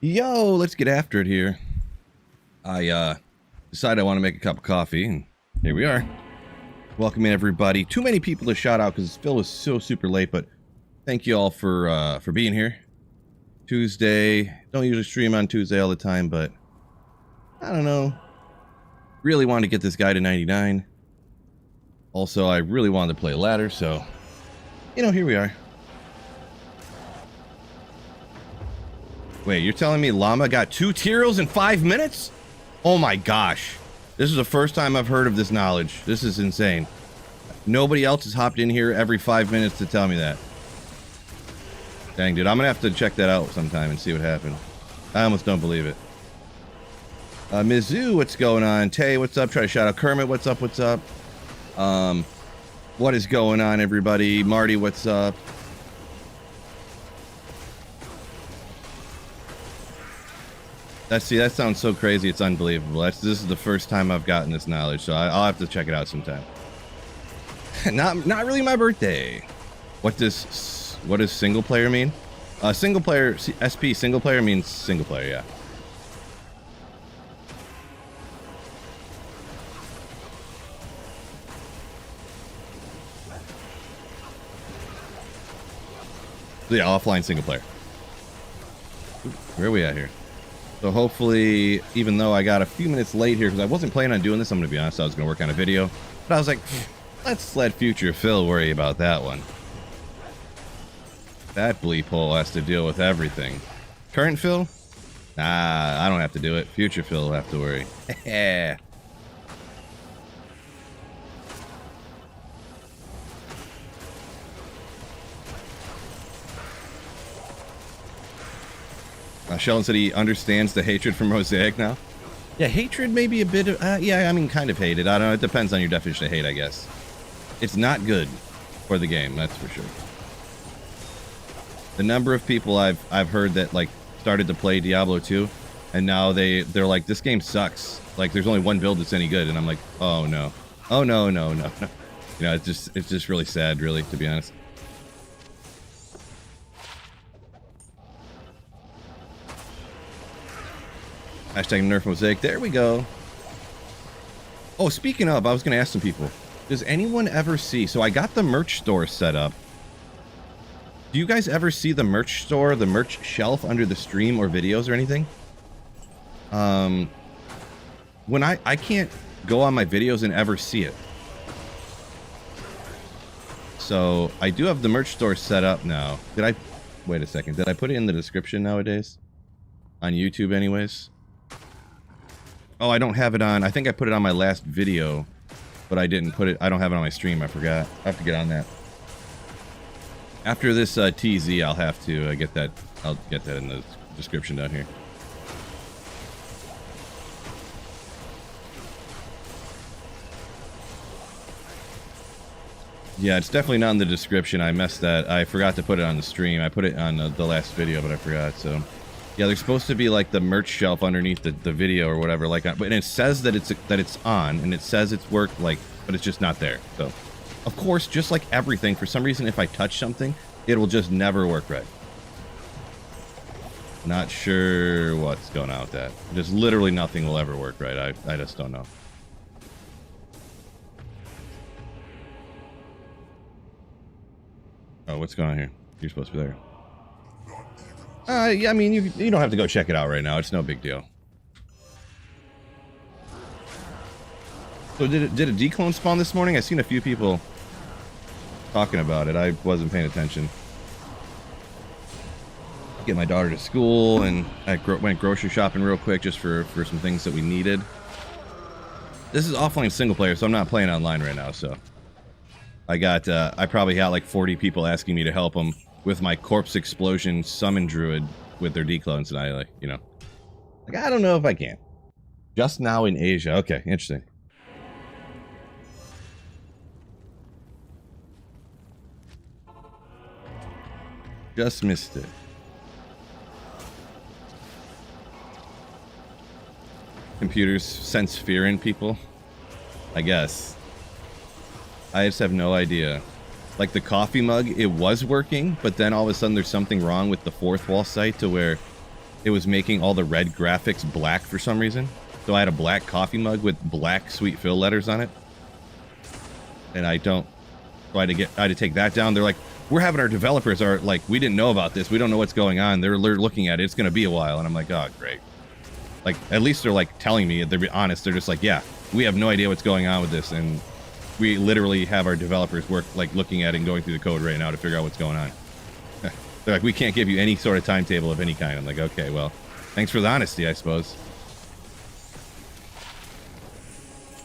Yo, let's get after it here. I decided I want to make a cup of coffee, and here we are. Welcome in, everybody. Too many people to shout out because Phil was so super late, but thank you all for being here. Tuesday. Don't usually stream on Tuesday all the time, but I don't know. Really wanted to get this guy to 99. Also, I really wanted to play a ladder, so here we are. Wait, you're telling me Llama got 2 Tyrells in 5 minutes? Oh my gosh. This is the first time I've heard of this knowledge. This is insane. Nobody else has hopped in here every 5 minutes to tell me that. Dang, dude, I'm gonna have to check that out sometime and see what happened. I almost don't believe it. Mizzou, what's going on? Tay, what's up? Try to shout out Kermit, what's up, what's up? What is going on, everybody? Marty, what's up? That sounds so crazy, it's unbelievable. This is the first time I've gotten this knowledge, so I'll have to check it out sometime. Not really my birthday. What does single player mean? Single player, SP single player means single player, yeah. So yeah, offline single player. Where are we at here? So hopefully, even though I got a few minutes late here, because I wasn't planning on doing this, I'm going to be honest, I was going to work on a video. But I was like, let's let future Phil worry about that one. That bleep hole has to deal with everything. Current Phil? Nah, I don't have to do it. Future Phil will have to worry. Yeah. Sheldon said he understands the hatred for Mosaic now. Yeah, hatred may be a bit of... yeah, I mean, kind of hated. I don't know. It depends on your definition of hate, I guess. It's not good for the game, that's for sure. The number of people I've heard that, like, started to play Diablo 2, and now they're like, this game sucks. Like, there's only one build that's any good, and I'm like, oh, no. Oh, no. It's just really sad, really, to be honest. Hashtag nerf Mosaic. There we go. Oh, speaking of, I was going to ask some people. Does anyone ever see... So I got the merch store set up. Do you guys ever see the merch store, the merch shelf under the stream or videos or anything? When I can't go on my videos and ever see it. So I do have the merch store set up now. Wait a second. Did I put it in the description nowadays? On YouTube anyways? Oh, I don't have it on. I think I put it on my last video, but I didn't put it. I don't have it on my stream. I forgot. I have to get on that. After this TZ, I'll have to get that. I'll get that in the description down here. Yeah, it's definitely not in the description. I messed that. I forgot to put it on the stream. I put it on the last video, but I forgot. So. Yeah, there's supposed to be like the merch shelf underneath the video or whatever, like, but it says that it's on, and it says it's worked, like, but it's just not there. So, of course, just like everything, for some reason, if I touch something, it will just never work right. Not sure what's going on with that. Just literally nothing will ever work right. I just don't know. Oh, what's going on here? You're supposed to be there. Yeah, I mean, you don't have to go check it out right now. It's no big deal. So did a declone spawn this morning? I've seen a few people talking about it. I wasn't paying attention. Get my daughter to school, and I went grocery shopping real quick just for some things that we needed. This is offline single player, so I'm not playing online right now. So I probably had like 40 people asking me to help them with my corpse explosion summon druid with their declones, and I I don't know if I can. Just now in Asia. Okay, interesting. Just missed it. Computers sense fear in people, I guess. I just have no idea. Like the coffee mug, it was working, but then all of a sudden there's something wrong with the fourth wall site to where it was making all the red graphics black for some reason. So I had a black coffee mug with black Sweet Phil letters on it. And I had to take that down. They're like, we're having our developers are like, we didn't know about this. We don't know what's going on. They're looking at it. It's going to be a while. And I'm like, oh, great. Like, at least they're like telling me, they're honest. They're just like, yeah, we have no idea what's going on with this. And we literally have our developers looking at it and going through the code right now to figure out what's going on. They're like, we can't give you any sort of timetable of any kind. I'm like, okay, well, thanks for the honesty, I suppose.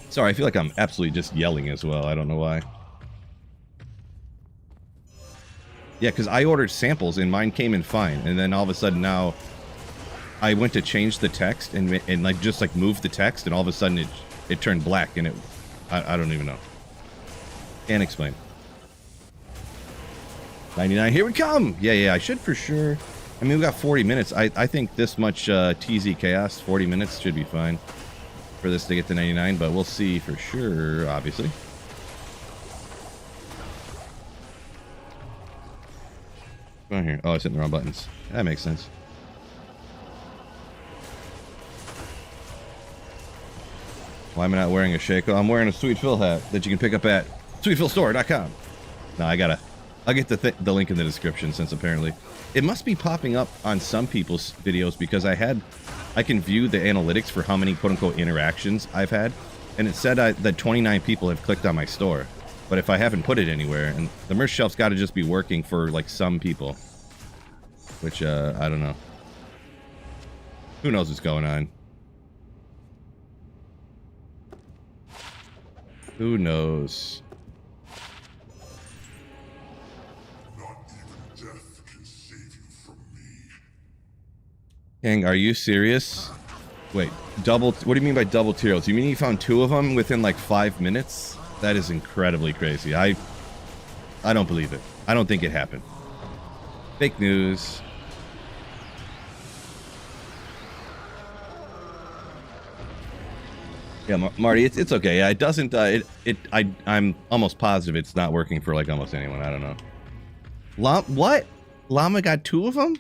Sorry, I feel like I'm absolutely just yelling as well. I don't know why. Yeah, because I ordered samples and mine came in fine. And then all of a sudden now I went to change the text and like just like move the text and all of a sudden it turned black and I don't even know. Can't explain. 99, here we come! Yeah, I should for sure. I mean, we got 40 minutes. I think this much TZ chaos, 40 minutes should be fine for this to get to 99, but we'll see for sure, obviously. Come on here. Oh, I was hitting the wrong buttons. That makes sense. Why am I not wearing a Shaco? I'm wearing a Sweet Phil hat that you can pick up at sweetphilstore.com. No, I'll get the link in the description since apparently it must be popping up on some people's videos because I can view the analytics for how many quote-unquote interactions I've had, and it said that 29 people have clicked on my store. But if I haven't put it anywhere, and the merch shelf's got to just be working for like some people, which I don't know. Who knows what's going on? Who knows? Not even death can save you from me. King, are you serious? Wait, what do you mean by double Tyraels? You mean you found 2 of them within like 5 minutes? That is incredibly crazy. I don't believe it. I don't think it happened. Fake news. Yeah, Marty, it's okay. Yeah, it doesn't. I'm almost positive it's not working for like almost anyone. I don't know. What? Llama got 2 of them?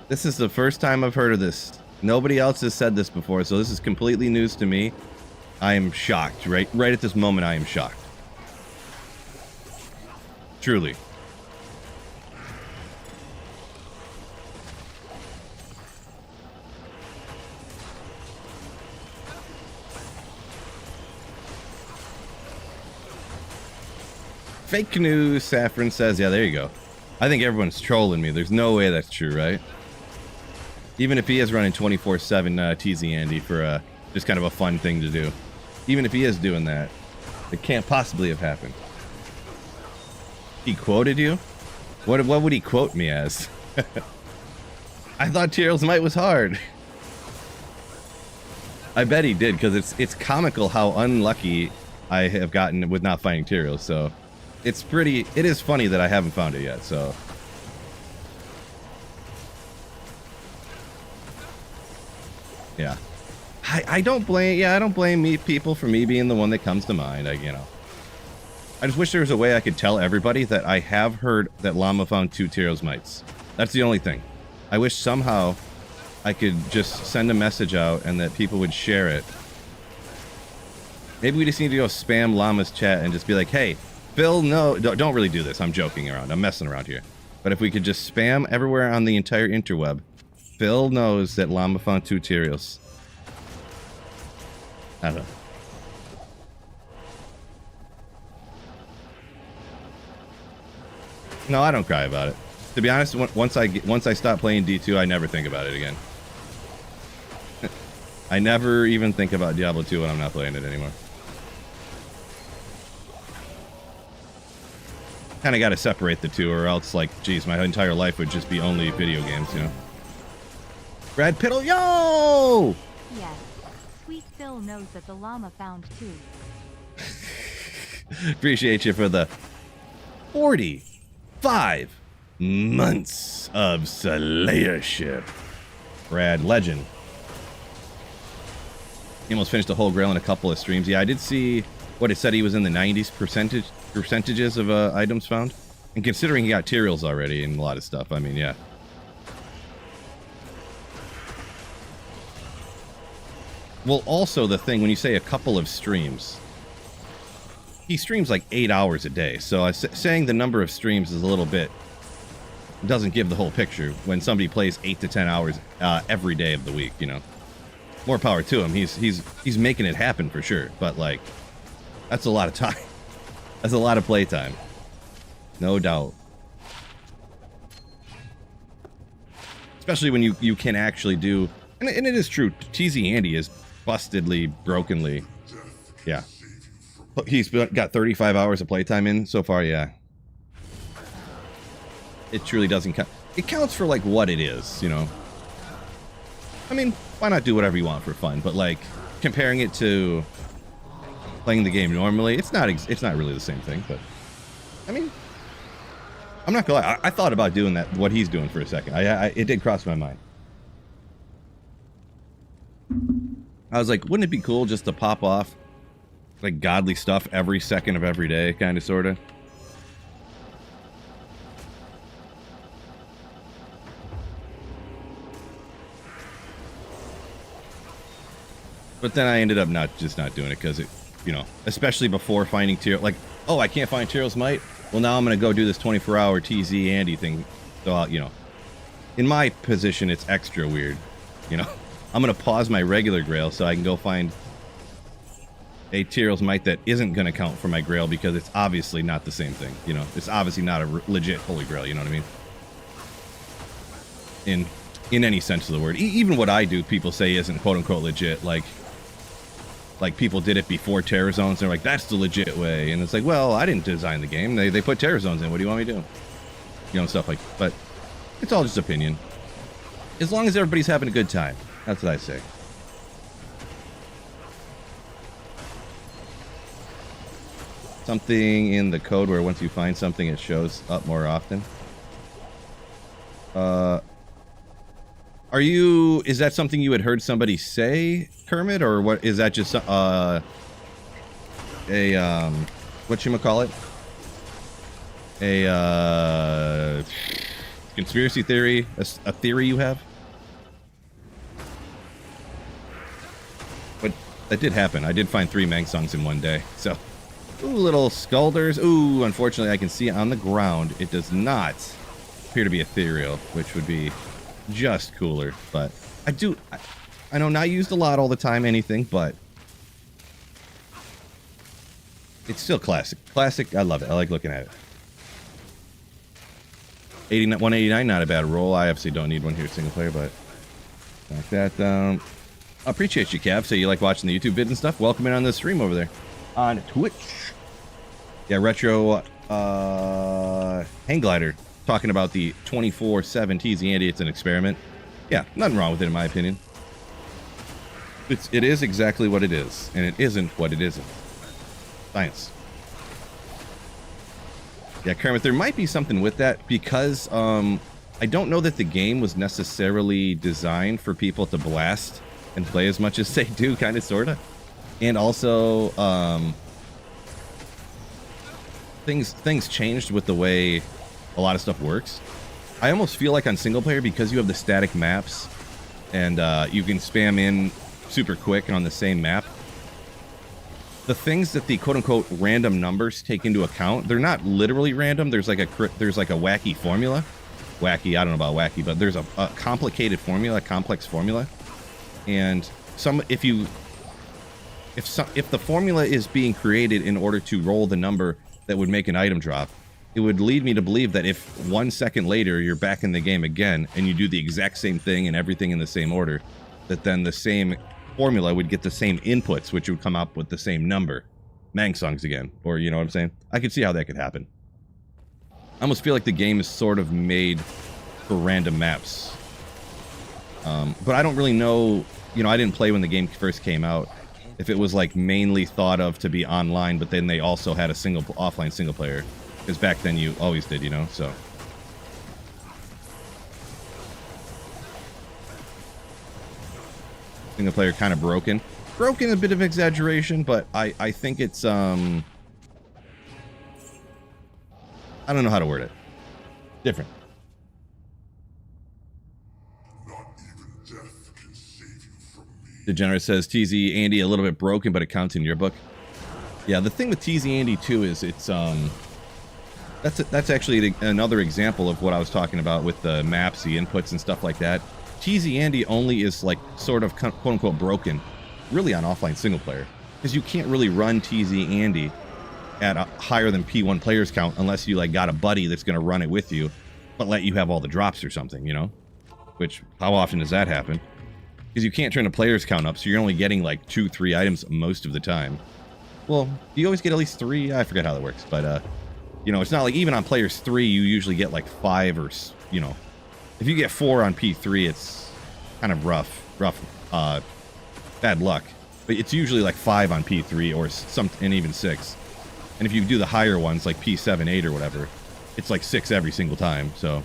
This is the first time I've heard of this. Nobody else has said this before, so this is completely news to me. I am shocked. Right at this moment, I am shocked. Truly. Fake news, Saffron says. Yeah, there you go. I think everyone's trolling me. There's no way that's true, right? Even if he is running 24/7 TZ Andy for just kind of a fun thing to do. Even if he is doing that, it can't possibly have happened. He quoted you? What would he quote me as? I thought Tyrell's Might was hard. I bet he did, because it's comical how unlucky I have gotten with not finding Tyrell, so it is funny that I haven't found it yet, so. Yeah. I don't blame people for me being the one that comes to mind. I just wish there was a way I could tell everybody that I have heard that Llama found 2 Tyros Mites. That's the only thing. I wish somehow I could just send a message out and that people would share it. Maybe we just need to go spam Llama's chat and just be like, hey, Phil, no, don't really do this. I'm joking around. I'm messing around here. But if we could just spam everywhere on the entire interweb, Phil knows that Llama found 2 Tyros. I don't know. No, I don't cry about it. To be honest, once I stop playing D2, I never think about it again. I never even think about Diablo 2 when I'm not playing it anymore. Kind of got to separate the two, or else, like, geez, my entire life would just be only video games, you know? Brad Piddle, yo! Yes. Sweet Phil knows that the llama found 2. Appreciate you for the 45 months of Slayership. Brad, legend. He almost finished the whole Grail in a couple of streams. Yeah, I did see what it said he was in the 90s percentages of items found. And considering he got Tyraels already and a lot of stuff, I mean, yeah. Well, also the thing, when you say a couple of streams, he streams like 8 hours a day. So saying the number of streams is a little bit, doesn't give the whole picture when somebody plays 8 to 10 hours every day of the week, you know. More power to him. He's making it happen for sure. But like, that's a lot of time. That's a lot of playtime. No doubt. Especially when you can actually do, and it is true, TZ Andy is bustedly, brokenly. Yeah. He's got 35 hours of playtime in so far, yeah. It truly doesn't count. It counts for like what it is, you know. I mean, why not do whatever you want for fun? But like comparing it to playing the game normally, it's not really the same thing. But I mean, I'm not gonna lie. I thought about doing that, what he's doing for a second. It did cross my mind. I was like, wouldn't it be cool just to pop off like godly stuff every second of every day, kind of, sort of? But then I ended up not doing it because it, you know, especially before finding Tyrael, like, oh, I can't find Tyrell's Might. Well, now I'm going to go do this 24-hour TZ Andy thing. So, you know, in my position, it's extra weird. You know, I'm going to pause my regular Grail so I can go find a Tyrell's Might that isn't going to count for my Grail because it's obviously not the same thing. You know, it's obviously not a legit Holy Grail. You know what I mean? In any sense of the word. Even what I do, people say isn't quote-unquote legit. Like people did it before Terror Zones. They're like, that's the legit way. And it's like, well, I didn't design the game. They put Terror Zones in. What do you want me to do? You know, stuff like, but it's all just opinion. As long as everybody's having a good time. That's what I say. Something in the code where once you find something, it shows up more often. Is that something you had heard somebody say, Kermit, or what? Is that just whatchamacallit? A conspiracy theory, a theory you have? But that did happen. I did find 3 Mangsongs in one day, so. Ooh, little Skulders. Ooh, unfortunately, I can see it on the ground. It does not appear to be ethereal, which would be just cooler. But I know not used a lot all the time, anything, but it's still classic. Classic, I love it. I like looking at it. 189, not a bad roll. I obviously don't need one here single player, but knock that down. I appreciate you, Cav. So you like watching the YouTube vids and stuff? Welcome in on the stream over there on Twitch. Yeah, Retro Hang Glider talking about the 24/7 TZ Andy. It's an experiment. Yeah, nothing wrong with it in my opinion. It is exactly what it is, and it isn't what it isn't. Science. Yeah, Kermit, there might be something with that because I don't know that the game was necessarily designed for people to blast and play as much as they do, kind of, sort of. And also, things changed with the way a lot of stuff works. I almost feel like on single player, because you have the static maps and you can spam in super quick on the same map, the things that the quote-unquote random numbers take into account, they're not literally random. There's like a wacky formula. Wacky, I don't know about wacky, but there's a complicated formula, complex formula. And if the formula is being created in order to roll the number that would make an item drop, it would lead me to believe that if 1 second later you're back in the game again and you do the exact same thing and everything in the same order, that then the same formula would get the same inputs, which would come up with the same number. Mangsongs again, or you know what I'm saying? I could see how that could happen. I almost feel like the game is sort of made for random maps. But I don't really know, you know, I didn't play when the game first came out. If it was like mainly thought of to be online, but then they also had a offline single player. Because back then you always did, you know, so. Single player kind of broken. Broken, a bit of exaggeration, but I think it's, I don't know how to word it. Different. Not even death can save you from me. Degenerate says TZ Andy a little bit broken, but it counts in your book. Yeah, the thing with TZ Andy too is it's that's actually another example of what I was talking about with the maps, the inputs and stuff like that. TZ Andy only is like sort of quote unquote broken, really on offline single player, because you can't really run TZ Andy at a higher than P1 players count unless you like got a buddy that's going to run it with you, but let you have all the drops or something, you know? Which, how often does that happen? Because you can't turn the players count up, so you're only getting like 2-3 items most of the time. Well, you always get at least 3. I forget how that works, but you know, it's not like even on players 3 you usually get like 5 or, you know, if you get 4 on P3 it's kind of rough, bad luck. But it's usually like 5 on P3 or some, and even 6. And if you do the higher ones like P7, 8 or whatever, it's like 6 every single time. So,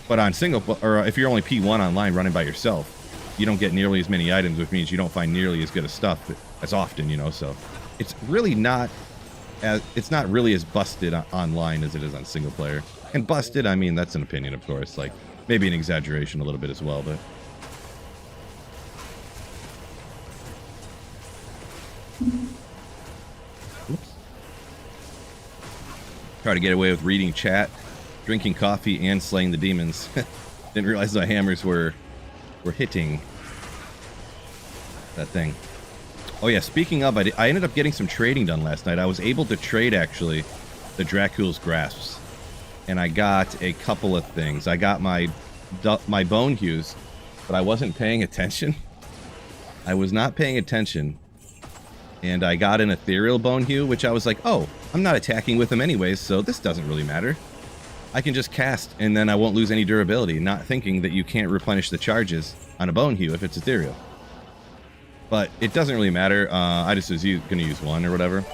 but on single, or if you're only P1 online running by yourself, you don't get nearly as many items, which means you don't find nearly as good of stuff as often, you know. So it's really not really as busted online as it is on single player. And busted, I mean, that's an opinion, of course, like maybe an exaggeration a little bit as well, but oops. Try to get away with reading chat, drinking coffee, and slaying the demons. Didn't realize the hammers were hitting that thing. Oh yeah, speaking of, I ended up getting some trading done last night. I was able to trade, actually, the Dracula's Grasps. And I got a couple of things. I got my bone hues, but I wasn't paying attention. I was not paying attention. And I got an ethereal bone hue, which I was like, oh, I'm not attacking with them anyways, so this doesn't really matter. I can just cast, and then I won't lose any durability, not thinking that you can't replenish the charges on a bone hue if it's ethereal. But it doesn't really matter. I just was going to use one or whatever.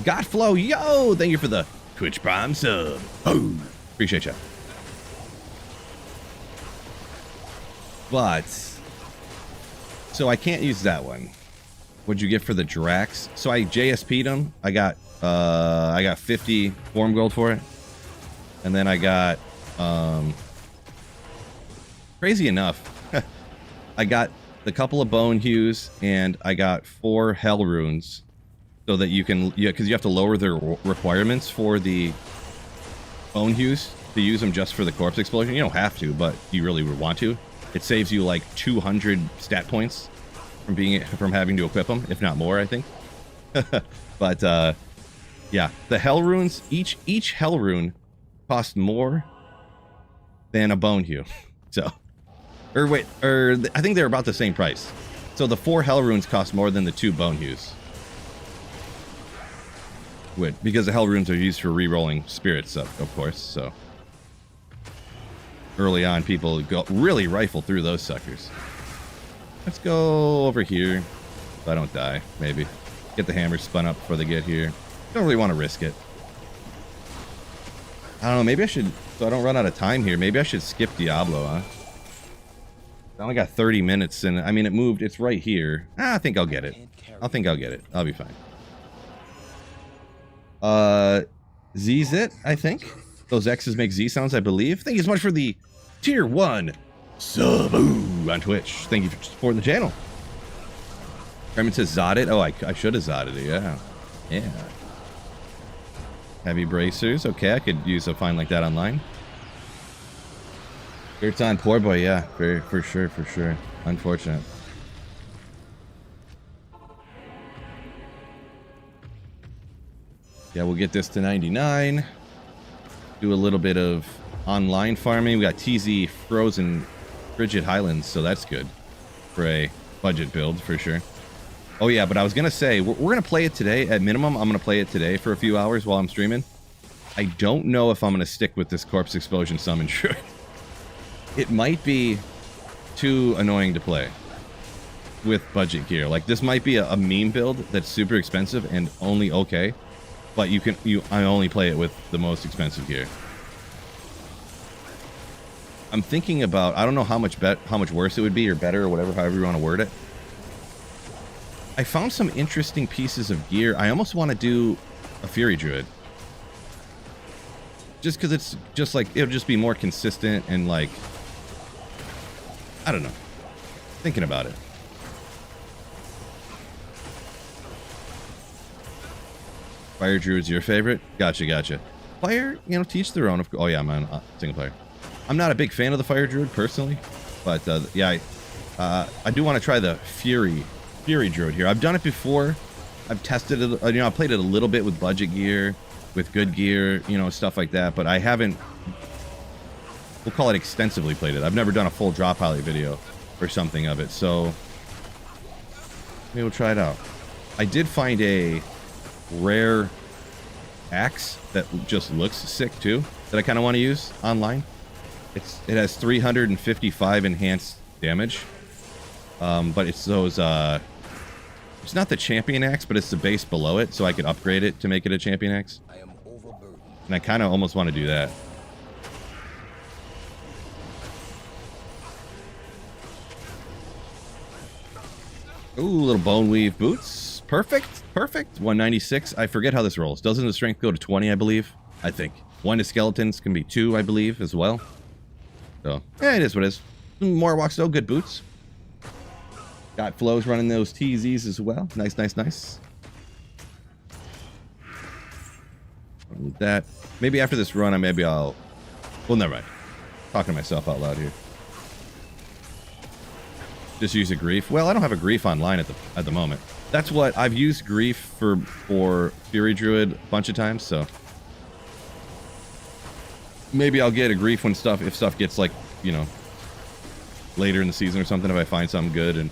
Godflow, yo! Thank you for the Twitch Prime sub. Oh, appreciate you. But, so I can't use that one. What'd you get for the Drax? So I JSP'd them. I got 50 form gold for it. And then I got, crazy enough, I got a couple of bone hues and I got 4 hell runes so that you can, because you have to lower their requirements for the bone hues to use them just for the corpse explosion. You don't have to, but you really would want to. It saves you like 200 stat points from having to equip them, if not more, I think. But yeah, the hell runes, each hell rune costs more than a bone hue. So, I think they're about the same price. So the 4 hell runes cost more than the 2 bone hues. Because the hell runes are used for re-rolling spirits, of course. So early on, people really rifle through those suckers. Let's go over here, so I don't die. Maybe get the hammer spun up before they get here. Don't really want to risk it. I don't know. Maybe I should, so I don't run out of time here. Maybe I should skip Diablo, huh? I only got 30 minutes, and I mean, it moved. It's right here. I think I'll get it. I'll get it. I'll be fine. Z's it, I think. Those X's make Z sounds, I believe. Thank you so much for the tier 1 sub on Twitch. Thank you for supporting the channel. Herman says Zod it. Oh, I should have Zodded it. Yeah. Yeah. Heavy bracers. Okay, I could use a find like that online. It's on poor boy, yeah. For sure. Unfortunate. Yeah, we'll get this to 99. Do a little bit of online farming. We got TZ Frozen Frigid Highlands, so that's good for a budget build for sure. Oh yeah, but I was gonna say we're gonna play it today. At minimum, I'm gonna play it today for a few hours while I'm streaming. I don't know if I'm gonna stick with this Corpse Explosion summon druid. It might be too annoying to play with budget gear. Like this might be a meme build that's super expensive and only okay, but I only play it with the most expensive gear. I'm thinking about, I don't know how much worse it would be or better or whatever, however you want to word it. I found some interesting pieces of gear. I almost want to do a Fury Druid. Just because it's just like, it'll just be more consistent and like, I don't know. Thinking about it. Fire Druid's your favorite? Gotcha. Fire, you know, teach their own. Oh yeah, I'm on single player. I'm not a big fan of the Fire Druid personally, but yeah, I do want to try the Fury Druid here. I've done it before. I've tested it. You know, I played it a little bit with budget gear, with good gear, you know, stuff like that. But I haven't. We'll call it extensively played it. I've never done a full drop highlight video or something of it. So maybe we'll try it out. I did find a rare axe that just looks sick too, that I kind of want to use online. It has 355 enhanced damage, but it's those it's not the champion axe, but it's the base below it, so I could upgrade it to make it a champion axe. And I kind of almost want to do that. Ooh, little bone weave boots. Perfect. 196. I forget how this rolls. Doesn't the strength go to 20, I believe? I think. 1 to skeletons can be 2, I believe, as well. So, yeah, it is what it is. More walks though, good boots. Got flows running those TZs as well. Nice. With that. Maybe after this run, I'll... Well, never mind. Talking to myself out loud here. Just use a grief. Well, I don't have a grief online at the moment. That's what I've used grief for Fury Druid a bunch of times, so maybe I'll get a grief when if stuff gets like, you know, later in the season or something, if I find something good,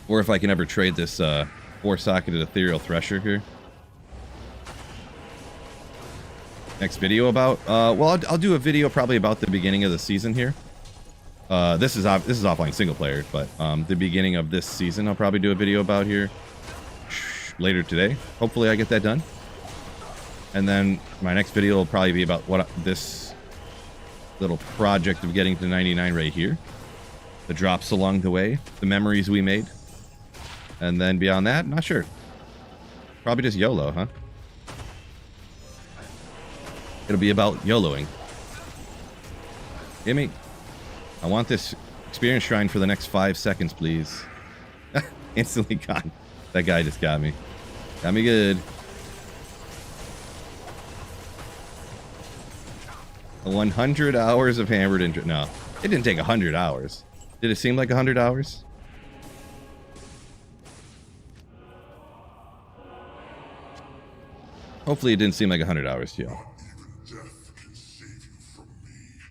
or if I can ever trade this 4-socketed Ethereal Thresher here. Next video about well, I'll do a video probably about the beginning of the season here. This is offline single player, but the beginning of this season I'll probably do a video about here later today. Hopefully I get that done. And then my next video will probably be about what this little project of getting to 99 right here. The drops along the way, the memories we made. And then beyond that, not sure. Probably just YOLO, huh? It'll be about YOLOing. Gimme. I want this experience shrine for the next 5 seconds, please. Instantly gone. That guy just got me. Got me good. 100 hours of hammered interest. No, it didn't take 100 hours. Did it seem like 100 hours? Hopefully it didn't seem like 100 hours to you.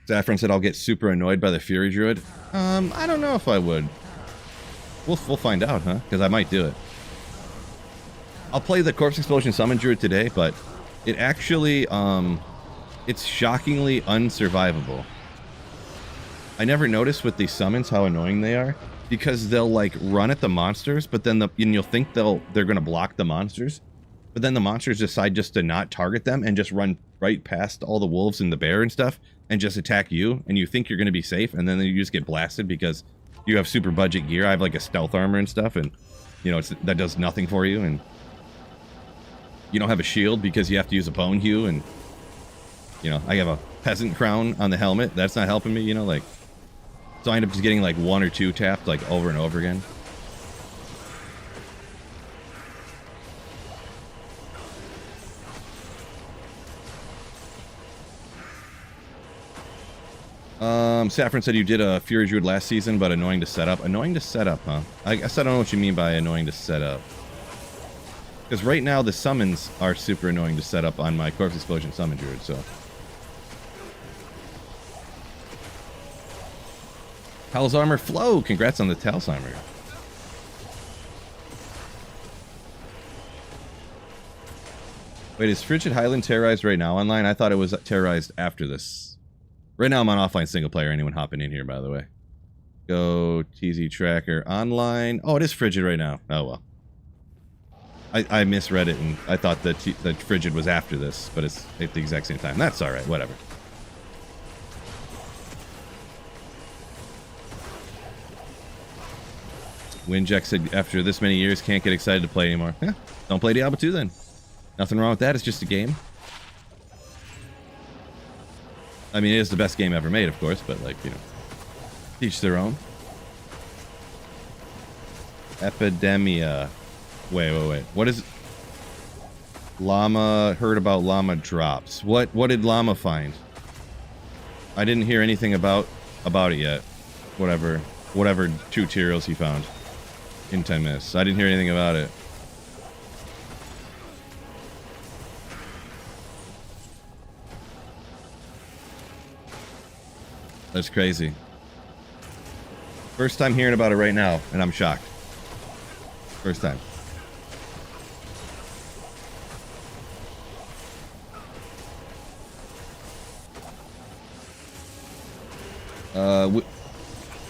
Saffron said I'll get super annoyed by the Fury Druid. I don't know if I would. We'll find out, huh? Because I might do it. I'll play the Corpse Explosion Summon Druid today, but it actually, it's shockingly unsurvivable. I never noticed with these summons how annoying they are, because they'll like run at the monsters, but then and you'll think they're gonna block the monsters, but then the monsters decide just to not target them and just run right past all the wolves and the bear and stuff and just attack you, and you think you're gonna be safe, and then you just get blasted because you have super budget gear. I have like a stealth armor and stuff, and you know that does nothing for you, and you don't have a shield because you have to use a bone hue, and you know I have a peasant crown on the helmet. That's not helping me, you know, like. So I end up just getting like 1 or 2 tapped like over and over again. Saffron said you did a Fury Druid last season, but annoying to set up. Annoying to set up, huh? I guess I don't know what you mean by annoying to set up. Because right now the summons are super annoying to set up on my Corpse Explosion Summon Druid, so. Tal's Armor Flow! Congrats on the Tal's Armor. Wait, is Frigid Highland terrorized right now online? I thought it was terrorized after this. Right now I'm on offline single player. Anyone hopping in here, by the way. Go TZ Tracker online. Oh, it is Frigid right now. Oh, well. I misread it, and I thought that Frigid was after this, but it's at the exact same time. That's alright, whatever. Winjack said, after this many years, can't get excited to play anymore. Yeah, don't play Diablo 2 then. Nothing wrong with that, it's just a game. I mean, it is the best game ever made, of course, but like, you know. Each their own. Epidemia. Wait. What is... Llama... Heard about llama drops. What did llama find? I didn't hear anything about it yet. Whatever tutorials he found in 10 minutes. I didn't hear anything about it. That's crazy. First time hearing about it right now, and I'm shocked. First time.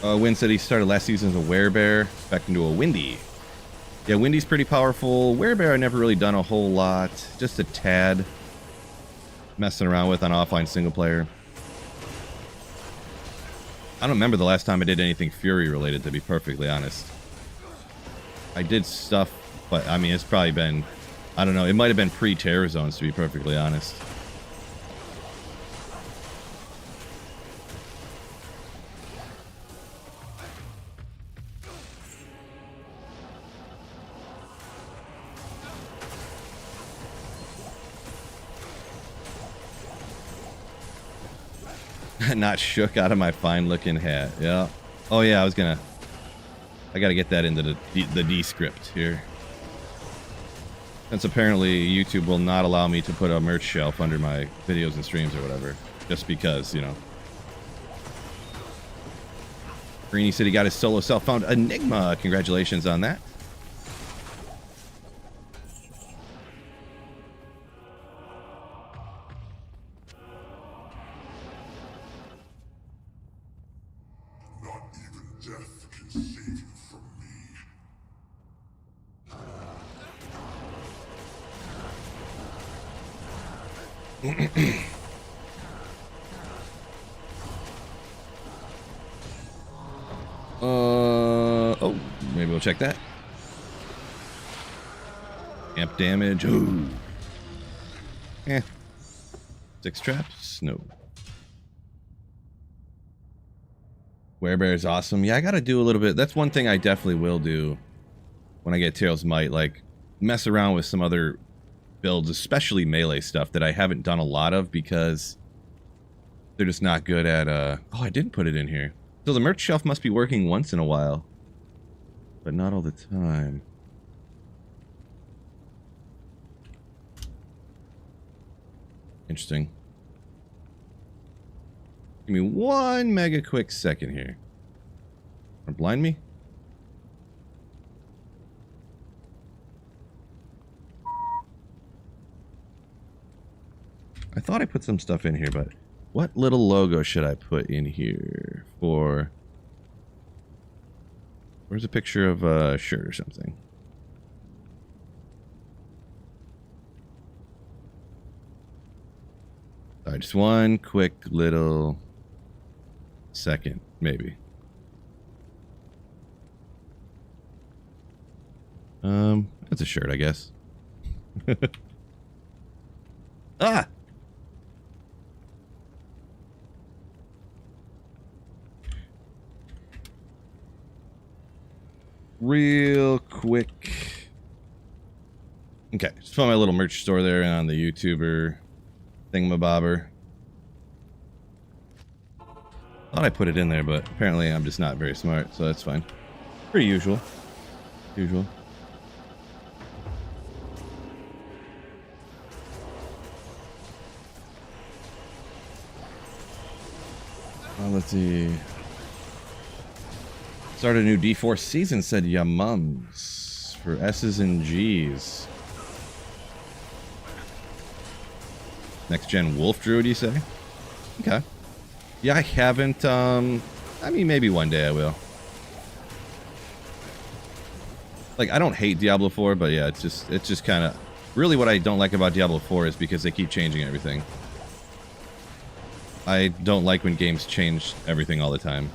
Win said he started last season as a werebear, back into a windy. Yeah, windy's pretty powerful. Werebear I never really done a whole lot. Just a tad. Messing around with on offline single player. I don't remember the last time I did anything Fury related, to be perfectly honest. I did stuff, but I mean, it's probably been, I don't know, it might have been pre-Terror Zones, to be perfectly honest. Not shook out of my fine-looking hat. Yeah. Oh yeah, I gotta get that into the D script here. Since apparently YouTube will not allow me to put a merch shelf under my videos and streams or whatever. Just because, you know. Greeny said he got his solo self-found Enigma. Congratulations on that. Not even death can save you from me. Oh, maybe we'll check that. Amp damage. Ooh. 6 traps? No. Werebear is awesome. Yeah, I gotta do a little bit. That's one thing I definitely will do when I get Tails Might. Like, mess around with some other builds, especially melee stuff that I haven't done a lot of because they're just not good at, Oh, I didn't put it in here. So the merch shelf must be working once in a while, but not all the time. Interesting. Give me one mega quick second here. Or blind me? I thought I put some stuff in here, but what little logo should I put in here for... Where's a picture of a shirt or something? Alright, just one quick little second, maybe. That's a shirt, I guess. Ah! Real quick. Okay, just found my little merch store there on the YouTuber thingamabobber. Thought I put it in there, but apparently I'm just not very smart, so that's fine. Pretty usual. Usual. Let's see. Started a new D4 season, said Yamums for S's and G's. Next gen Wolf Druid, you say? Okay. Yeah, I haven't, I mean, maybe one day I will. Like, I don't hate Diablo 4, but yeah, it's just kind of... Really what I don't like about Diablo 4 is because they keep changing everything. I don't like when games change everything all the time.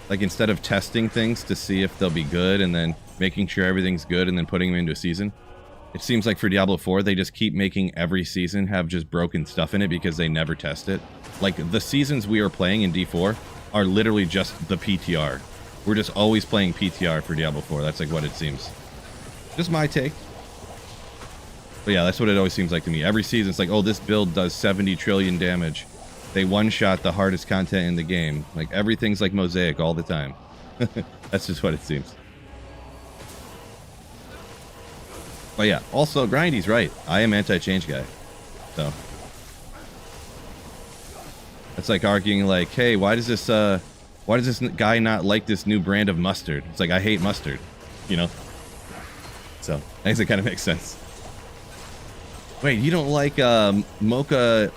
Like, instead of testing things to see if they'll be good and then making sure everything's good and then putting them into a season, It seems like for Diablo 4, they just keep making every season have just broken stuff in it because they never test it. Like, the seasons we are playing in D4 are literally just the PTR. We're just always playing PTR for Diablo 4. That's like what it seems. Just my take. But yeah, that's what it always seems like to me. Every season, it's like, oh, this build does 70 trillion damage. They one-shot the hardest content in the game. Like, everything's like Mosaic all the time. That's just what it seems. But yeah, also, Grindy's right. I am anti-change guy. So. It's like arguing like, hey, why does this guy not like this new brand of mustard? It's like, I hate mustard. You know? So, I guess it kind of makes sense. Wait, you don't like mocha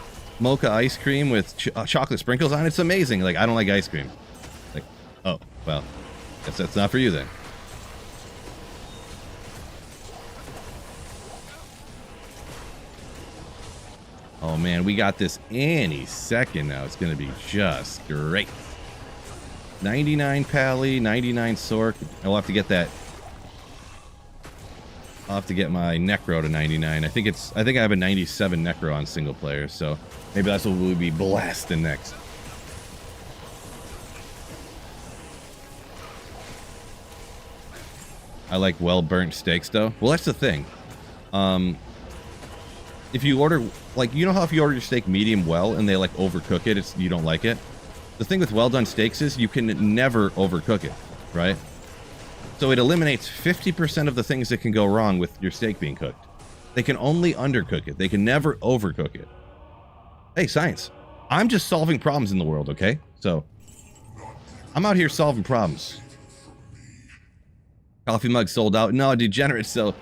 ice cream with chocolate sprinkles on it? It's amazing. Like, I don't like ice cream. Like, oh, well, guess that's not for you then. Oh man, we got this any second now. It's gonna be just great. 99 Pally, 99 Sork. I'll have to get that. I'll have to get my Necro to 99. I think I have a 97 Necro on single player, so maybe that's what we'll be blasting next. I like well-burnt steaks though. Well, that's the thing. If you order, like, you know how if you order your steak medium well and they like overcook it, you don't like it? The thing with well-done steaks is you can never overcook it, right? So it eliminates 50% of the things that can go wrong with your steak being cooked. They can only undercook it. They can never overcook it. Hey, science. I'm just solving problems in the world, okay? So, I'm out here solving problems. Coffee mug sold out. No, degenerate. So,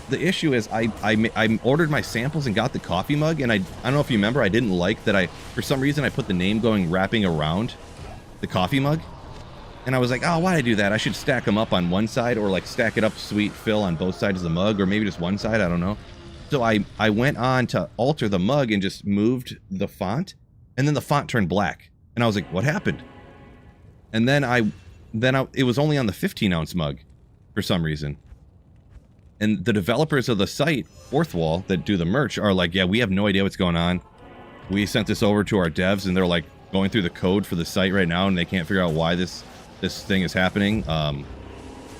the issue is I ordered my samples and got the coffee mug, and I don't know if you remember, I didn't like that for some reason, I put the name wrapping around the coffee mug. And I was like, oh, why'd I do that? I should stack them up on one side, or like stack it up sweet fill on both sides of the mug, or maybe just one side, I don't know. So I went on to alter the mug and just moved the font, and then the font turned black. And I was like, what happened? And then it was only on the 15-ounce mug for some reason. And the developers of the site, Fourth Wall, that do the merch, are like, yeah, we have no idea what's going on. We sent this over to our devs, and they're like going through the code for the site right now, and they can't figure out why this thing is happening. I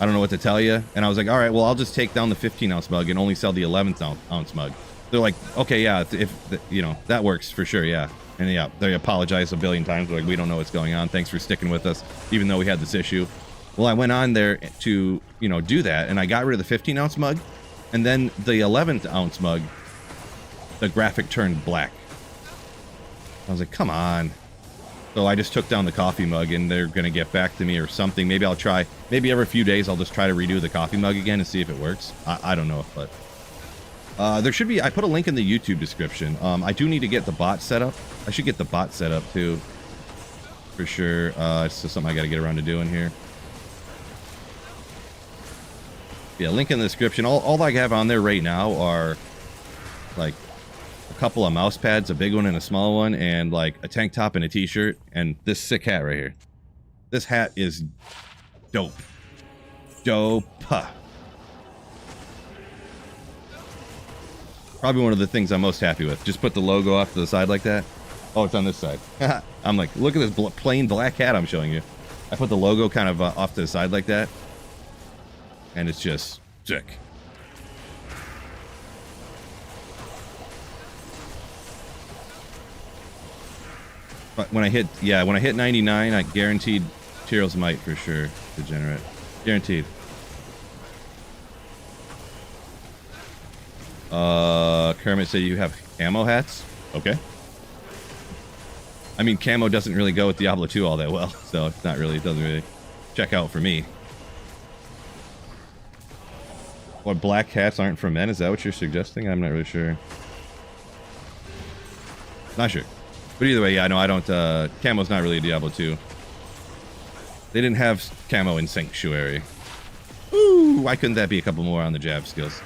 don't know what to tell you. And I was like, all right, well, I'll just take down the 15-ounce mug and only sell the 11-ounce mug. They're like, okay, yeah, if you know, that works for sure, yeah. And yeah, they apologize a billion times. They're like, we don't know what's going on. Thanks for sticking with us, even though we had this issue. Well, I went on there to, you know, do that, and I got rid of the 15-ounce mug, and then the 11-ounce mug, the graphic turned black. I was like, come on. So I just took down the coffee mug, and they're going to get back to me or something. Maybe I'll try, maybe every few days I'll just try to redo the coffee mug again and see if it works. I don't know, but there should be, I put a link in the YouTube description. I do need to get the bot set up. I should get the bot set up too, for sure. It's just something I got to get around to doing here. Yeah, link in the description. All I have on there right now are like a couple of mouse pads, a big one and a small one, and like a tank top and a t-shirt, and this sick hat right here. This hat is dope. Dope. Probably one of the things I'm most happy with. Just put the logo off to the side like that. Oh, it's on this side. I'm like, look at this plain black hat I'm showing you. I put the logo kind of off to the side like that. And it's just sick. But when I hit 99, I guaranteed Tyrell's might for sure degenerate. Guaranteed. Kermit said you have camo hats? Okay. I mean, camo doesn't really go with Diablo 2 all that well, so it's not really, it doesn't really check out for me. What, black hats aren't for men? Is that what you're suggesting? I'm not really sure. Not sure. But either way, yeah, no, I don't, camo's not really Diablo 2. They didn't have camo in Sanctuary. Ooh, why couldn't that be a couple more on the jab skills?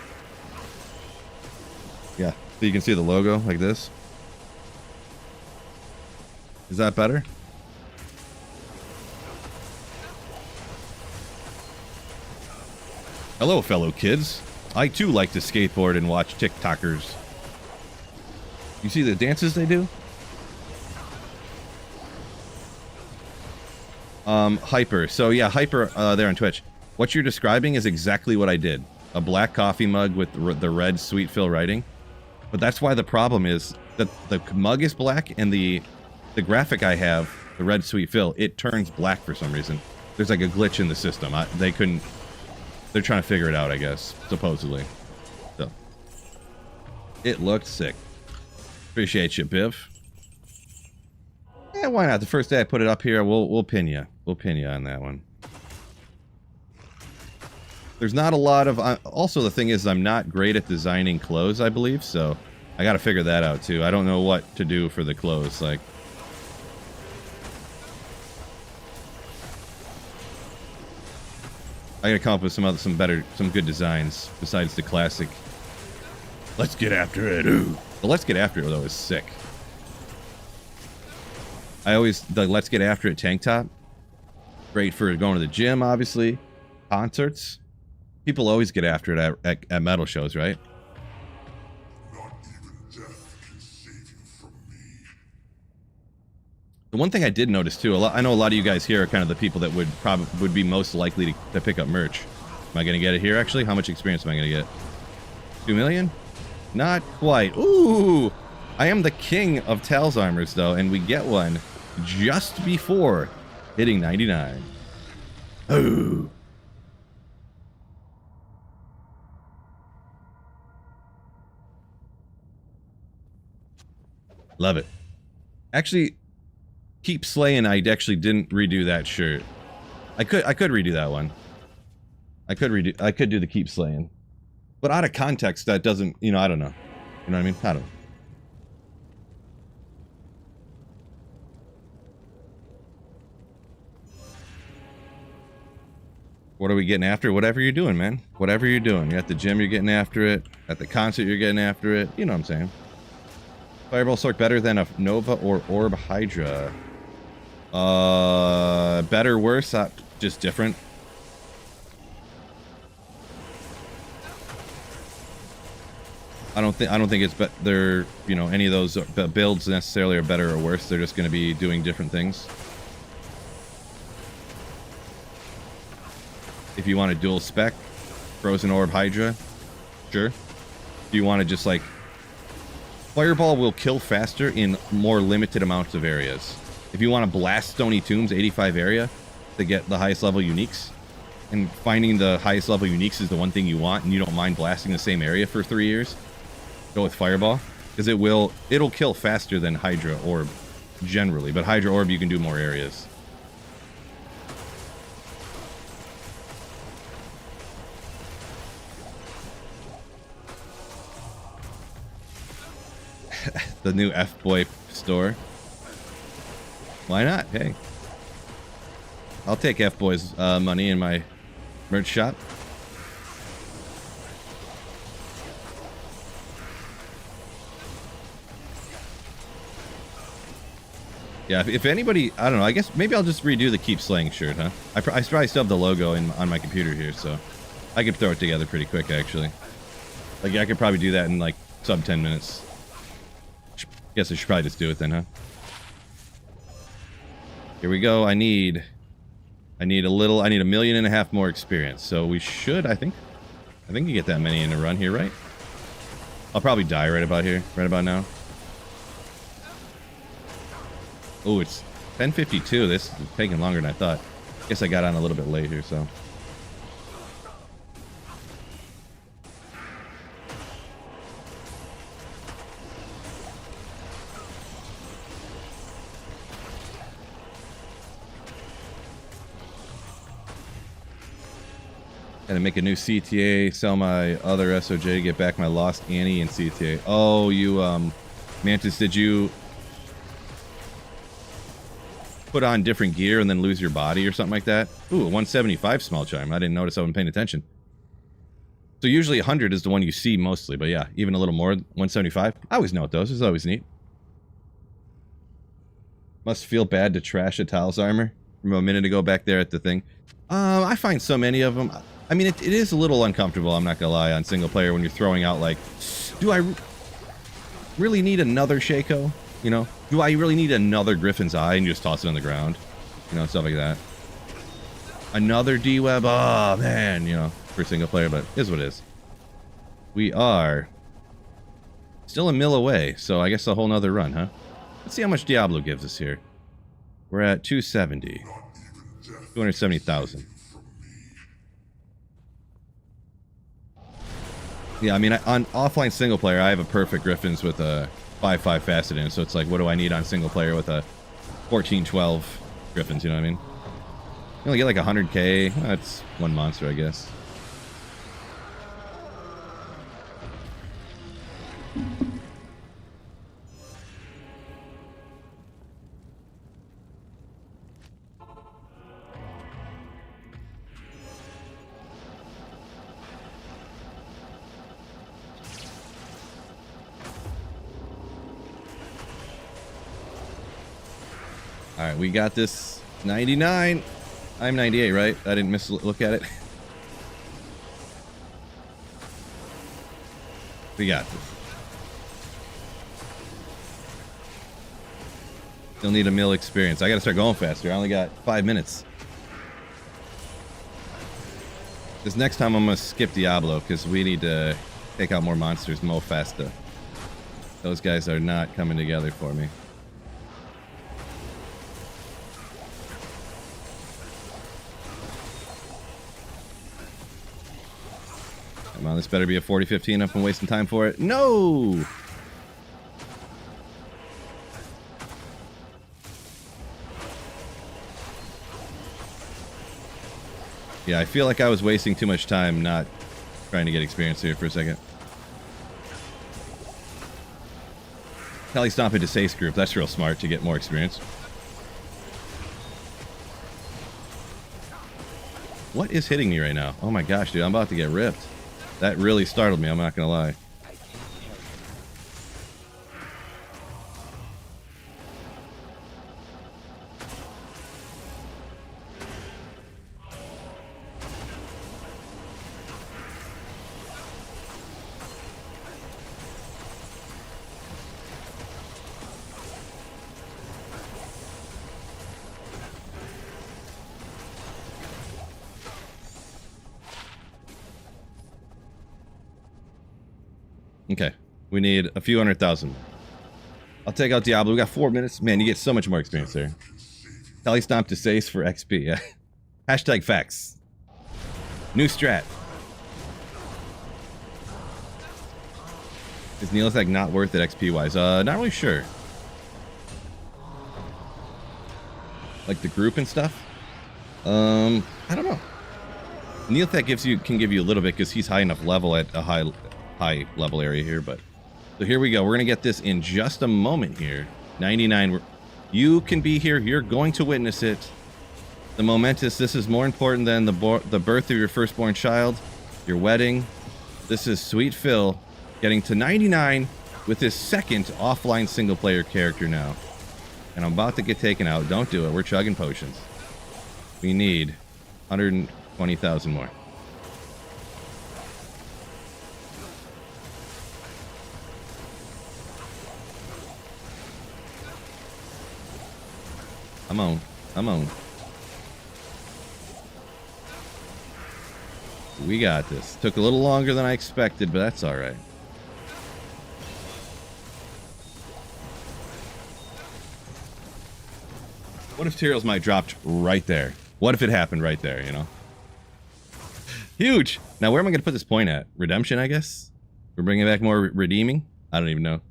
Yeah, so you can see the logo like this. Is that better? Hello, fellow kids. I too like to skateboard and watch TikTokers. You see the dances they do? Hyper. So yeah, Hyper there on Twitch. What you're describing is exactly what I did. A black coffee mug with the red sweet fill writing. But that's why the problem is that the mug is black and the graphic I have, the red sweet fill, it turns black for some reason. There's like a glitch in the system. They're trying to figure it out, I guess, supposedly. So, it looked sick. Appreciate you, Biv. Yeah, why not? The first day I put it up here, we'll pin you. We'll pin you on that one. There's not a lot of... also, the thing is, I'm not great at designing clothes, I believe, so I gotta figure that out, too. I don't know what to do for the clothes, like... I gotta come up with some good designs besides the classic. Let's get after it. Ooh. The Let's Get After It though is sick. The Let's Get After It tank top. Great for going to the gym, obviously. Concerts. People always get after it at metal shows, right? Not even death can save you from me. The one thing I did notice too, I know a lot of you guys here are kind of the people that would be most likely to pick up merch. Am I gonna get it here actually? How much experience am I gonna get? 2 million? Not quite. Ooh! I am the king of Tal's armors though, and we get one just before hitting 99. Ooh! Love it. Actually, Keep Slaying, I actually didn't redo that shirt. I could redo that one. I could do the Keep Slaying. But out of context, that doesn't, I don't know. You know what I mean? I don't know. What are we getting after? Whatever you're doing, man. Whatever you're doing. You're at the gym, you're getting after it. At the concert, you're getting after it. You know what I'm saying. Fireball Sork better than a Nova or Orb Hydra. Better, worse, just different. I don't think it's they're, any of those builds necessarily are better or worse. They're just going to be doing different things. If you want a dual spec, Frozen Orb Hydra, sure. If you want to just like, Fireball will kill faster in more limited amounts of areas. If you want to blast Stony Tombs 85 area to get the highest level uniques, and finding the highest level uniques is the one thing you want, and you don't mind blasting the same area for 3 years, go with Fireball, because it'll kill faster than Hydra Orb generally, but Hydra Orb you can do more areas. The new F-Boy store. Why not? Hey. I'll take F-Boy's money in my merch shop. Yeah, if anybody, I don't know, I guess maybe I'll just redo the Keep Slaying shirt, huh? I probably still have the logo on my computer here, so I could throw it together pretty quick, actually. Like, I could probably do that in, like, sub 10 minutes. Guess I should probably just do it then, huh? Here we go. I need a 1.5 million more experience. So we should, I think you get that many in a run here, right? I'll probably die right about here, right about now. Oh, it's 10:52. This is taking longer than I thought. Guess I got on a little bit late here, so. Gotta make a new CTA, sell my other SOJ to get back my lost Annie and CTA. Oh, you, Mantis, did you put on different gear and then lose your body or something like that? Ooh, a 175 small chime. I didn't notice I wasn't paying attention. So usually 100 is the one you see mostly, but yeah, even a little more, 175. I always note those, it's always neat. Must feel bad to trash a Tal's armor from a minute ago back there at the thing. I find so many of them. I mean, it is a little uncomfortable, I'm not gonna lie, on single player when you're throwing out, like, do I really need another Shaco? You know? Do I really need another Griffin's Eye and just toss it on the ground? You know, stuff like that. Another D-Web? Oh, man, you know, for single player, but it is what it is. We are still a mill away, so I guess a whole nother run, huh? Let's see how much Diablo gives us here. We're at 270. 270,000. Yeah, I mean, on offline single player, I have a perfect Griffins with a 5-5 facet in, so it's like, what do I need on single player with a 14-12 Griffins, you know what I mean? You only get like 100k. That's one monster, I guess. All right, we got this. 99. I'm 98, right? I didn't look at it. We got this. Still need a mill experience. I gotta start going faster. I only got 5 minutes. This next time I'm gonna skip Diablo because we need to take out more monsters mo faster. Those guys are not coming together for me. Come on, this better be a 40-15 if I'm wasting time for it. No! Yeah, I feel like I was wasting too much time not trying to get experience here for a second. Kelly Stomp into Sace group. That's real smart to get more experience. What is hitting me right now? Oh my gosh, dude, I'm about to get ripped. That really startled me, I'm not gonna lie. Okay, we need a few 100,000. I'll take out Diablo. We got 4 minutes. Man, you get so much more experience there. Kelly Stomp to Sace for XP. Yeah. Hashtag facts. New strat. Is Neolithic not worth it XP wise? Not really sure. Like the group and stuff? I don't know. Neolithic can give you a little bit because he's high enough level at a high level area here, but so here we go. We're gonna get this in just a moment here. 99. You can be here. You're going to witness it. The momentous. This is more important than the birth of your firstborn child, your wedding. This is Sweet Phil getting to 99 with his second offline single player character now, and I'm about to get taken out. Don't do it. We're chugging potions. We need 120,000 more. I'm on. I'm on. We got this. Took a little longer than I expected, but that's all right. What if Tyrell's might dropped right there? What if it happened right there, you know? Huge! Now, where am I going to put this point at? Redemption, I guess? We're bringing back more redeeming? I don't even know.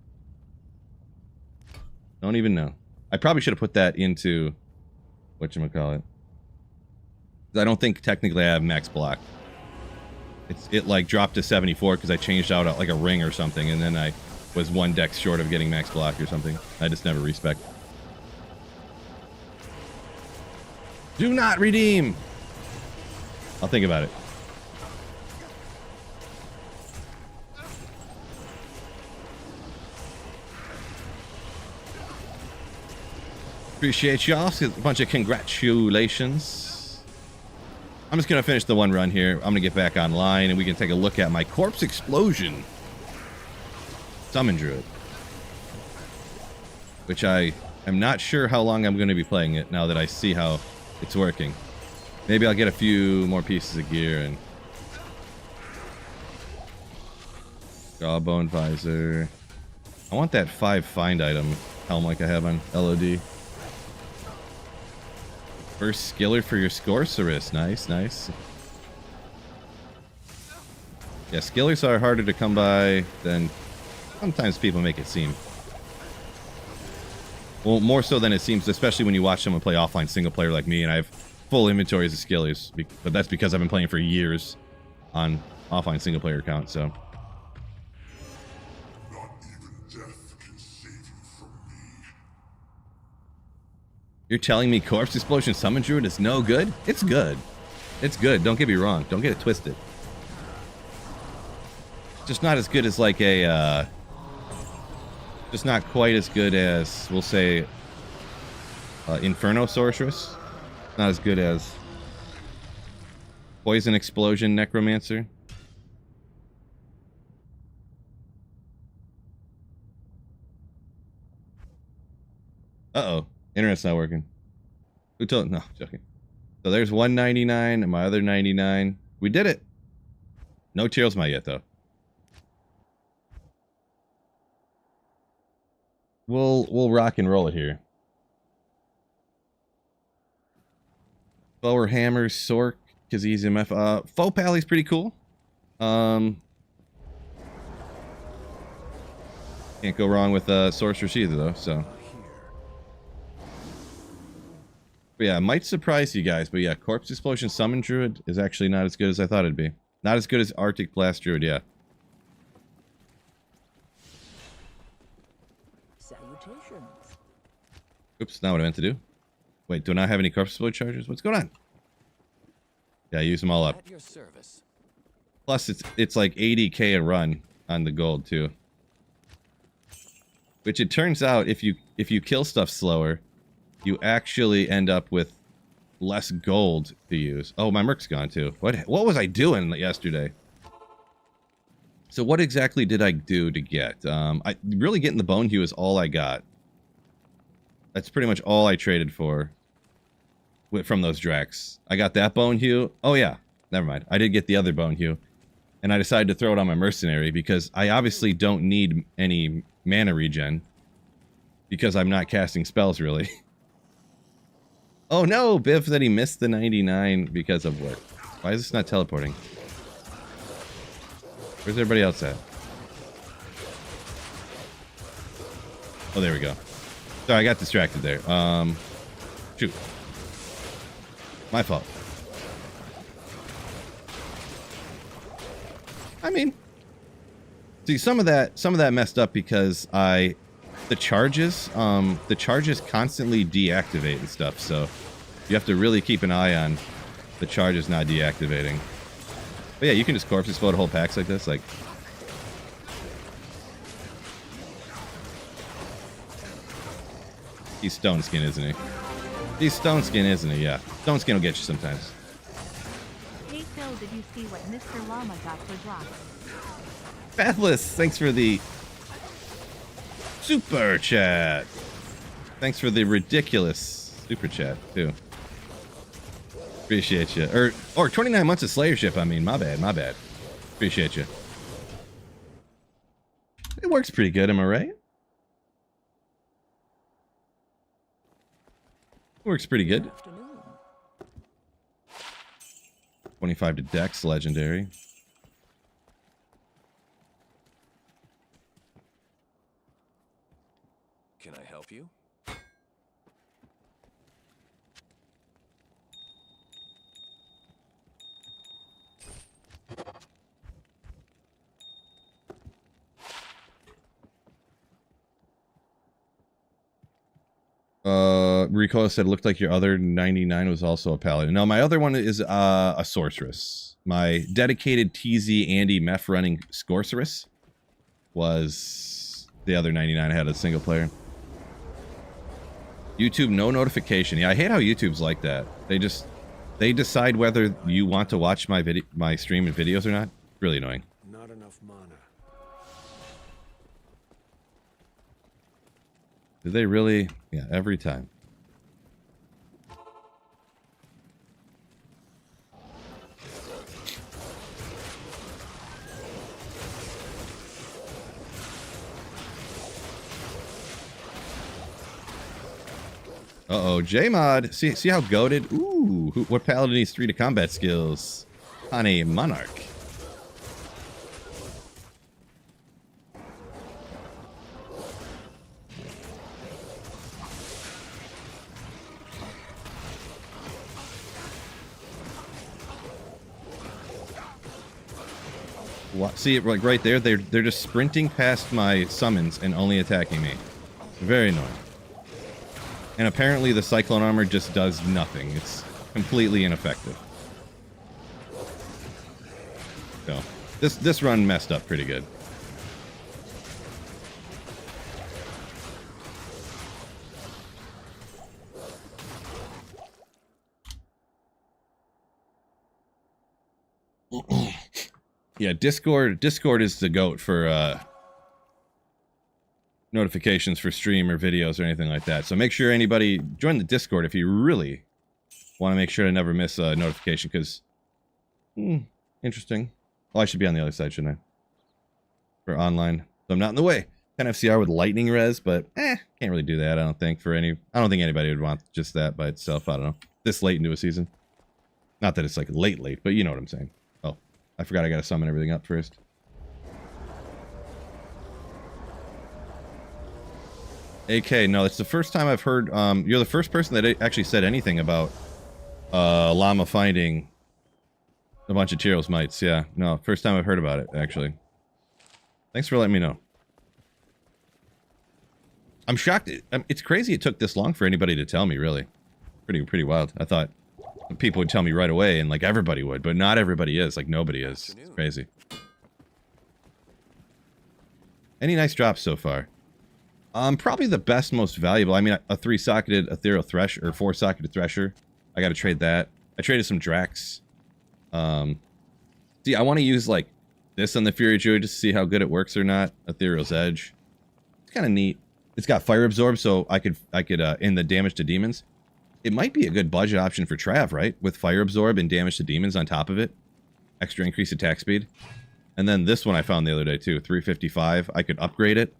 Don't even know. I probably should have put that into whatchamacallit. I don't think technically I have max block. It like dropped to 74 because I changed out like a ring or something, and then I was one dex short of getting max block or something. I just never respec. Do not redeem! I'll think about it. Appreciate y'all. A bunch of congratulations. I'm just going to finish the one run here. I'm going to get back online, and we can take a look at my Corpse Explosion Summon Druid. Which I am not sure how long I'm going to be playing it now that I see how it's working. Maybe I'll get a few more pieces of gear and... Jawbone Visor. I want that 5 find item helm like I have on LOD. First skiller for your Sorceress. Nice, nice. Yeah, skillers are harder to come by than sometimes people make it seem. Well, more so than it seems, especially when you watch someone play offline single player like me, and I have full inventories of skillers. But that's because I've been playing for years on offline single player account, so... You're telling me Corpse Explosion Summon Druid is no good? It's good. It's good. Don't get me wrong. Don't get it twisted. Just not as good as like a, just not quite as good as, we'll say, Inferno Sorceress. Not as good as Poison Explosion Necromancer. Uh-oh. Internet's not working. Who told? No, joking. So there's 199 and my other 99. We did it. No Tearl's Might yet, though. We'll rock and roll it here. Bower Hammer, Sork, Khaziz MF. Faux Pally's pretty cool. Can't go wrong with Sorceress either, though, so... But yeah, it might surprise you guys, but yeah, Corpse Explosion Summon Druid is actually not as good as I thought it'd be. Not as good as Arctic Blast Druid, yeah. Salutations. Oops, not what I meant to do. Wait, do I not have any Corpse Explosion charges? What's going on? Yeah, I use them all up. At your service. Plus, it's like 80k a run on the gold too. Which it turns out, if you kill stuff slower, you actually end up with less gold to use. Oh, my Merc's gone too. What was I doing yesterday? So what exactly did I do to get? I really getting the Bone Hue is all I got. That's pretty much all I traded for from those Dracs. I got that Bone Hue. Oh yeah, never mind. I did get the other Bone Hue. And I decided to throw it on my Mercenary because I obviously don't need any mana regen. Because I'm not casting spells really. Oh no, Biff said he missed the 99 because of what? Why is this not teleporting? Where's everybody else at? Oh, there we go. Sorry, I got distracted there. Shoot. My fault. I mean, see, some of that messed up because the charges constantly deactivate and stuff, so you have to really keep an eye on the charges not deactivating. But yeah, you can just Corpse Explode whole packs like this, like... He's Stone Skin, isn't he? He's Stone Skin, isn't he? Yeah. Stone Skin will get you sometimes. Hey Phil, did you see what Mr. Llama got for drops? Pathless, thanks for the super chat. Thanks for the ridiculous super chat too. Appreciate you. Or 29 months of Slayership. I mean, my bad. Appreciate you. It works pretty good, am I right? Works pretty good. 25 to Dex, legendary. Can I help you? Rico said it looked like your other 99 was also a paladin. No, my other one is a sorceress. My dedicated TZ Andy Meth running sorceress was the other 99 I had as a single player. YouTube no notification. Yeah, I hate how YouTube's like that. They they decide whether you want to watch my stream and videos or not. Really annoying. Not enough mana. Do they really? Yeah, every time. Uh-oh, J-Mod. See how goated? Ooh, what paladin needs 3 to combat skills? On a monarch. What? See it like right there? They're just sprinting past my summons and only attacking me. Very annoying. And apparently the Cyclone Armor just does nothing. It's completely ineffective. So, this run messed up pretty good. Yeah, Discord is the GOAT for notifications for stream or videos or anything like that. So make sure anybody join the Discord if you really want to make sure to never miss a notification, because interesting. Well, I should be on the other side, shouldn't I? For online. So I'm not in the way. 10 FCR with lightning res, but can't really do that, I don't think, I don't think anybody would want just that by itself. I don't know. This late into a season. Not that it's like late, but you know what I'm saying. Oh, I forgot I gotta summon everything up first. AK, no, it's the first time I've heard, you're the first person that actually said anything about, Llama finding a bunch of Tyros mites. Yeah, no, first time I've heard about it, actually. Thanks for letting me know. I'm shocked. It's crazy it took this long for anybody to tell me, really. Pretty wild. I thought people would tell me right away, and like everybody would, but not everybody is. Like nobody is. It's crazy. Any nice drops so far? Probably the best, most valuable. I mean, a 3-socketed Ethereal Thresher, or 4-socketed Thresher. I gotta trade that. I traded some Drax. See, I want to use like this on the Fury Druid just to see how good it works or not. Ethereal's Edge. It's kind of neat. It's got Fire Absorb, so I could in the damage to demons. It might be a good budget option for Trav, right? With Fire Absorb and damage to demons on top of it. Extra increased attack speed. And then this one I found the other day too, 355. I could upgrade it.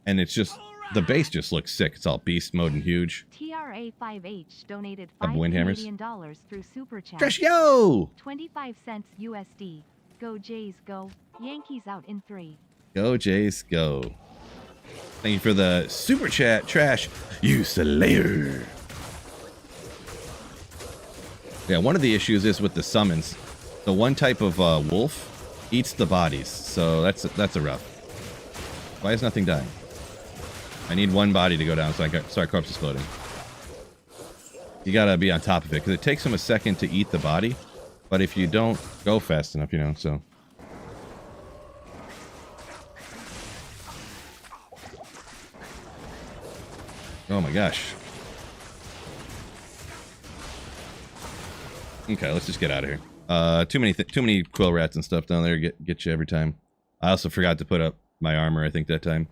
And it's just, the base just looks sick. It's all beast mode and huge. TRA5H donated $5 Windhammers. Canadian through Super Chat. Fresh yo! 25 cents USD. Go Jays, go. Yankees out in 3. Go Jays, go. Thank you for the Super Chat, Trash. You Slayer. Yeah, one of the issues is with the summons. The one type of wolf eats the bodies, so that's a rough. Why is nothing dying? I need one body to go down so our corpse is floating. You gotta be on top of it, because it takes them a second to eat the body, but if you don't go fast enough, you know, so. Oh my gosh. Okay, let's just get out of here. Too many quill rats and stuff down there get you every time. I also forgot to put up my armor, I think, that time.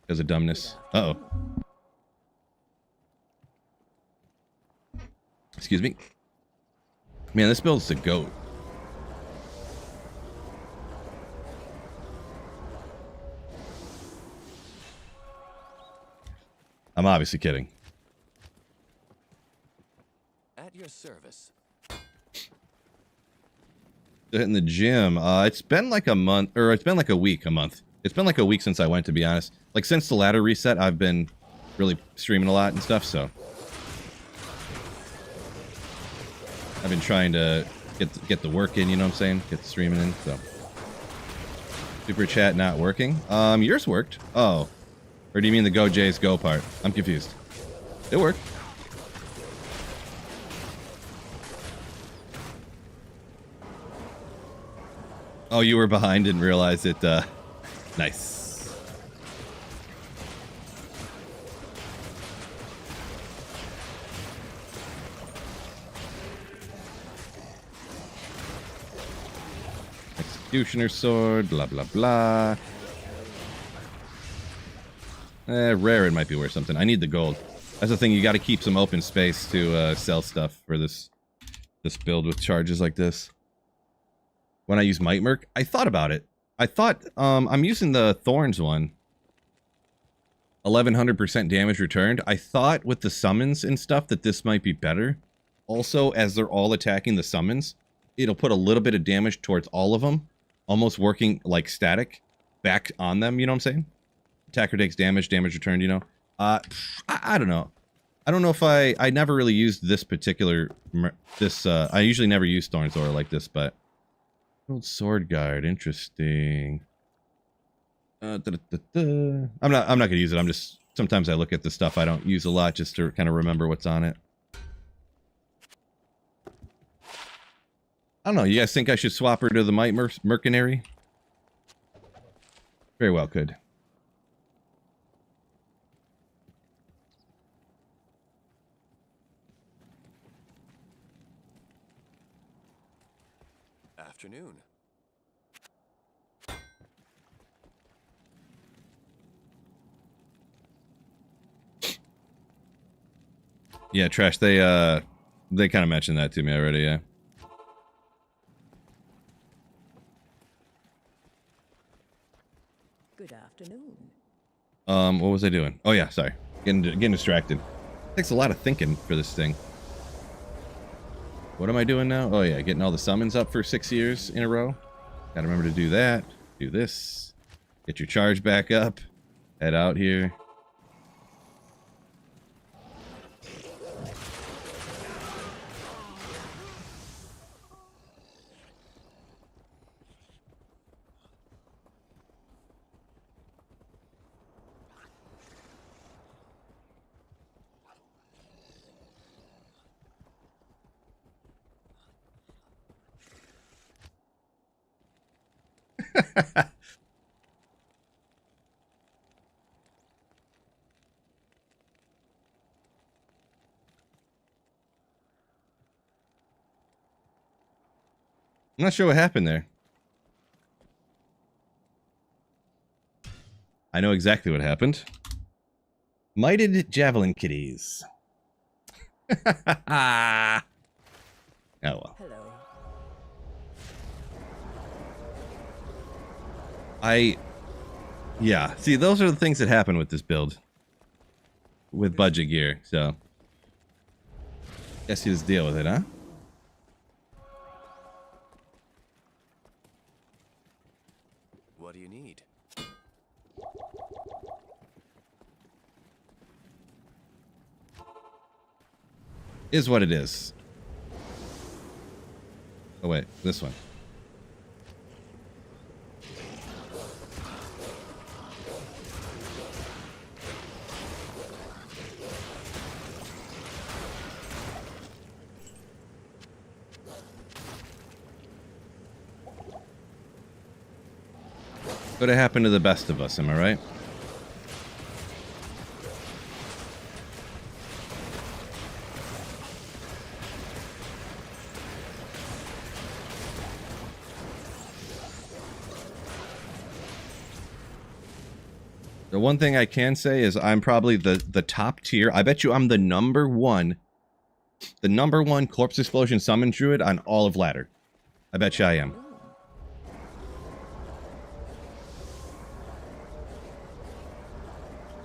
Because of dumbness. Uh-oh. Excuse me. Man, this build's the GOAT. I'm obviously kidding. At your service. In the gym, it's been like a month, or it's been like a week, It's been like a week since I went, to be honest. Like, since the ladder reset, I've been really streaming a lot and stuff, so. I've been trying to get the work in, you know what I'm saying? Get the streaming in, so. Super chat not working. Yours worked. Oh. Or do you mean the Go Jays Go part? I'm confused. It worked. Oh, you were behind, didn't realize it, nice. Executioner sword, blah, blah, blah. Rare, it might be worth something. I need the gold. That's the thing, you got to keep some open space to sell stuff for this build with charges like this. When I use Might Merc, I thought about it. I thought, I'm using the Thorns one. 1100% damage returned. I thought with the summons and stuff that this might be better. Also, as they're all attacking the summons, it'll put a little bit of damage towards all of them. Almost working like static back on them, you know what I'm saying? Attacker takes damage, damage returned, you know? I don't know. I don't know if I never really used this particular, I usually never use Thorns Aura like this, but... Old Sword Guard, interesting. I'm not gonna use it. I'm just, sometimes I look at the stuff I don't use a lot just to kind of remember what's on it. I don't know. You guys think I should swap her to the Might Mercenary? Very well could. Afternoon. Yeah, Trash, they kind of mentioned that to me already, yeah. Good afternoon. What was I doing? Oh yeah, sorry. Getting distracted. Takes a lot of thinking for this thing. What am I doing now? Oh yeah, getting all the summons up for 6 years in a row. Gotta remember to do that. Do this. Get your charge back up. Head out here. I'm not sure what happened there. I know exactly what happened. Mighted Javelin Kitties. Oh well. Hello. Yeah, see, those are the things that happen with this build. With budget gear, so. Guess you just deal with it, huh? What do you need? Is what it is. Oh wait, this one. Could have happened to the best of us, am I right? The one thing I can say is I'm probably the top tier. I bet you I'm the number one Corpse Explosion Summon Druid on all of Ladder. I bet you I am.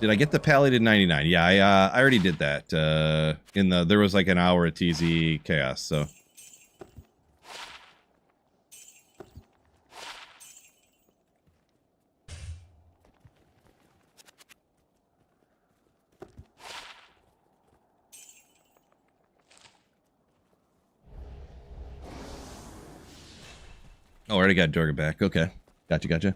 Did I get the Paladin 99? Yeah, I already did that. There was like an hour of TZ Chaos, so. Oh, already got Durga back. Okay. Gotcha.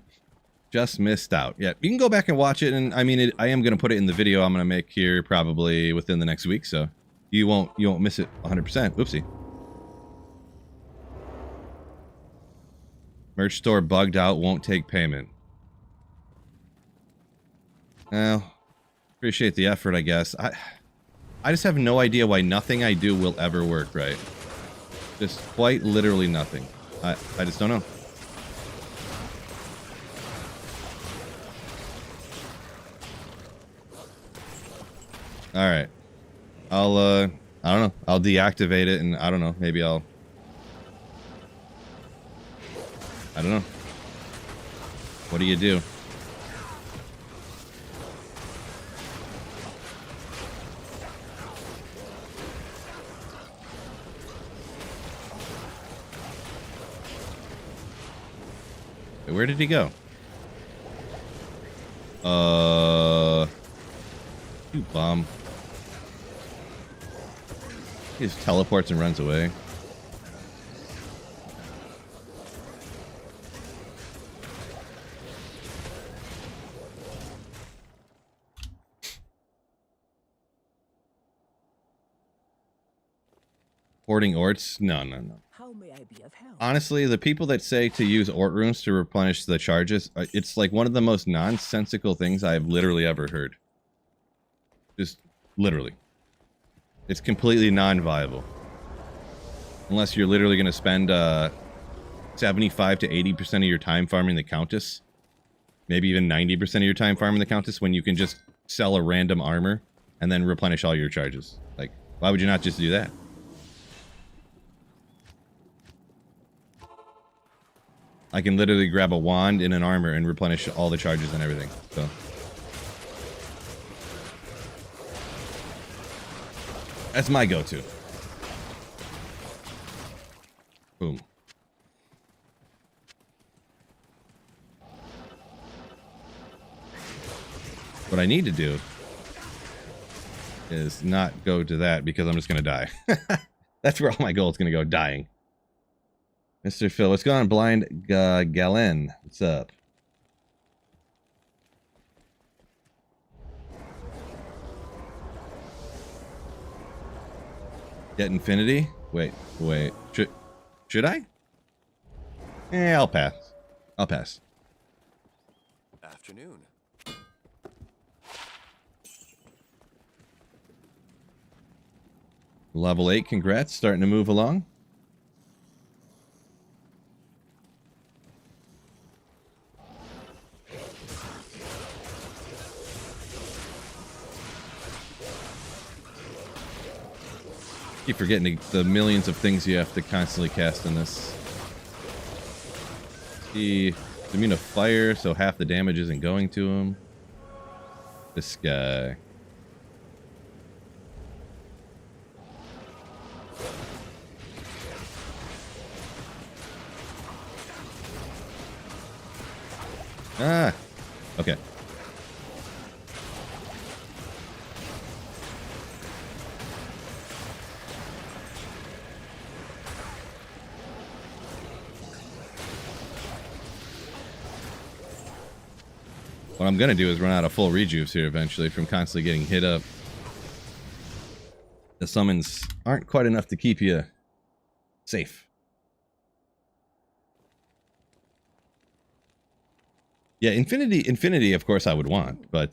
Just missed out. Yeah, you can go back and watch it, and I mean, I am going to put it in the video I'm going to make here probably within the next week, so you won't miss it 100%. Oopsie. Merch store bugged out, won't take payment. Well, appreciate the effort, I guess. I just have no idea why nothing I do will ever work right. Just quite literally nothing. I just don't know. All right. I'll I don't know. I'll deactivate it, and I don't know. Maybe I don't know. What do you do? Where did he go? You bum. He just teleports and runs away. Porting orts? No. How may I be of help? Honestly, the people that say to use ort rooms to replenish the charges, it's like one of the most nonsensical things I've literally ever heard. Just literally. It's completely non-viable. Unless you're literally going to spend 75 to 80% of your time farming the Countess. Maybe even 90% of your time farming the Countess, when you can just sell a random armor and then replenish all your charges. Like, why would you not just do that? I can literally grab a wand and an armor and replenish all the charges and everything. So that's my go-to. Boom. What I need to do is not go to that because I'm just going to die. That's where all my gold is going to go, dying. Mr. Phil, what's going on, Blind Galen? What's up? Get Infinity? Wait. Should I? I'll pass. I'll pass. Afternoon. Level 8, congrats. Starting to move along. Keep forgetting the millions of things you have to constantly cast in this. He's immune to fire, so half the damage isn't going to him. This guy. Ah, okay. What I'm going to do is run out of full rejuves here eventually from constantly getting hit up. The summons aren't quite enough to keep you safe. Yeah, Infinity, of course I would want, but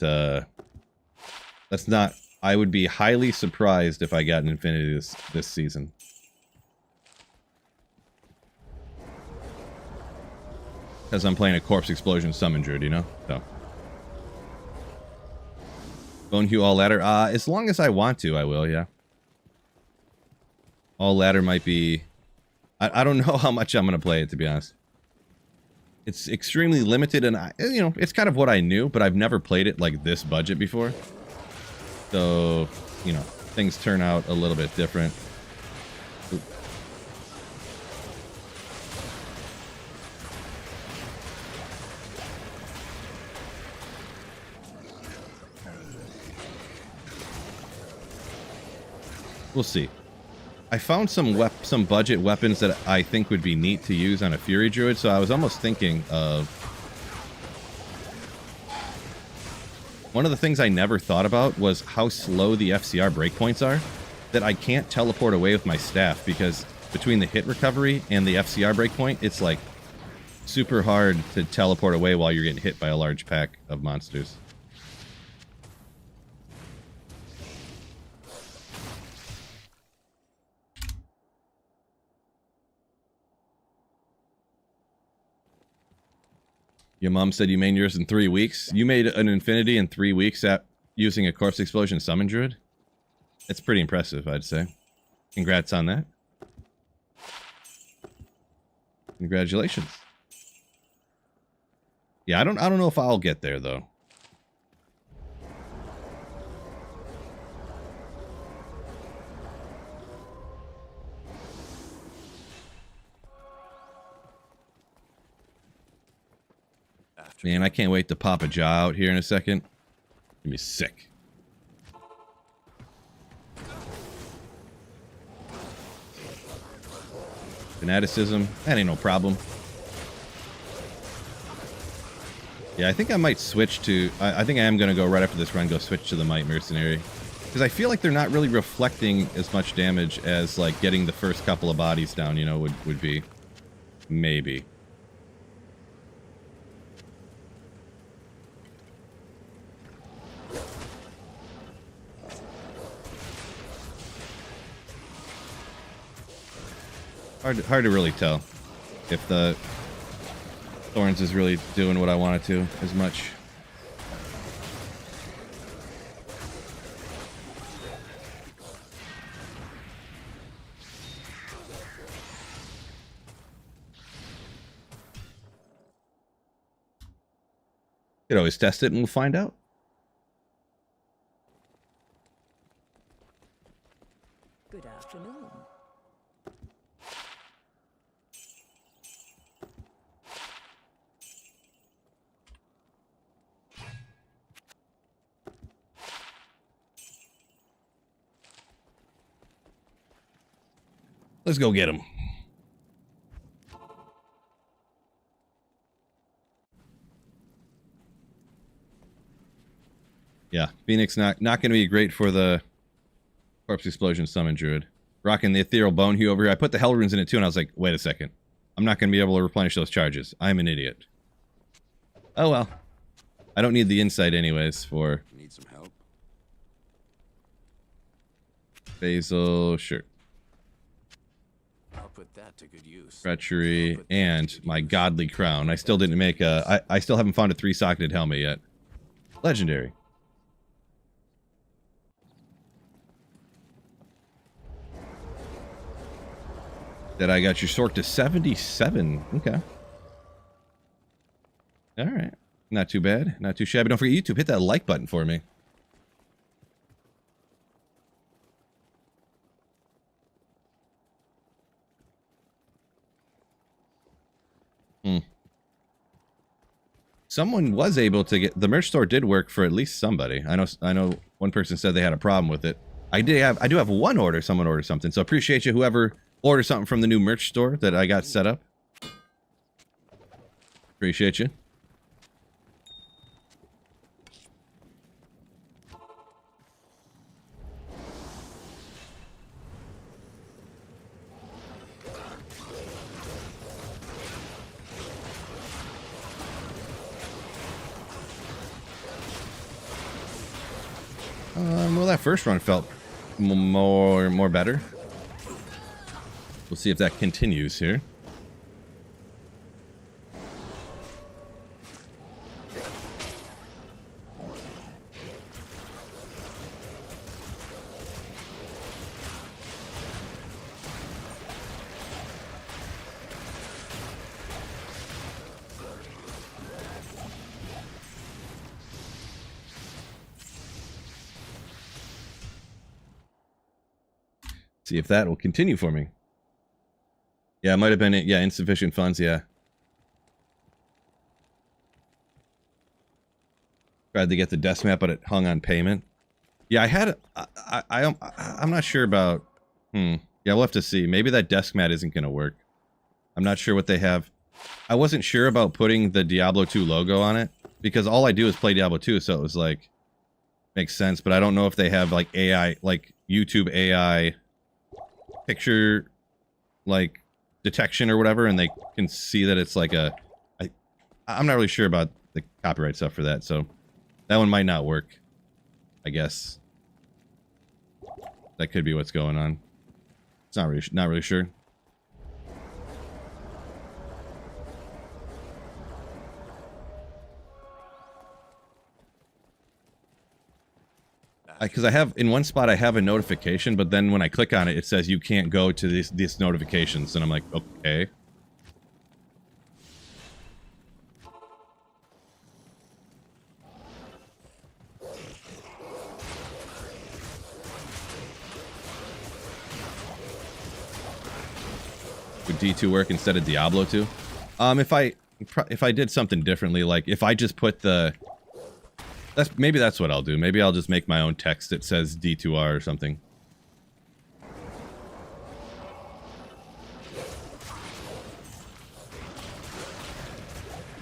that's not... I would be highly surprised if I got an Infinity this season. Because I'm playing a Corpse Explosion Summon Druid, you know? So... Bone Hue all ladder? As long as I want to, I will, yeah. All ladder might be... I don't know how much I'm going to play it, to be honest. It's extremely limited, and, you know, it's kind of what I knew, but I've never played it like this budget before. So, you know, things turn out a little bit different. Oop. We'll see. I found some budget weapons that I think would be neat to use on a Fury Druid, so I was almost thinking of... One of the things I never thought about was how slow the FCR breakpoints are, that I can't teleport away with my staff, because between the hit recovery and the FCR breakpoint, it's like super hard to teleport away while you're getting hit by a large pack of monsters. Your mom said you made yours in 3 weeks. You made an Infinity in 3 weeks at using a Corpse Explosion Summon Druid? It's pretty impressive, I'd say. Congrats on that. Congratulations. Yeah, I don't know if I'll get there though. Man, I can't wait to pop a jaw out here in a second. Gonna be sick. Fanaticism, that ain't no problem. Yeah, I think I might switch to... I think I am going to go right after this run, go switch to the Might Mercenary. Because I feel like they're not really reflecting as much damage as, like, getting the first couple of bodies down, you know, would be. Maybe. Hard to really tell if the Thorns is really doing what I want it to as much. Could always test it and we'll find out. Good afternoon. Let's go get him. Yeah, Phoenix not going to be great for the Corpse Explosion Summon Druid. Rocking the Ethereal Bone Hue over here. I put the Hell Runes in it too, and I was like, wait a second. I'm not going to be able to replenish those charges. I'm an idiot. Oh well. I don't need the insight anyways for... Need some help? Basil, sure. I'll put that to good use. Treachery, and my Godly Crown. I still didn't make a... I still haven't found a 3-socketed helmet yet. Legendary. That I got your sort to 77. Okay. Alright. Not too bad. Not too shabby. Don't forget YouTube. Hit that like button for me. Someone was able to get... The merch store did work for at least somebody. I know one person said they had a problem with it. I do have one order. Someone ordered something. So appreciate you, whoever ordered something from the new merch store that I got set up. Appreciate you. Well, that first run felt more better. We'll see if that continues here. See if that will continue for me. Yeah, it might have been, yeah, insufficient funds, yeah. Tried to get the desk map, but it hung on payment. Yeah, I had, I'm not sure about, yeah, we'll have to see. Maybe that desk mat isn't going to work. I'm not sure what they have. I wasn't sure about putting the Diablo 2 logo on it, because all I do is play Diablo 2, so it was like, makes sense, but I don't know if they have, like, AI, like, YouTube AI picture, like, detection or whatever, and they can see that it's like a... I'm not really sure about the copyright stuff for that, so that one might not work, I guess. That could be what's going on. It's not really sure. because I have in one spot I have a notification, but then when I click on it, it says you can't go to these notifications, and I'm like, okay. Would D2 work instead of Diablo 2? If I did something differently, like if I just put the maybe that's what I'll do. Maybe I'll just make my own text that says D2R or something.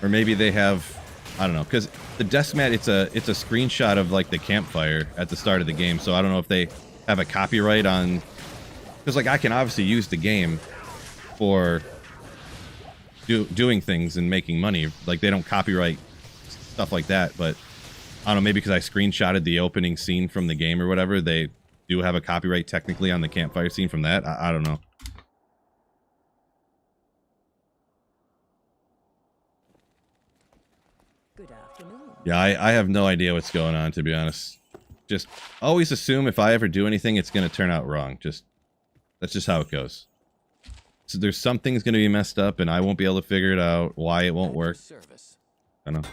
Or maybe they have, I don't know, because the desk mat, it's a screenshot of like the campfire at the start of the game. So I don't know if they have a copyright on, because like I can obviously use the game for doing things and making money. Like they don't copyright stuff like that, but I don't know, maybe because I screenshotted the opening scene from the game or whatever, they do have a copyright technically on the campfire scene from that. I don't know. Good afternoon. Yeah, I have no idea what's going on, to be honest. Just always assume if I ever do anything, it's going to turn out wrong. That's just how it goes. So there's something's going to be messed up, and I won't be able to figure it out why it won't work. Service. I don't know.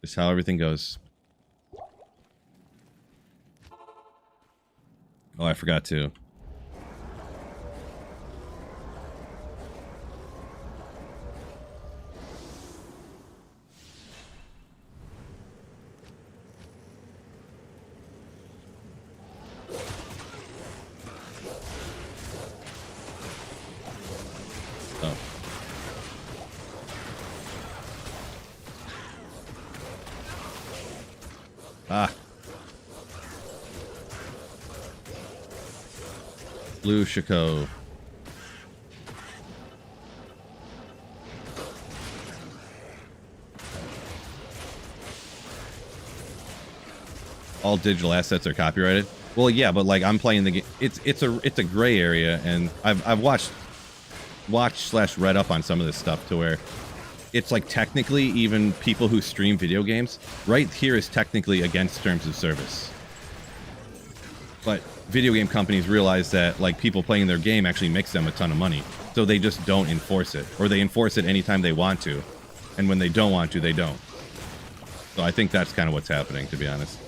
Just how everything goes. Oh, I forgot to. Oh. Ah. Blue Chico. All digital assets are copyrighted. Well, yeah, but like I'm playing the game. It's a gray area, and I've watched / read up on some of this stuff to where it's like technically even people who stream video games right here is technically against terms of service. But video game companies realize that like people playing their game actually makes them a ton of money. So they just don't enforce it, or they enforce it anytime they want to. And when they don't want to, they don't. So I think that's kind of what's happening, to be honest.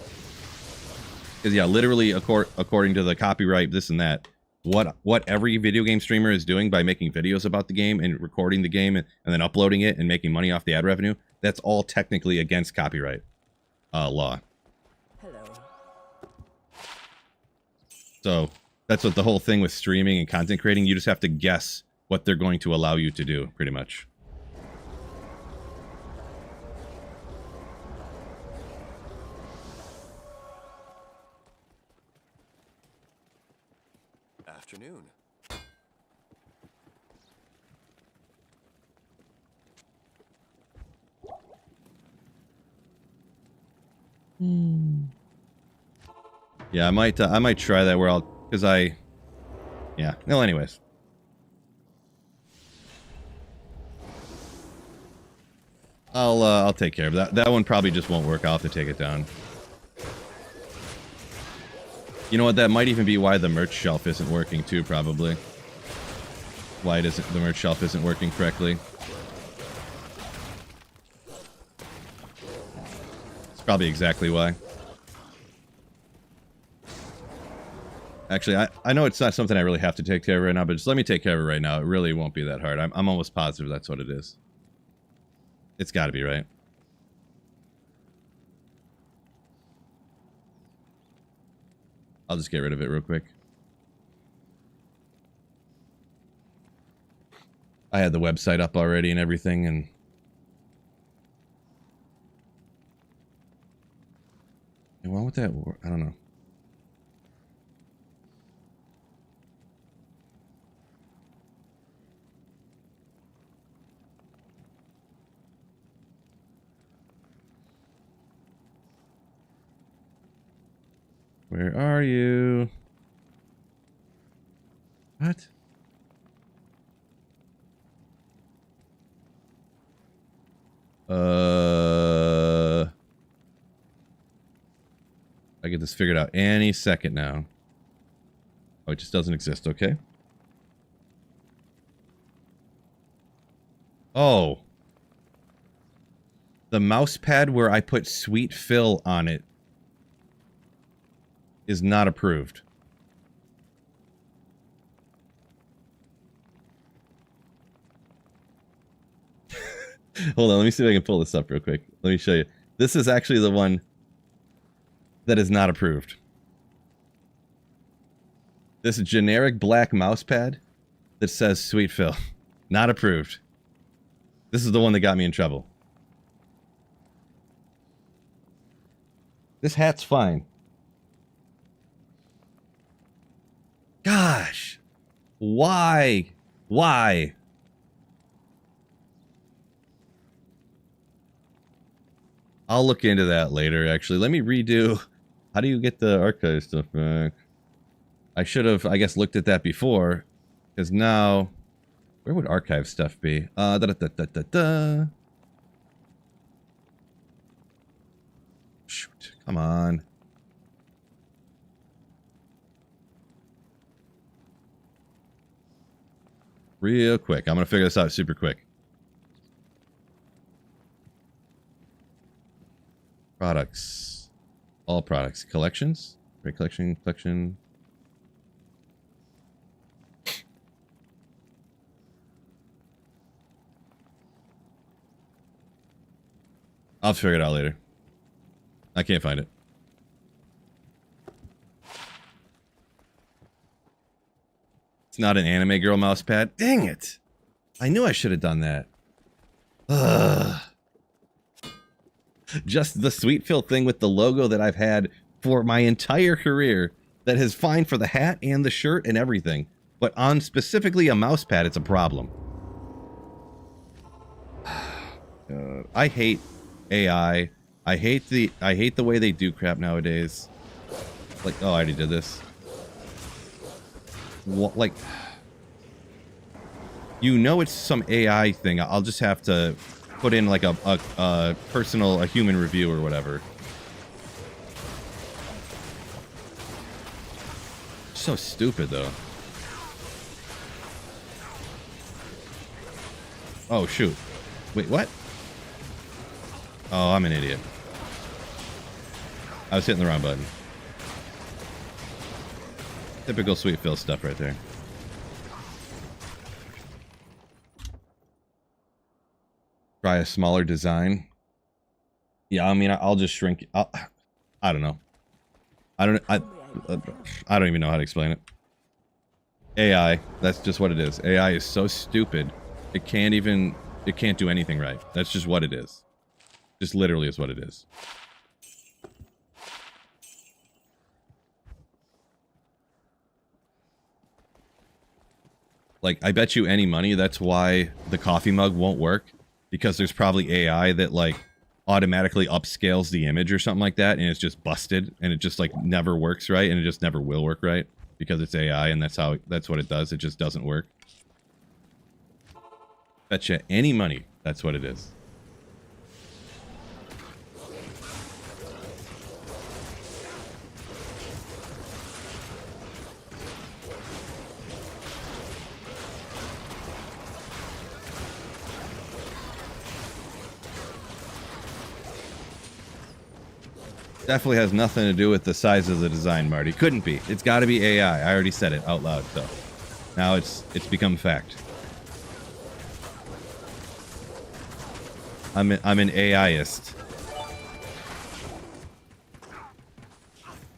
Because yeah, literally according to the copyright, this and that, what every video game streamer is doing by making videos about the game and recording the game and then uploading it and making money off the ad revenue, that's all technically against copyright law. Hello. So that's what the whole thing with streaming and content creating, you just have to guess what they're going to allow you to do, pretty much. Afternoon. Yeah, I might try that where yeah. No, anyways. I'll take care of that. That one probably just won't work. I'll have to take it down. You know what? That might even be why the merch shelf isn't working too, probably. Why the merch shelf isn't working correctly. It's probably exactly why. Actually, I know it's not something I really have to take care of right now, but just let me take care of it right now. It really won't be that hard. I'm almost positive that's what it is. It's got to be, right? I'll just get rid of it real quick. I had the website up already and everything, and why would that work? I don't know. Where are you? What? I this figured out any second now. Oh, it just doesn't exist. Okay. Oh. The mouse pad where I put Sweet Phil on it is not approved. Hold on, let me see if I can pull this up real quick. Let me show you. This is actually the one that is not approved. This generic black mouse pad that says Sweet Phil. Not approved. This is the one that got me in trouble. This hat's fine. Gosh. Why? Why? I'll look into that later, actually. Let me redo... How do you get the archive stuff back? I should have, I guess, looked at that before. Because now... Where would archive stuff be? Shoot, come on. Real quick. I'm going to figure this out super quick. Products. All products. Collections. Great collection. Collection. I'll figure it out later. I can't find it. It's not an anime girl mouse pad. Dang it! I knew I should have done that. Ugh. Just the Sweet Phil thing with the logo that I've had for my entire career that is fine for the hat and the shirt and everything. But on specifically a mouse pad, it's a problem. I hate AI. I hate the way they do crap nowadays. Like, oh, I already did this. What, like, you know, it's some AI thing. I'll just have to put in like a personal, a human review or whatever. So stupid though. Oh shoot. Wait, what? Oh, I'm an idiot. I was hitting the wrong button. Typical Sweet Phil stuff right there. Try a smaller design. Yeah, I mean, I'll just shrink. I don't know. I don't even know how to explain it. AI. That's just what it is. AI is so stupid. It can't do anything right. That's just what it is. Just literally is what it is. Like, I bet you any money that's why the coffee mug won't work. Because there's probably AI that, like, automatically upscales the image or something like that, and it's just busted, and it just, like, never works right, and it just never will work right. Because it's AI, and that's what it does. It just doesn't work. Bet you any money that's what it is. Definitely has nothing to do with the size of the design, Marty. Couldn't be. It's got to be AI. I already said it out loud, so now it's become fact. I'm an AIist.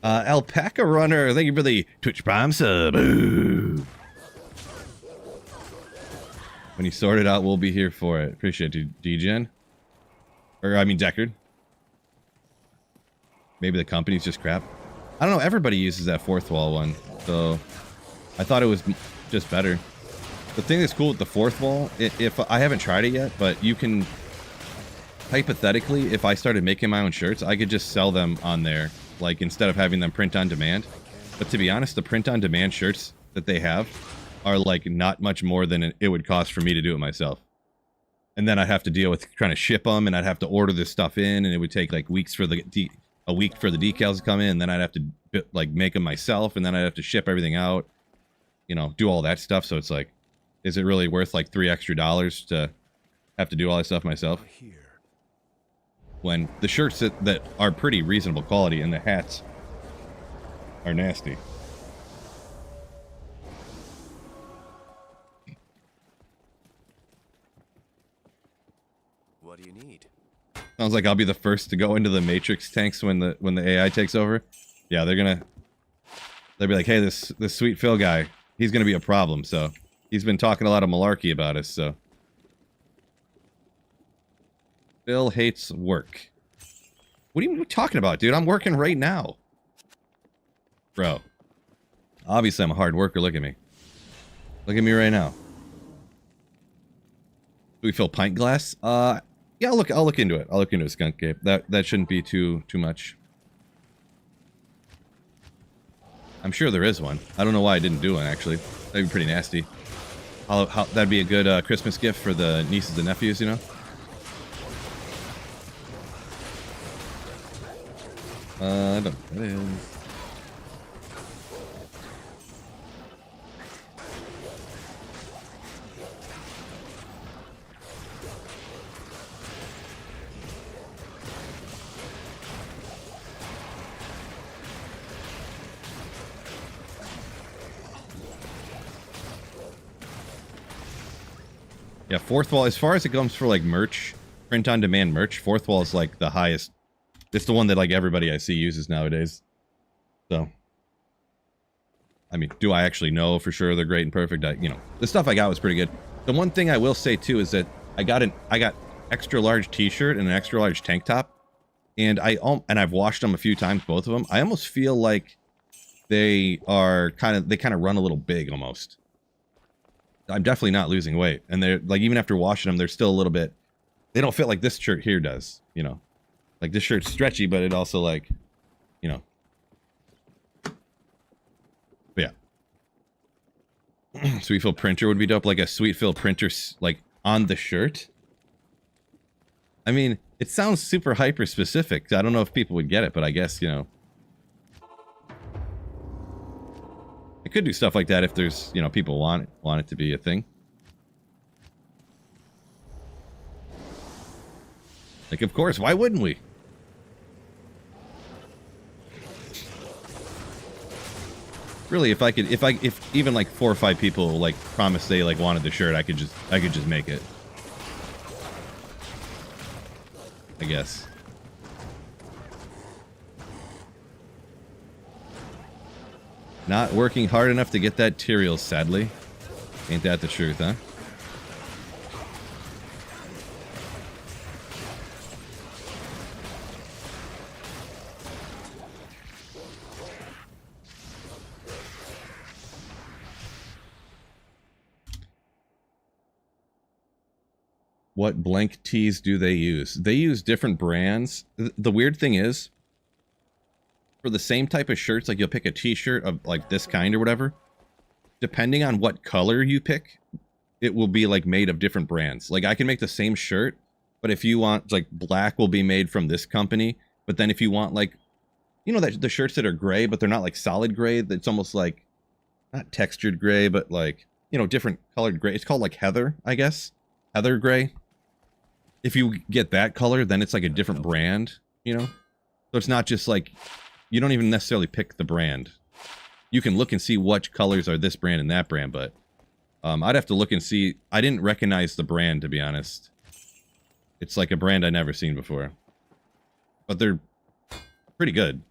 Alpaca Runner, thank you for the Twitch Prime sub. Ooh. When you sort it out, we'll be here for it. Appreciate you, DGen. Or I mean Deckard. Maybe the company's just crap. I don't know, everybody uses that fourth wall one, so I thought it was just better. The thing that's cool with the fourth wall, if I haven't tried it yet, but you can, hypothetically, if I started making my own shirts, I could just sell them on there, like instead of having them print on demand. But to be honest, the print on demand shirts that they have are like not much more than it would cost for me to do it myself. And then I'd have to deal with trying to ship them, and I'd have to order this stuff in, and it would take like weeks for the a week for the decals to come in, and then I'd have to like make them myself, and then I'd have to ship everything out, you know, do all that stuff. So it's like, is it really worth like $3 extra to have to do all that stuff myself? When the shirts that are pretty reasonable quality and the hats are nasty. What do you need? Sounds like I'll be the first to go into the Matrix tanks when the AI takes over. Yeah, they'll be like, hey, this Sweet Phil guy, he's gonna be a problem. So he's been talking a lot of malarkey about us. So Phil hates work. What are you talking about, dude? I'm working right now, bro. Obviously, I'm a hard worker. Look at me. Look at me right now. Do we fill pint glass? Yeah, I'll look into it. I'll look into a skunk cape. That shouldn't be too much. I'm sure there is one. I don't know why I didn't do one, actually. That'd be pretty nasty. That'd be a good Christmas gift for the nieces and nephews, you know? I don't know what that is. Yeah, fourth wall, as far as it comes for like merch, print on demand merch, fourth wall is like the highest. It's the one that like everybody I see uses nowadays. So, I mean, do I actually know for sure they're great and perfect? You know, the stuff I got was pretty good. The one thing I will say too is that I got extra large t-shirt and an extra large tank top, and I've washed them a few times, both of them. I almost feel like they kind of run a little big almost. I'm definitely not losing weight, and they're like, even after washing them, they're still a little bit, they don't fit like this shirt here does, you know, like this shirt's stretchy, but it also like, you know, but yeah. Sweet Phil printer would be dope, like a Sweet Phil printer like on the shirt. I mean, it sounds super hyper specific. I don't know if people would get it, but I guess, you know, I could do stuff like that if there's, you know, people want it to be a thing. Like, of course, why wouldn't we? Really, if even like 4 or 5 people like promised they like wanted the shirt, I could just make it. I guess. Not working hard enough to get that Tyrael, sadly. Ain't that the truth, huh? What blank tees do they use? They use different brands. The weird thing is, for the same type of shirts, like you'll pick a t-shirt of like this kind or whatever, depending on what color you pick, it will be like made of different brands. Like I can make the same shirt, but if you want like black will be made from this company, but then if you want like, you know, that the shirts that are gray but they're not like solid gray, that's almost like not textured gray, but like, you know, different colored gray. It's called like heather, I guess. Heather gray. If you get that color, then it's like a different brand, you know? So it's not just like, you don't even necessarily pick the brand. You can look and see what colors are this brand and that brand, but I'd have to look and see. I didn't recognize the brand, to be honest. It's like a brand I've never seen before. But they're pretty good.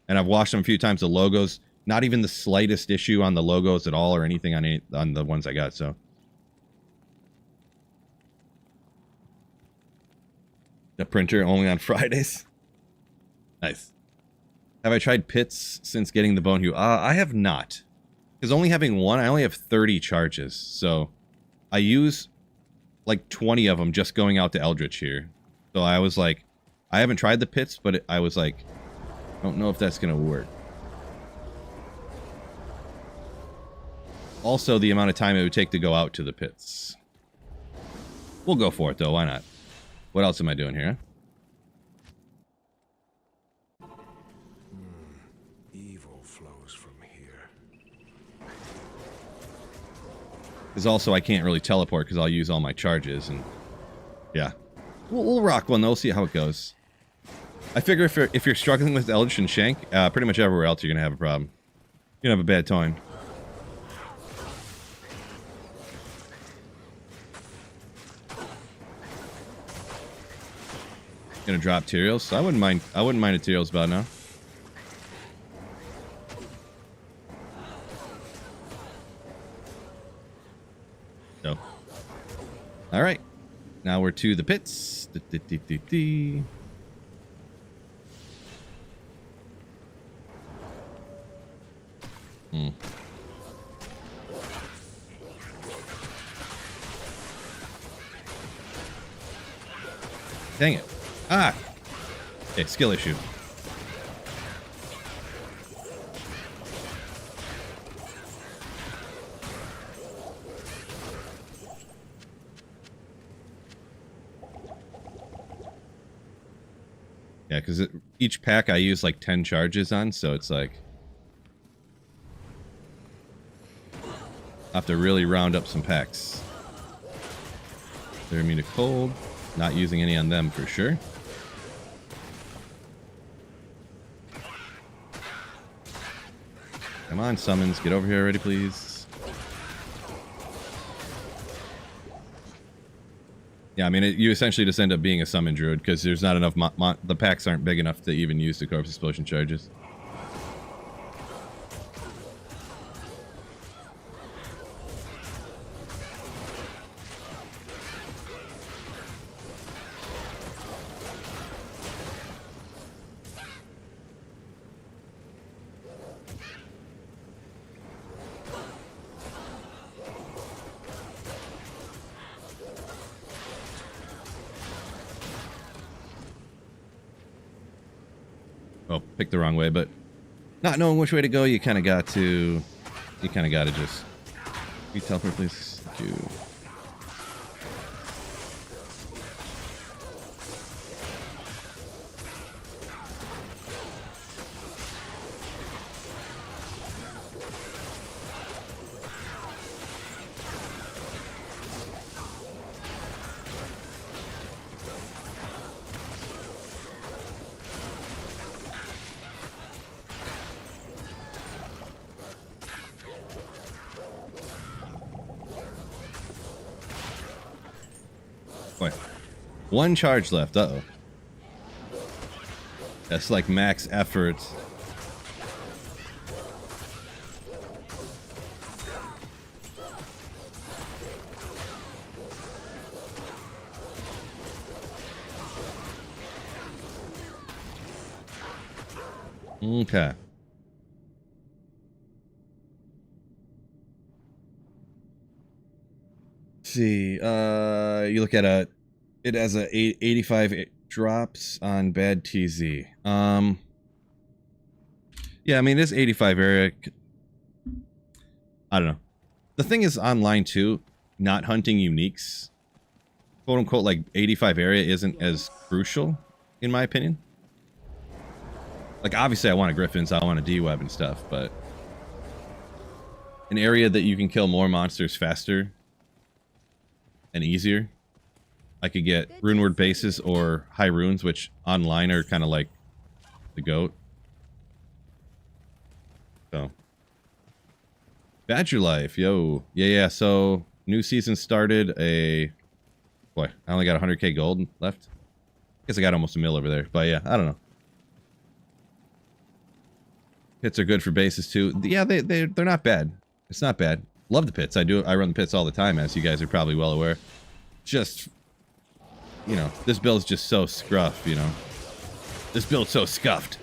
And I've washed them a few times. The logos, not even the slightest issue on the logos at all or anything on the ones I got, so. The printer only on Fridays. Nice. Have I tried pits since getting the bone hue? I have not. Because only having one, I only have 30 charges. So I use like 20 of them just going out to Eldritch here. So I was like, I haven't tried the pits, but I was like, I don't know if that's going to work. Also, the amount of time it would take to go out to the pits. We'll go for it, though. Why not? What else am I doing here? evil flows from here. Because also I can't really teleport because I'll use all my charges, and yeah. We'll rock one though, see how it goes. I figure if you're struggling with Eldritch and Shank, pretty much everywhere else you're going to have a problem. You're going to have a bad time. Gonna drop Tyraels, so I wouldn't mind a Tyraels about now. So, all right, now we're to the pits. Dang it. Ah! Okay, skill issue. Yeah, because each pack I use like 10 charges on, so it's like... I have to really round up some packs. They're immune to cold. Not using any on them for sure. Come on, summons. Get over here already, please. Yeah, I mean, you essentially just end up being a summon druid because there's not enough... the packs aren't big enough to even use the corpse explosion charges. Oh, picked the wrong way, but not knowing which way to go, you kind of got to just... Can you teleport, please? Thank you. Boy. One charge left. Uh-oh. That's like max effort. Okay. See, you look at it has a 85 drops on bad TZ. Yeah, I mean, it's 85 area. I don't know. The thing is, online too, not hunting uniques, quote unquote, like 85 area isn't as crucial, in my opinion. Like, obviously, I want a Griffins, I want a D-Web and stuff, but an area that you can kill more monsters faster and easier. I could get Runeward bases or high runes, which online are kind of like the GOAT. So, Badger Life, yo. Yeah, so new season started boy, I only got 100k gold left. Guess I got almost a mil over there, but yeah, I don't know. Pits are good for bases too. Yeah, they're not bad. It's not bad. Love the pits. I run the pits all the time, as you guys are probably well aware. Just, you know, this build's just so scruff, you know. This build's so scuffed.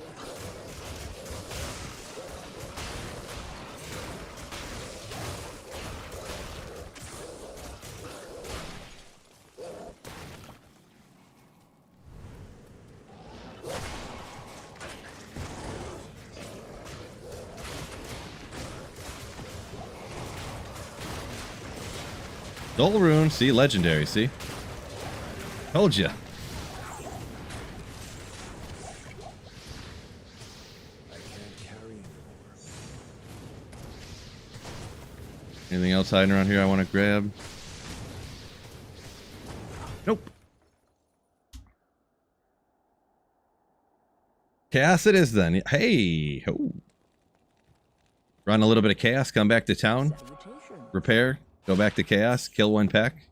Soul Rune, see? Legendary, see? Told ya. I can't carry you. Anything else hiding around here I want to grab? Nope. Chaos it is then. Hey! Oh. Run a little bit of chaos, come back to town. Salutation. Repair. Go back to chaos. Kill one pack.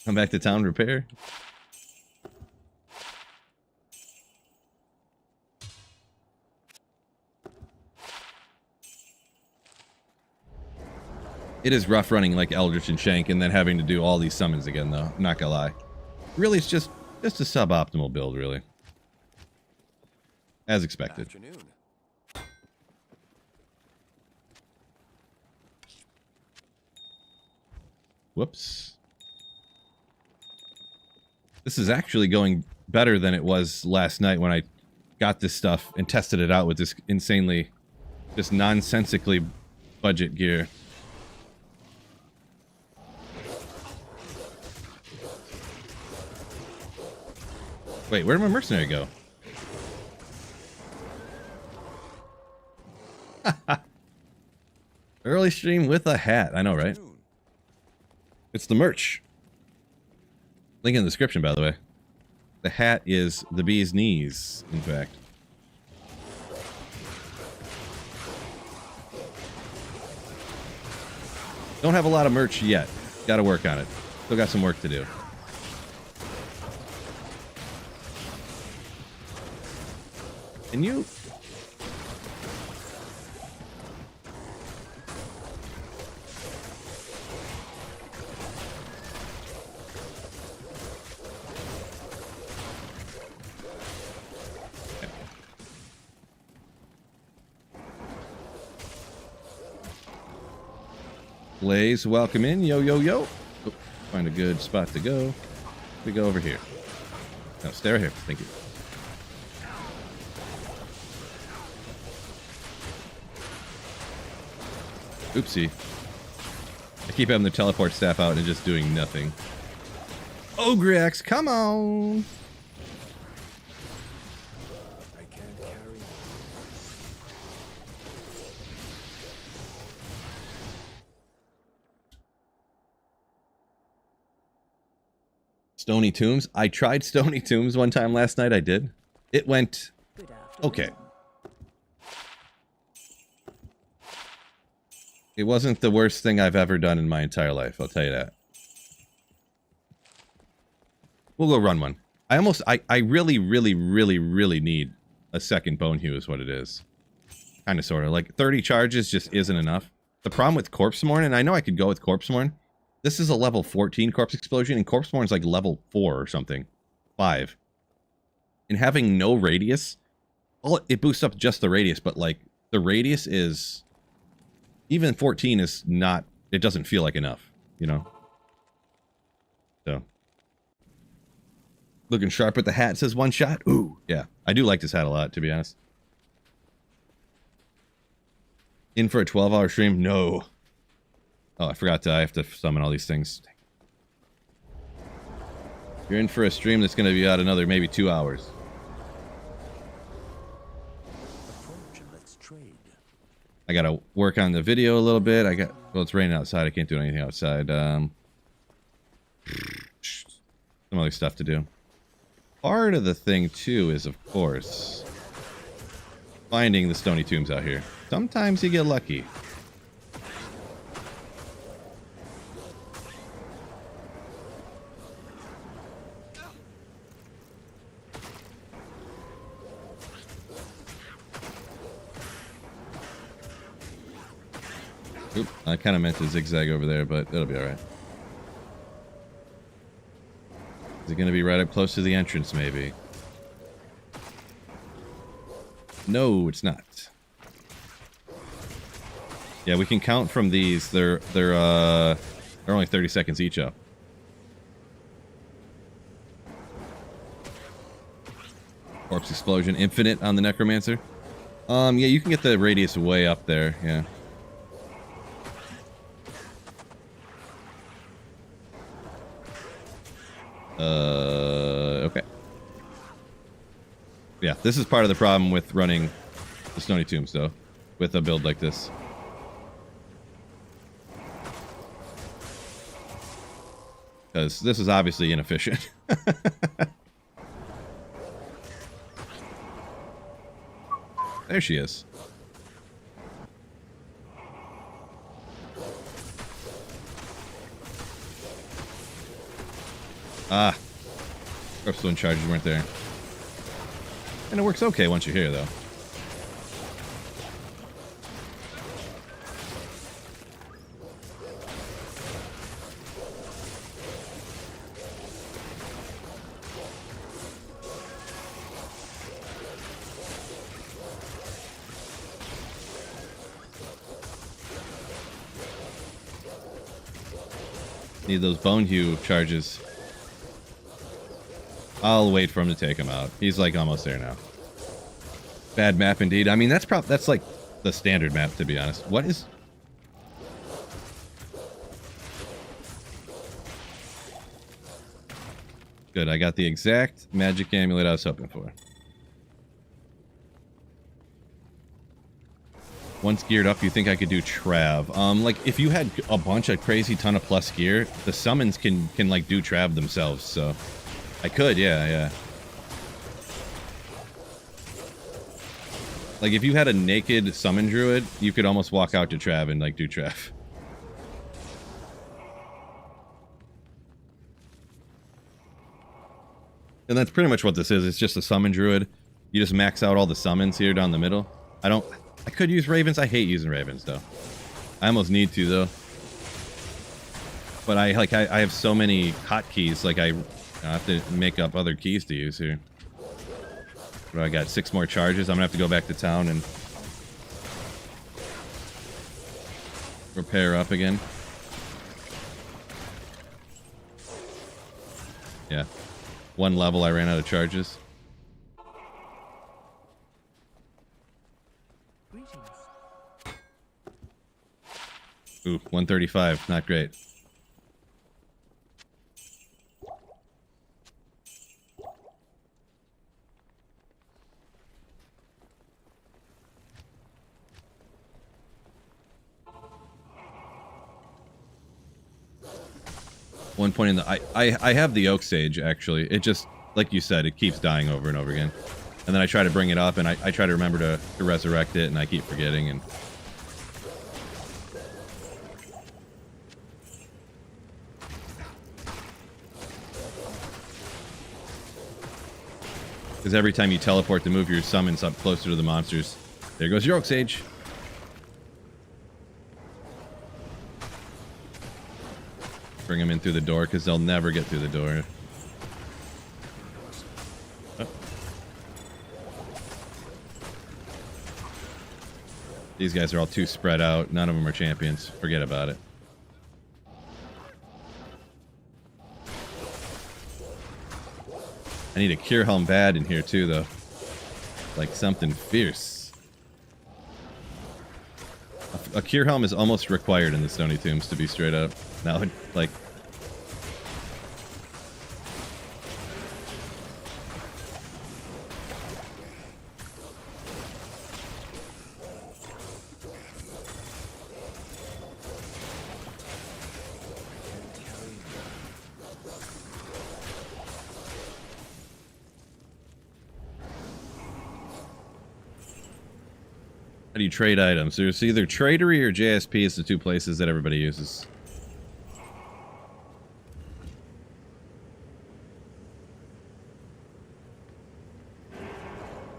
Come back to town, repair. It is rough running like Eldritch and Shank and then having to do all these summons again, though. I'm not gonna lie. Really, it's just a suboptimal build, really. As expected. Afternoon. Whoops. This is actually going better than it was last night when I got this stuff and tested it out with this insanely, just nonsensically budget gear. Wait, where did my mercenary go? Early stream with a hat. I know, right? It's the merch. Link in the description, by the way. The hat is the bee's knees, in fact. Don't have a lot of merch yet. Gotta work on it. Still got some work to do. Can you... Blaze, welcome in. Yo, yo, yo. Oh, find a good spot to go. We go over here. No, stay right here. Thank you. Oopsie. I keep having the teleport staff out and just doing nothing. Ogreax, come on! I can't carry. Stony Tombs. I tried Stony Tombs one time last night. I did. It went Good afternoon. okay. It wasn't the worst thing I've ever done in my entire life. I'll tell you that. We'll go run one. I really need a second Bone Hue is what it is. Kind of, sort of. Like, 30 charges just isn't enough. The problem with Corpsemorn, and I know I could go with Corpsemorn, this is a level 14 Corpse Explosion, and Corpsemorn's like level 4 or something. 5. And having no radius, it boosts up just the radius, but, like, the radius is... Even 14 is not... It doesn't feel like enough, you know? So... Looking sharp with the hat, says one shot. Ooh, yeah. I do like this hat a lot, to be honest. In for a 12-hour stream? No. Oh, I forgot I have to summon all these things. You're in for a stream that's going to be out another maybe 2 hours. Approach and let's trade. I got to work on the video a little bit. Well, it's raining outside. I can't do anything outside. Some other stuff to do. Part of the thing, too, is, of course, finding the Stony Tombs out here. Sometimes you get lucky. Oop, I kind of meant to zigzag over there, but it'll be alright. Is it going to be right up close to the entrance, maybe? No, it's not. Yeah, we can count from these. They're only 30 seconds each up. Corpse Explosion, infinite on the Necromancer. Yeah, you can get the radius way up there, yeah. Okay. Yeah, this is part of the problem with running the Stony Tombs, though, with a build like this. because this is obviously inefficient. There she is. Ah. Corpstone charges weren't there. And it works okay once you're here, though. Need those bone hue charges. I'll wait for him to take him out. He's like almost there now. Bad map indeed. I mean, that's like the standard map, to be honest. What is... Good, I got the exact magic amulet I was hoping for. Once geared up, you think I could do Trav? Like, if you had a bunch of crazy ton of plus gear, the summons can like, do Trav themselves, so... I could, yeah. Like, if you had a naked summon druid, you could almost walk out to Trav and, like, do Trav. And that's pretty much what this is. It's just a summon druid. You just max out all the summons here down the middle. I could use ravens. I hate using ravens, though. I almost need to, though. But I have so many hotkeys, like, I have to make up other keys to use here. But I got 6 more charges. I'm gonna have to go back to town and repair up again. Yeah. 1 level, I ran out of charges. Ooh, 135. Not great. One point in the... I have the Oak Sage, actually. It just, like you said, it keeps dying over and over again. And then I try to bring it up, and I try to remember to resurrect it, and I keep forgetting, and... Because every time you teleport to move your summons up closer to the monsters, there goes your Oak Sage. Bring them in through the door, because they'll never get through the door. Oh. These guys are all too spread out. None of them are champions. Forget about it. I need a Cure Helm bad in here too, though. Like something fierce. A Cure Helm is almost required in the Stony Tombs, to be straight up. Now, like... How do you trade items? There's either Tradery or JSP is the 2 places that everybody uses.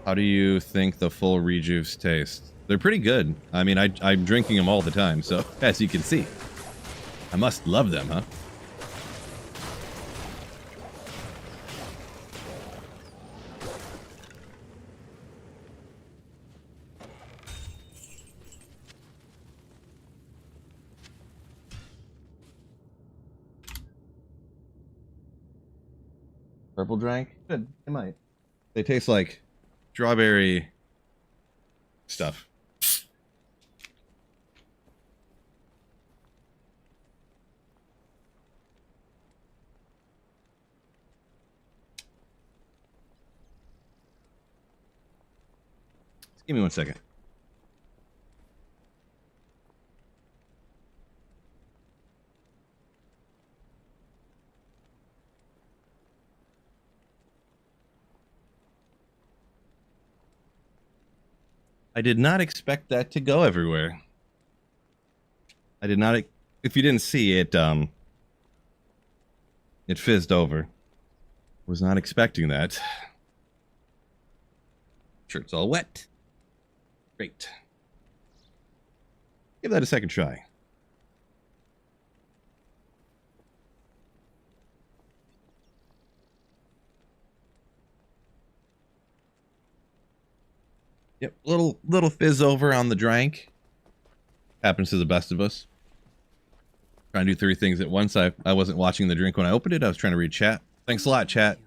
How do you think the full rejuves taste? They're pretty good. I mean, I'm drinking them all the time, so as you can see. I must love them, huh? Purple drank? Good. They might. They taste like strawberry stuff. Just give me 1 second. I did not expect that to go everywhere. I did not. If you didn't see it, it fizzed over. Was not expecting that. Shirt's all wet. Great. Give that a second try. Yep, little fizz over on the drink. Happens to the best of us. Trying to do 3 things at once. I wasn't watching the drink when I opened it. I was trying to read chat. Thanks a lot, chat.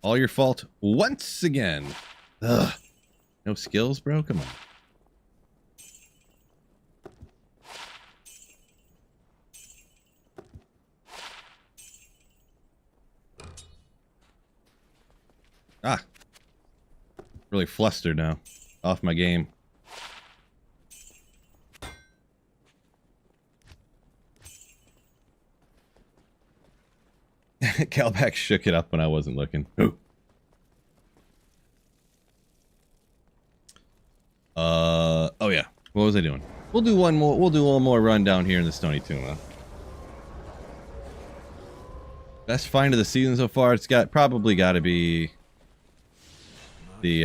All your fault once again. Ugh. No skills, bro? Come on. Ah. Really flustered now. Off my game. Calback shook it up when I wasn't looking. Ooh. Oh yeah. What was I doing? We'll do one more run down here in the Stony Tomb, huh? Best find of the season so far. It's probably got to be the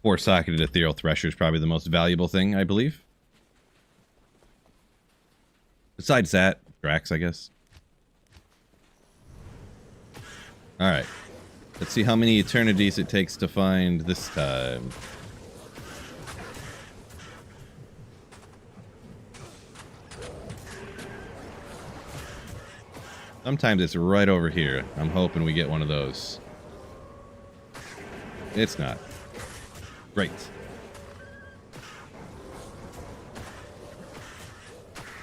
4-socketed ethereal thresher is probably the most valuable thing, I believe. Besides that, Drax, I guess. Alright. Let's see how many eternities it takes to find this time. Sometimes it's right over here. I'm hoping we get one of those. It's not. Great.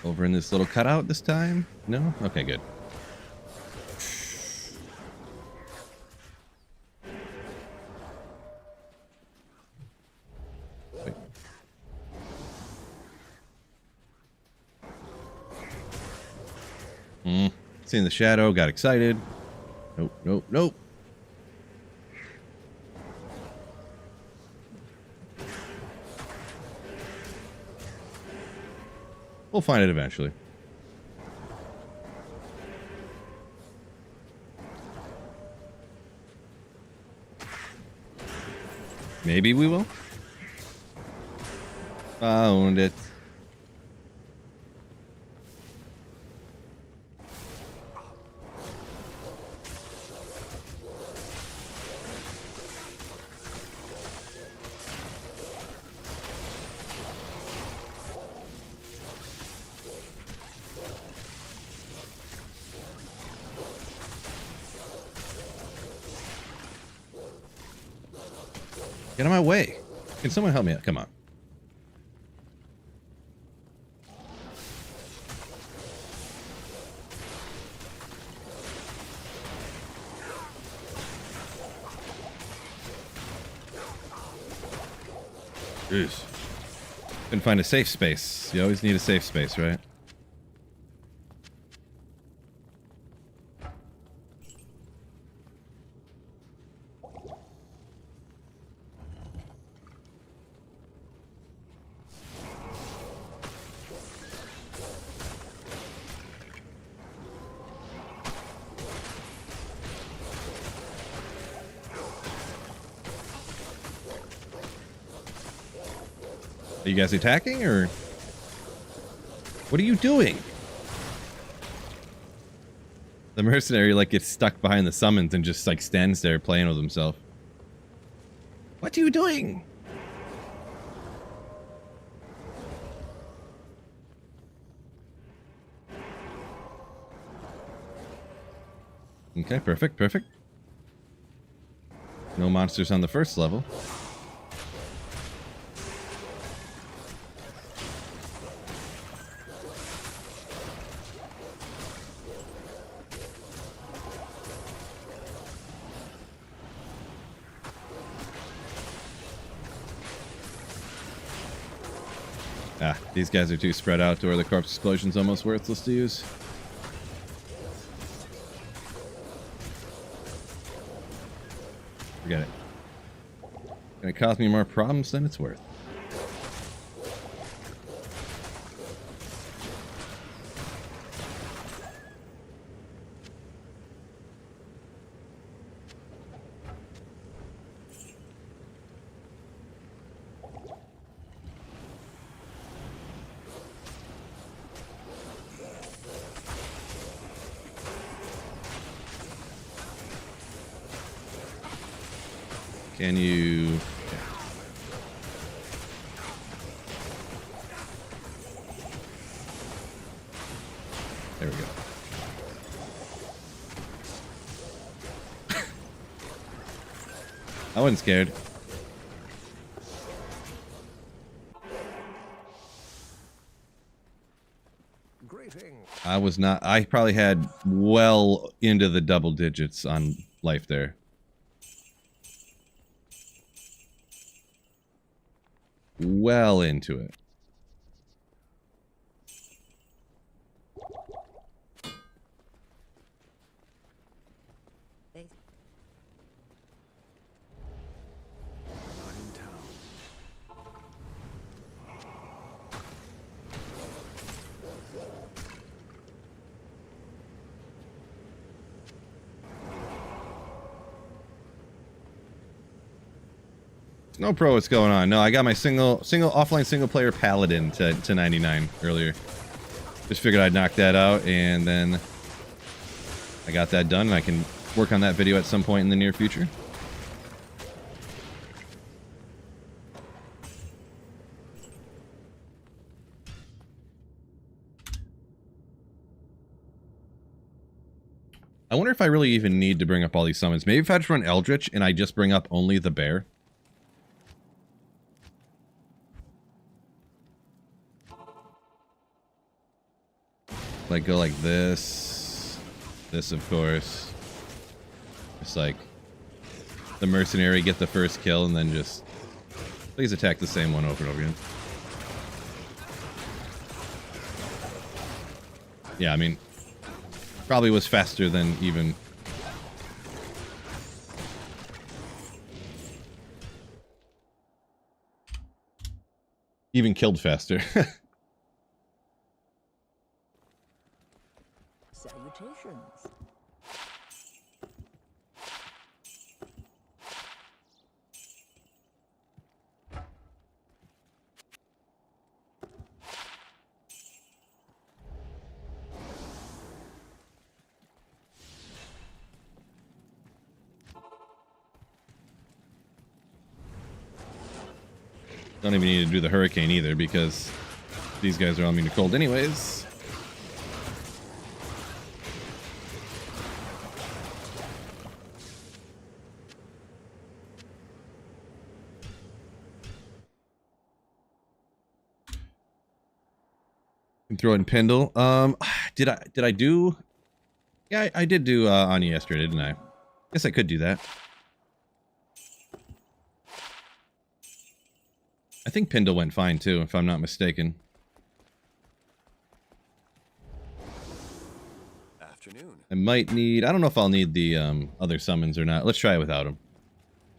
Over in this little cutout this time? No? Okay, good. Wait. Seen the shadow, got excited. Nope, nope, nope. We'll find it eventually. Maybe we will. Found it. Get out of my way. Can someone help me out? Come on. Jeez. Couldn't find a safe space. You always need a safe space, right? Are you guys attacking, or what are you doing? The mercenary like gets stuck behind the summons and just like stands there playing with himself. What are you doing? Okay, perfect, perfect. No monsters on the first level. Ah, these guys are too spread out to where the corpse explosion's almost worthless to use. Forget it. Gonna cause me more problems than it's worth. Can you... There we go. I wasn't scared. I was not. I probably had well into the double digits on life there. Well into it. No pro, what's going on? No, I got my offline single player paladin to 99 earlier. Just figured I'd knock that out, and then I got that done, and I can work on that video at some point in the near future. I wonder if I really even need to bring up all these summons. Maybe if I just run Eldritch and I just bring up only the bear. Like, go like this. This, of course. Just like the mercenary, get the first kill, and then just please attack the same one over and over again. Yeah, I mean, probably was faster than even... even killed faster. Salutations. Don't even need to do the hurricane either, because these guys are all immune to cold anyways. Throw in Pendle. Did I do? Yeah, I did do Anya yesterday, didn't I? Guess I could do that. I think Pendle went fine too, if I'm not mistaken. Afternoon. I might need. I don't know if I'll need the other summons or not. Let's try it without them.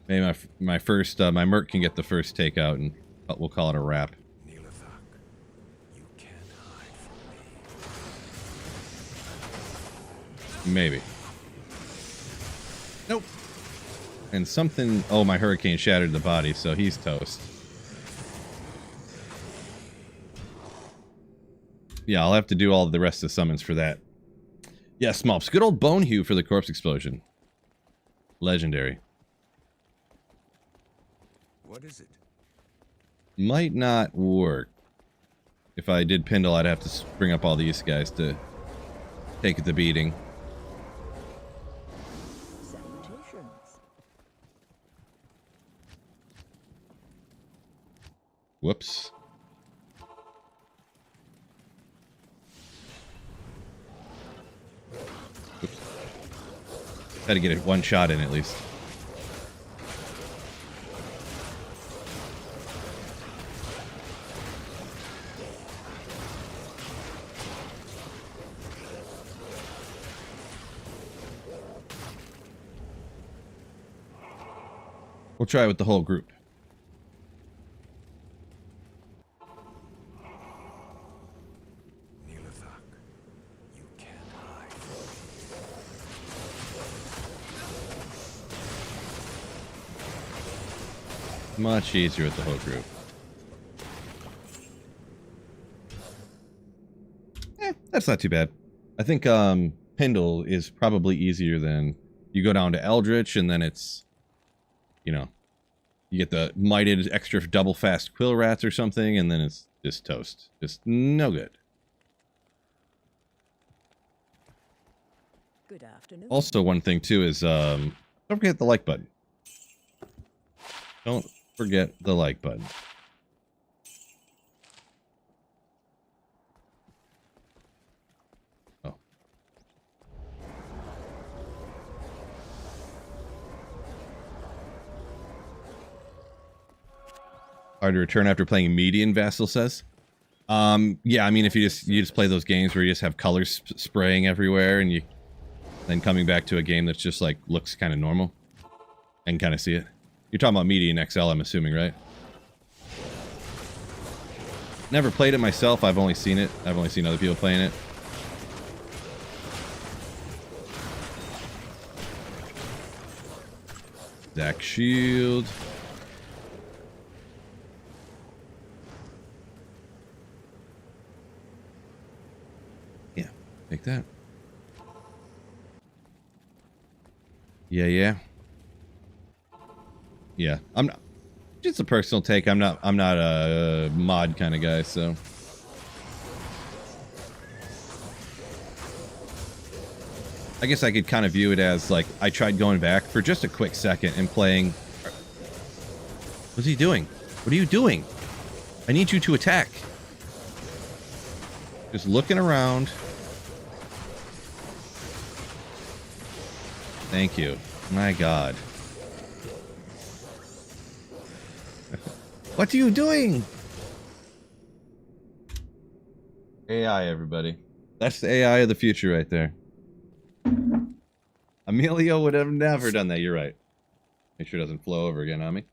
Maybe my first my Merc can get the first takeout, and we'll call it a wrap. Maybe. Nope. And something... Oh, my hurricane shattered the body, so he's toast. Yeah, I'll have to do all the rest of the summons for that. Yeah, Smolps. Good old Bone Hue for the corpse explosion. Legendary. What is it? Might not work. If I did Pendle, I'd have to bring up all these guys to take the beating. Whoops. Oops. Had to get it one shot in at least. We'll try it with the whole group. Much easier with the whole group. That's not too bad. I think Pendle is probably easier than you go down to Eldritch, and then it's, you know, you get the mighted extra double fast quill rats or something, and then it's just toast. Just no good. Good afternoon. Also, one thing too is don't forget the like button. Don't forget the like button. Oh. Hard to return after playing Median, Vassal says. Yeah, I mean, if you just play those games where you just have colors spraying everywhere, and you then coming back to a game that's just like looks kind of normal and kind of see it. You're talking about Median XL, I'm assuming, right? Never played it myself. I've only seen it. I've only seen other people playing it. Zach Shield. Yeah, take that. Yeah. Yeah, I'm not. Just a personal take. I'm not a mod kind of guy, so. I guess I could kind of view it as like I tried going back for just a quick second and playing. What's he doing? What are you doing? I need you to attack. Just looking around. Thank you. My God. What are you doing? AI, everybody. That's the AI of the future right there. Emilio would have never done that. You're right. Make sure it doesn't flow over again on me.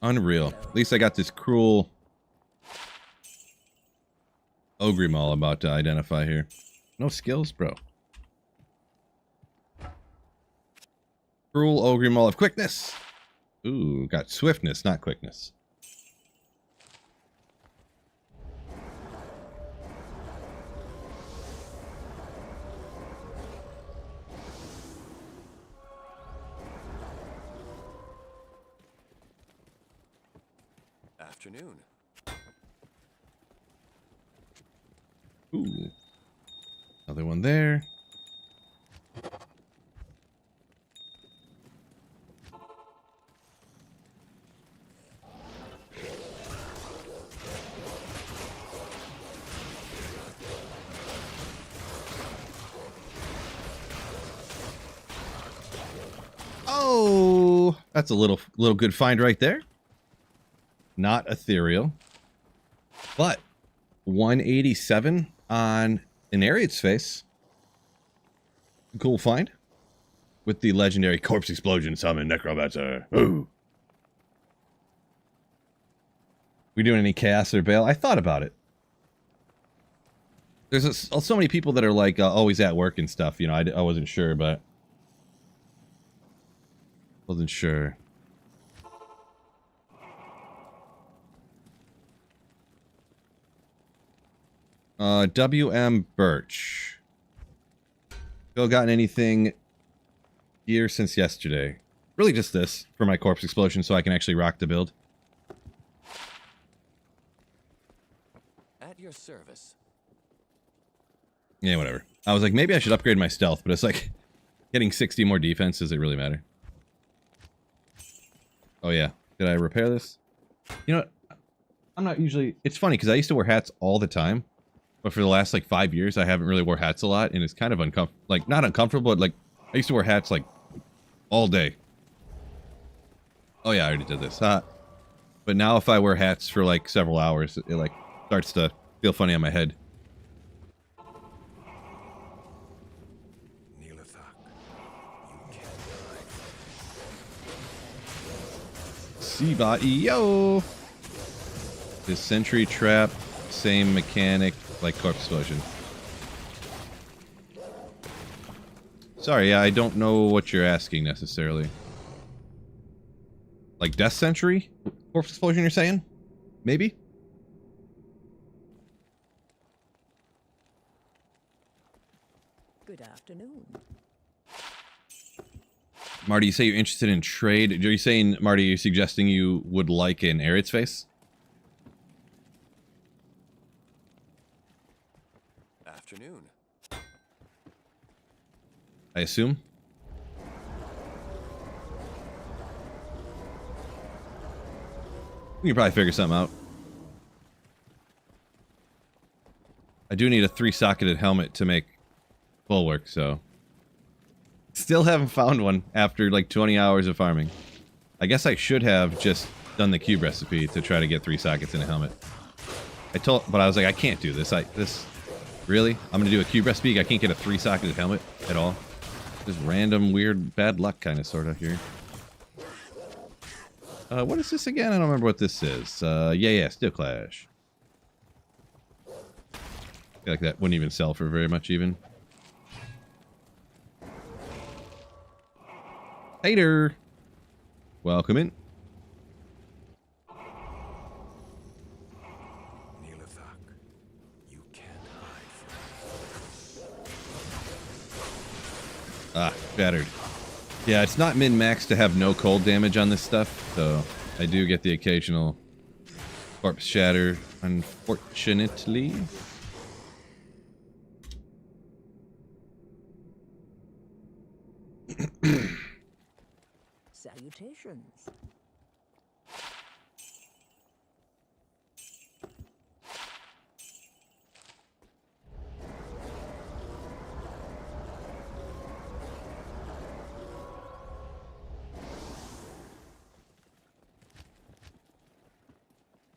Unreal. At least I got this cruel Ogre I'm about to identify here. No skills, bro. Cruel Ogre of quickness. Ooh, got swiftness, not quickness. Afternoon. Ooh. Another one there. Oh, that's a little good find right there. Not ethereal, but 187 on an Ariad's face. Cool find with the legendary corpse explosion summon Necromancer. Ooh. We doing any chaos or bail? I thought about it. There's so many people that are like always at work and stuff. You know, I wasn't sure, but wasn't sure. WM Birch. Bill gotten anything here since yesterday? Really just this for my corpse explosion so I can actually rock the build. At your service. Yeah, whatever. I was like, maybe I should upgrade my stealth, but it's like getting 60 more defense, does it really matter? Oh yeah. Did I repair this? You know what? I'm not usually... It's funny because I used to wear hats all the time. But for the last, like, 5 years, I haven't really wore hats a lot, and it's kind of uncomfortable. Like, not uncomfortable, but, like, I used to wear hats, like, all day. Oh, yeah, I already did this. But now if I wear hats for, like, several hours, it, like, starts to feel funny on my head. C-Bot, yo! This sentry trap, same mechanic, like corpse explosion. Sorry, yeah, I don't know what you're asking necessarily. Like Death Century? Corpse Explosion, you're saying? Maybe? Good afternoon. Marty, you say you're interested in trade. Are you saying, Marty, you're suggesting you would like an Arid Face? Afternoon. I assume? We can probably figure something out. I do need a 3-socketed helmet to make full work, so... Still haven't found one after like 20 hours of farming. I guess I should have just done the cube recipe to try to get 3 sockets in a helmet. But I was like, I can't do this. Really? I'm gonna do a cube recipe? I can't get a 3-socketed helmet at all? Just random, weird, bad luck kind of, sort of, here. What is this again? I don't remember what this is. Yeah, Steel Clash. I feel like that wouldn't even sell for very much, even. Hater! Welcome in. You can't hide from Ah, shattered. Yeah, it's not min-max to have no cold damage on this stuff, so I do get the occasional corpse shatter, unfortunately. Salutations.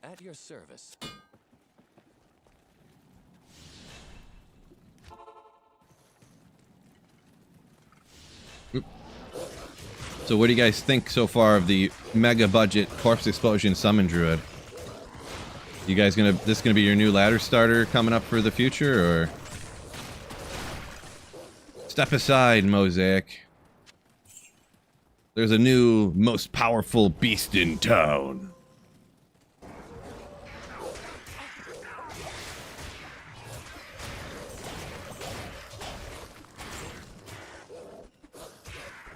At your service. So what do you guys think so far of the mega budget Corpse Explosion Summon Druid? You guys this gonna be your new ladder starter coming up for the future, or? Step aside, Mosaic. There's a new, most powerful beast in town.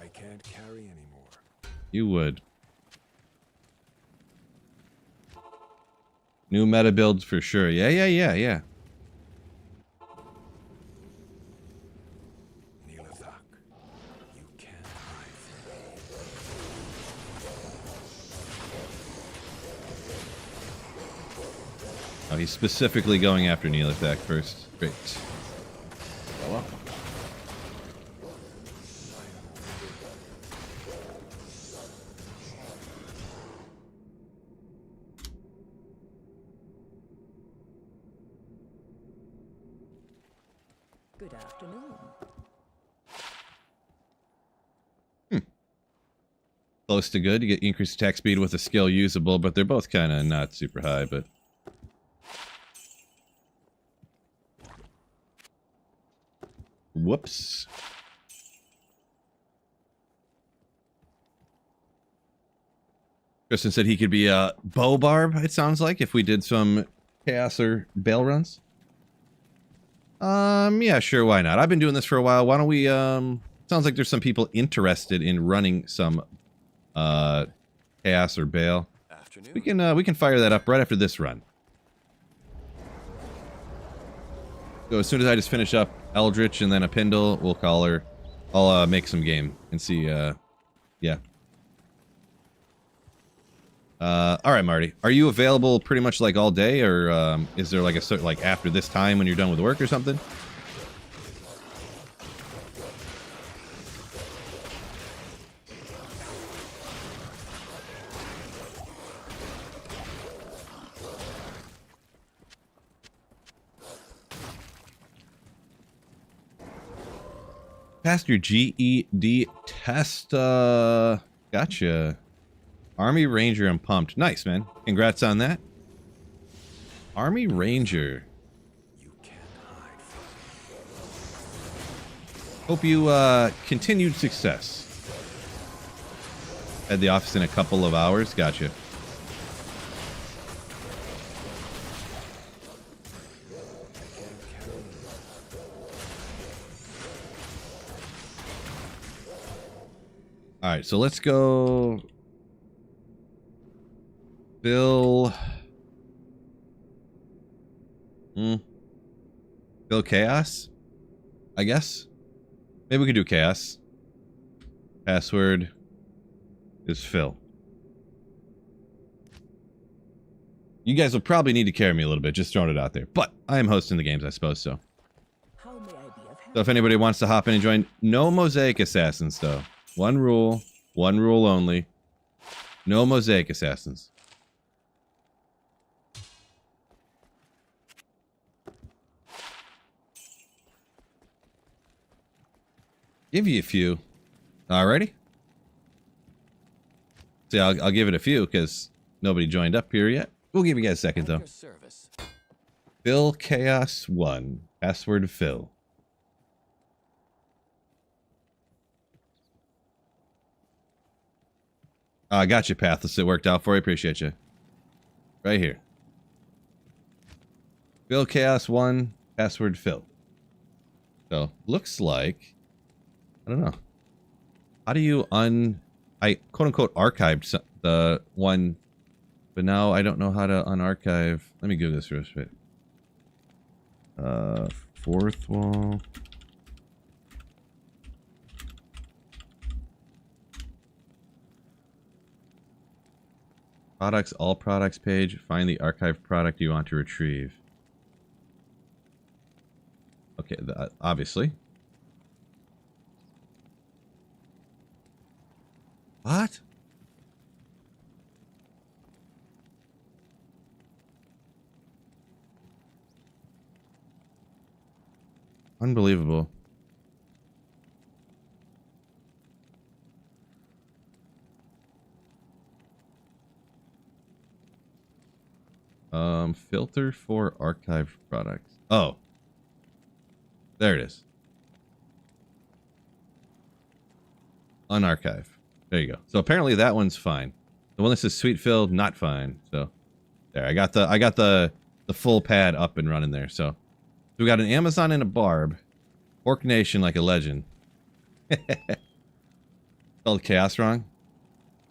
I can't carry anymore. You would. New meta builds for sure. Yeah. Neelathak, you can't hide from me. Oh, he's specifically going after Neelathak first. Great. Oh, well. Good afternoon. Close to good. You get increased attack speed with a skill usable, but they're both kind of not super high, but... Whoops. Kristen said he could be a bow barb, it sounds like, if we did some chaos or bail runs. Yeah, sure, why not? I've been doing this for a while. Why don't we, sounds like there's some people interested in running some, chaos or bail. Afternoon. We can fire that up right after this run. So as soon as I just finish up Eldritch and then a Pindle, we'll call her. I'll, make some game and see, yeah. Alright, Marty. Are you available pretty much like all day, or is there like a certain, like after this time when you're done with work or something? Passed your GED test, gotcha. Army Ranger, I'm pumped. Nice, man. Congrats on that. Army Ranger. You can't hide from Hope you continued success. At the office in a couple of hours. Gotcha. All right, so let's go. Bill. Bill Chaos, I guess. Maybe we could do Chaos. Password is Phil. You guys will probably need to carry me a little bit, just throwing it out there. But I am hosting the games, I suppose so. How may I be of help? So if anybody wants to hop in and join, no Mosaic Assassins, though. One rule only. No Mosaic Assassins. Give you a few. Alrighty. See, I'll give it a few because nobody joined up here yet. We'll give you guys a second, though. Your service. Phil Chaos 1. Password Phil. I got you, Pathless. It worked out for you. Appreciate you. Right here. Phil Chaos 1. Password Phil. So, looks like... I don't know. How do you I quote-unquote archived the one, but now I don't know how to unarchive. Let me Google this real quick. Fourth wall. Products, all products page. Find the archived product you want to retrieve. Okay, obviously. What? Unbelievable. Filter for archived products. Oh. There it is. Unarchive. There you go. So apparently that one's fine. The one that says Sweet Phil, not fine. So there, I got the full pad up and running there. So we got an Amazon and a Barb. Orc Nation like a legend. Spelled chaos wrong.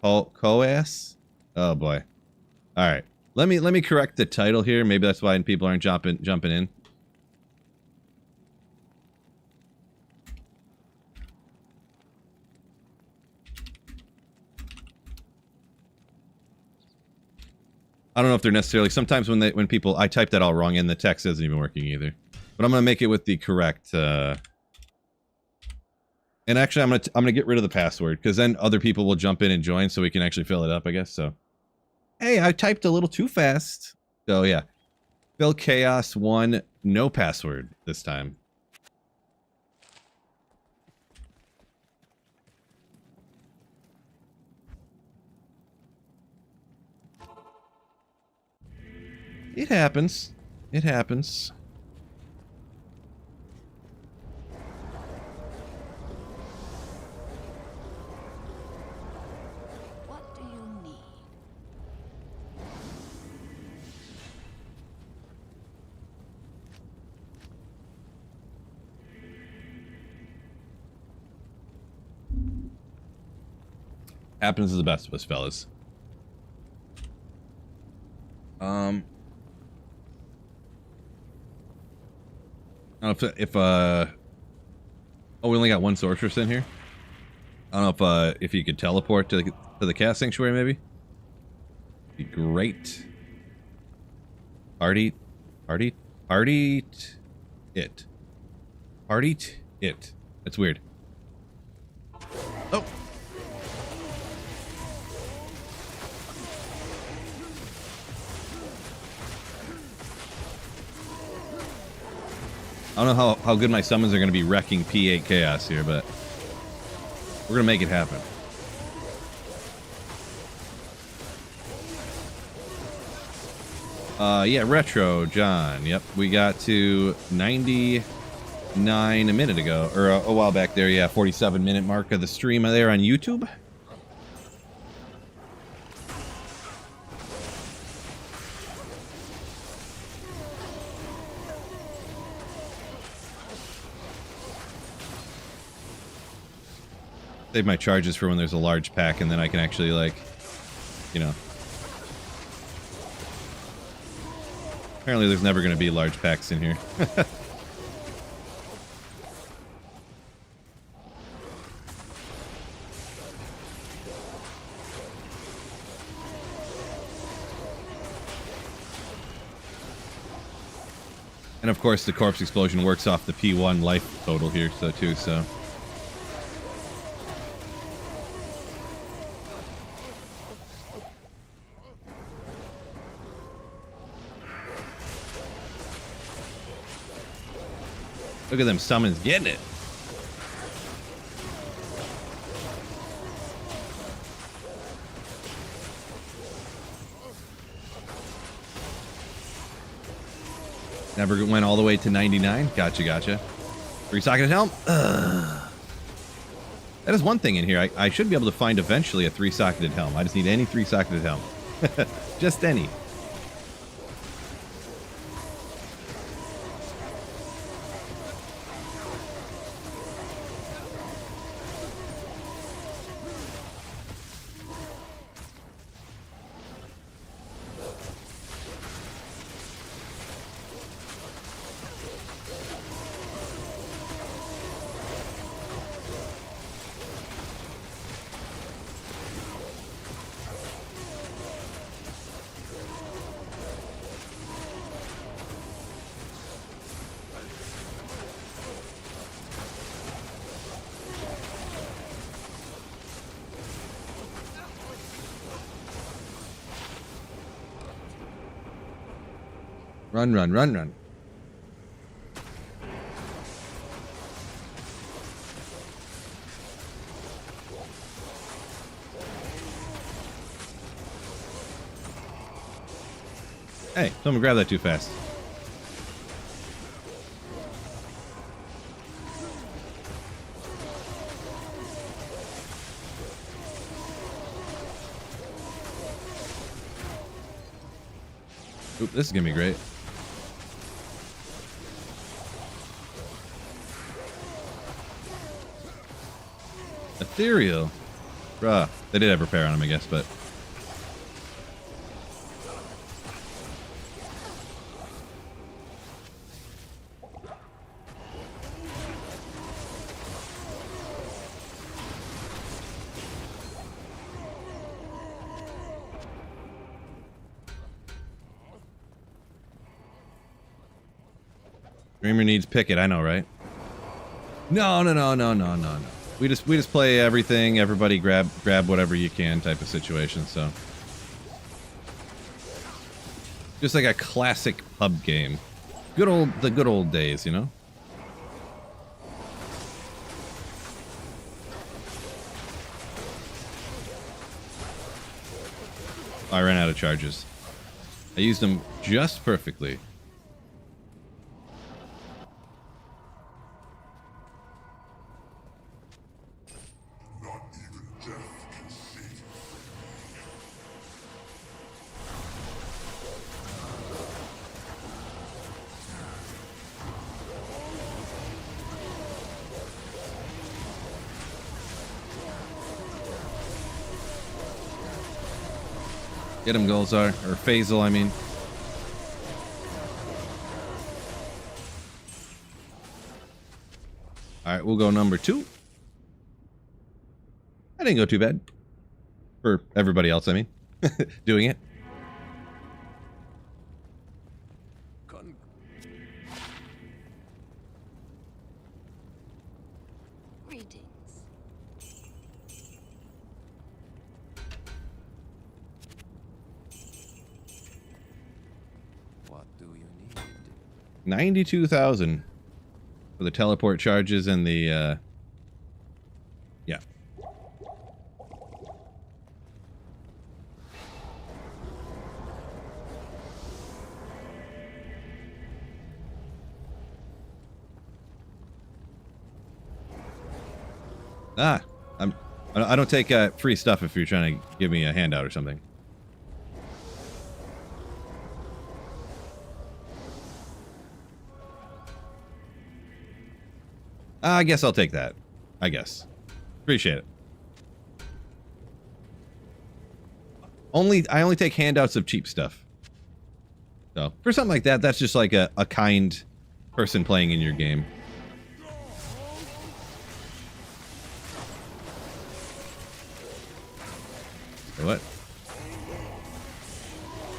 Coas? Oh boy. Alright. Let me correct the title here. Maybe that's why people aren't jumping in. I don't know if they're necessarily... Sometimes when people... I type that all wrong and the text isn't even working either. But I'm going to make it with the correct... And actually, I'm gonna get rid of the password, because then other people will jump in and join so we can actually fill it up, I guess, so... Hey, I typed a little too fast. So, yeah. Phil Chaos 1, no password this time. It happens. It happens. What do you need? Happens to the best of us, fellas. I don't know if oh, we only got one sorceress in here. I don't know if you could teleport to the Chaos Sanctuary, maybe. Be great. Party it. That's weird. Oh. I don't know how good my summons are going to be wrecking P8 Chaos here, but we're going to make it happen. Yeah, Retro, John. Yep, we got to 90 9 a minute ago, or a while back there. Yeah, 47-minute mark of the stream there on YouTube. Save my charges for when there's a large pack, and then I can actually, like, you know. Apparently there's never going to be large packs in here. And of course the corpse explosion works off the P1 life total here, so. Look at them summons getting it. Never went all the way to 99. Gotcha. 3-socketed helm. Ugh. That is one thing in here. I should be able to find eventually a 3-socketed helm. I just need any 3-socketed helm. Just any. Run. Hey, someone grab that too fast. Oop, this is gonna be great. Ethereal. Bruh. They did have repair on him, I guess, but... Dreamer needs picket, I know, right? No. We just play everything, everybody grab whatever you can type of situation, so. Just like a classic pub game. The good old days, you know? I ran out of charges. I used them just perfectly. Get him, Gulzar. Or Faisal, I mean. Alright, we'll go number 2. That didn't go too bad. For everybody else, I mean. Doing it. Greetings. What do you need? 92,000 for the teleport charges and the yeah. Ah, I don't take free stuff if you're trying to give me a handout or something. I guess I'll take that. I guess. Appreciate it. I only take handouts of cheap stuff. So, for something like that, that's just like a kind person playing in your game. What?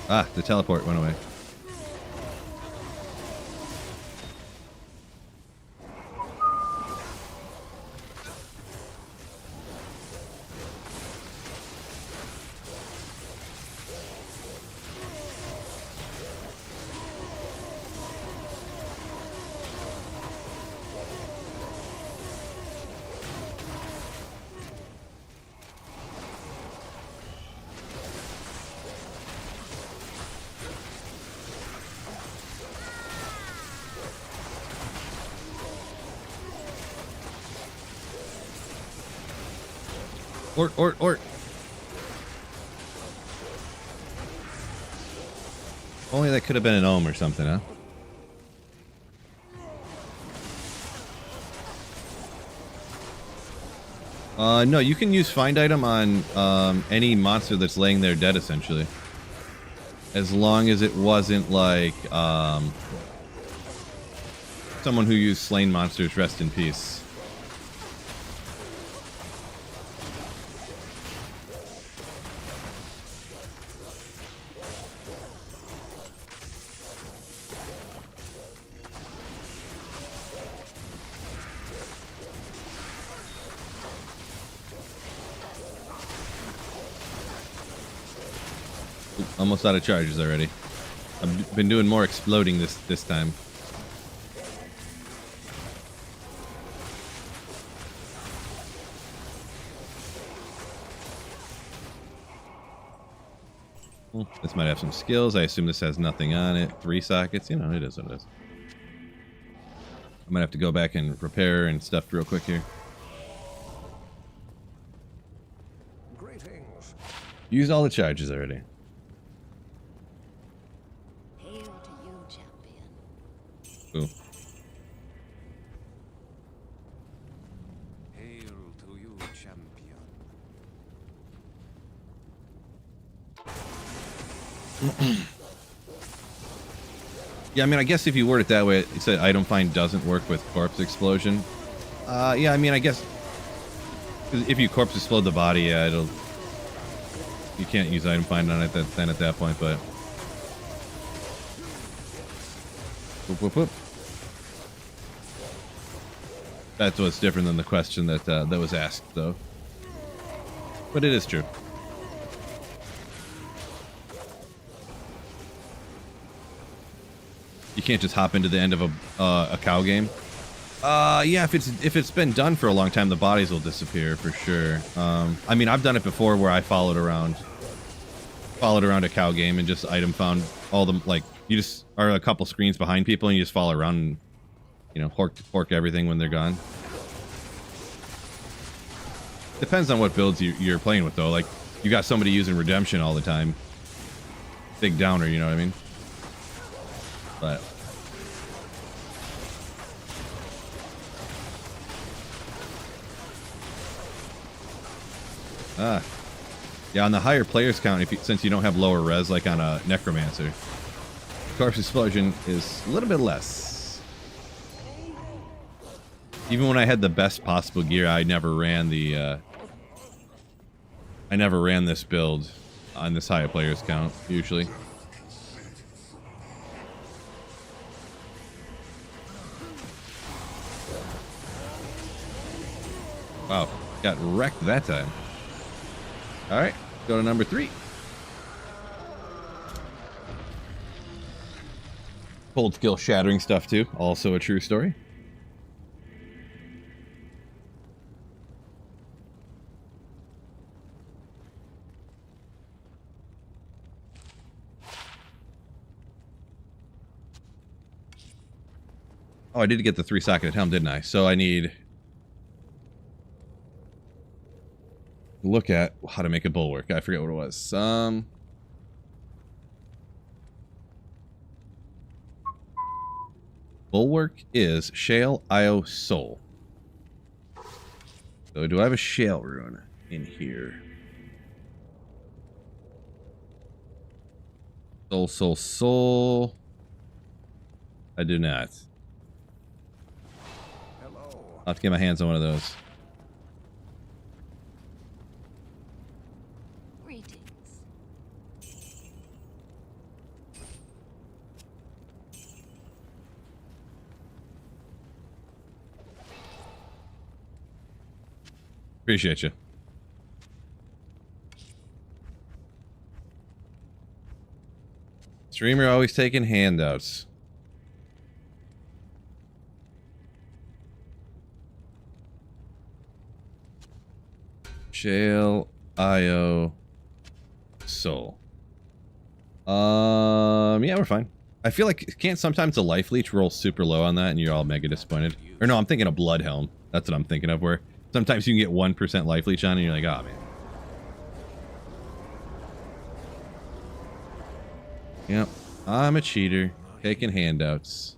Ah, the teleport went away. Ort. Only that could have been an ohm or something, huh? No, you can use find item on any monster that's laying there dead, essentially. As long as it wasn't like someone who used slain monsters, rest in peace. Almost out of charges already. I've been doing more exploding this time. This might have some skills. I assume this has nothing on it. 3 sockets. You know, it is what it is. I might have to go back and repair and stuff real quick here. Greetings. Used all the charges already. Hail to you, champion. Ooh. Hail to you, champion. Yeah, I mean, I guess if you word it that way, it said item find doesn't work with corpse explosion. Yeah, I mean, I guess if you corpse explode the body, yeah, it'll. You can't use item find on it then at that point, but. Whoop, whoop, whoop. That's what's different than the question that that was asked, though. But it is true. You can't just hop into the end of a cow game. Yeah, if it's been done for a long time, the bodies will disappear for sure. I mean, I've done it before where I followed around a cow game and just item found all the like you just are a couple screens behind people and you just follow around and you know pork everything when they're gone. Depends on what builds you're playing with though. Like you got somebody using redemption all the time. Big downer, you know what I mean? But yeah, on the higher players count, since you don't have lower res like on a necromancer, corpse explosion is a little bit less. Even when I had the best possible gear, I never ran this build on this higher players count usually. Wow, got wrecked that time. All right, go to number 3. Cold skill shattering stuff too, also a true story. Oh, I did get the 3 socketed helm, didn't I? So I need look at how to make a bulwark. I forget what it was. Bulwark is Shale, Io, Soul. So do I have a Shale rune in here? Soul, Soul, Soul. I do not. Hello. I'll have to get my hands on one of those. Greetings. Appreciate you. Streamer always taking handouts. Shale, Io, Soul. Yeah, we're fine. I feel like, can't sometimes the life leech roll super low on that and you're all mega disappointed? Or no, I'm thinking of Blood Helm. That's what I'm thinking of, where sometimes you can get 1% life leech on and you're like, oh man. Yep, I'm a cheater, taking handouts.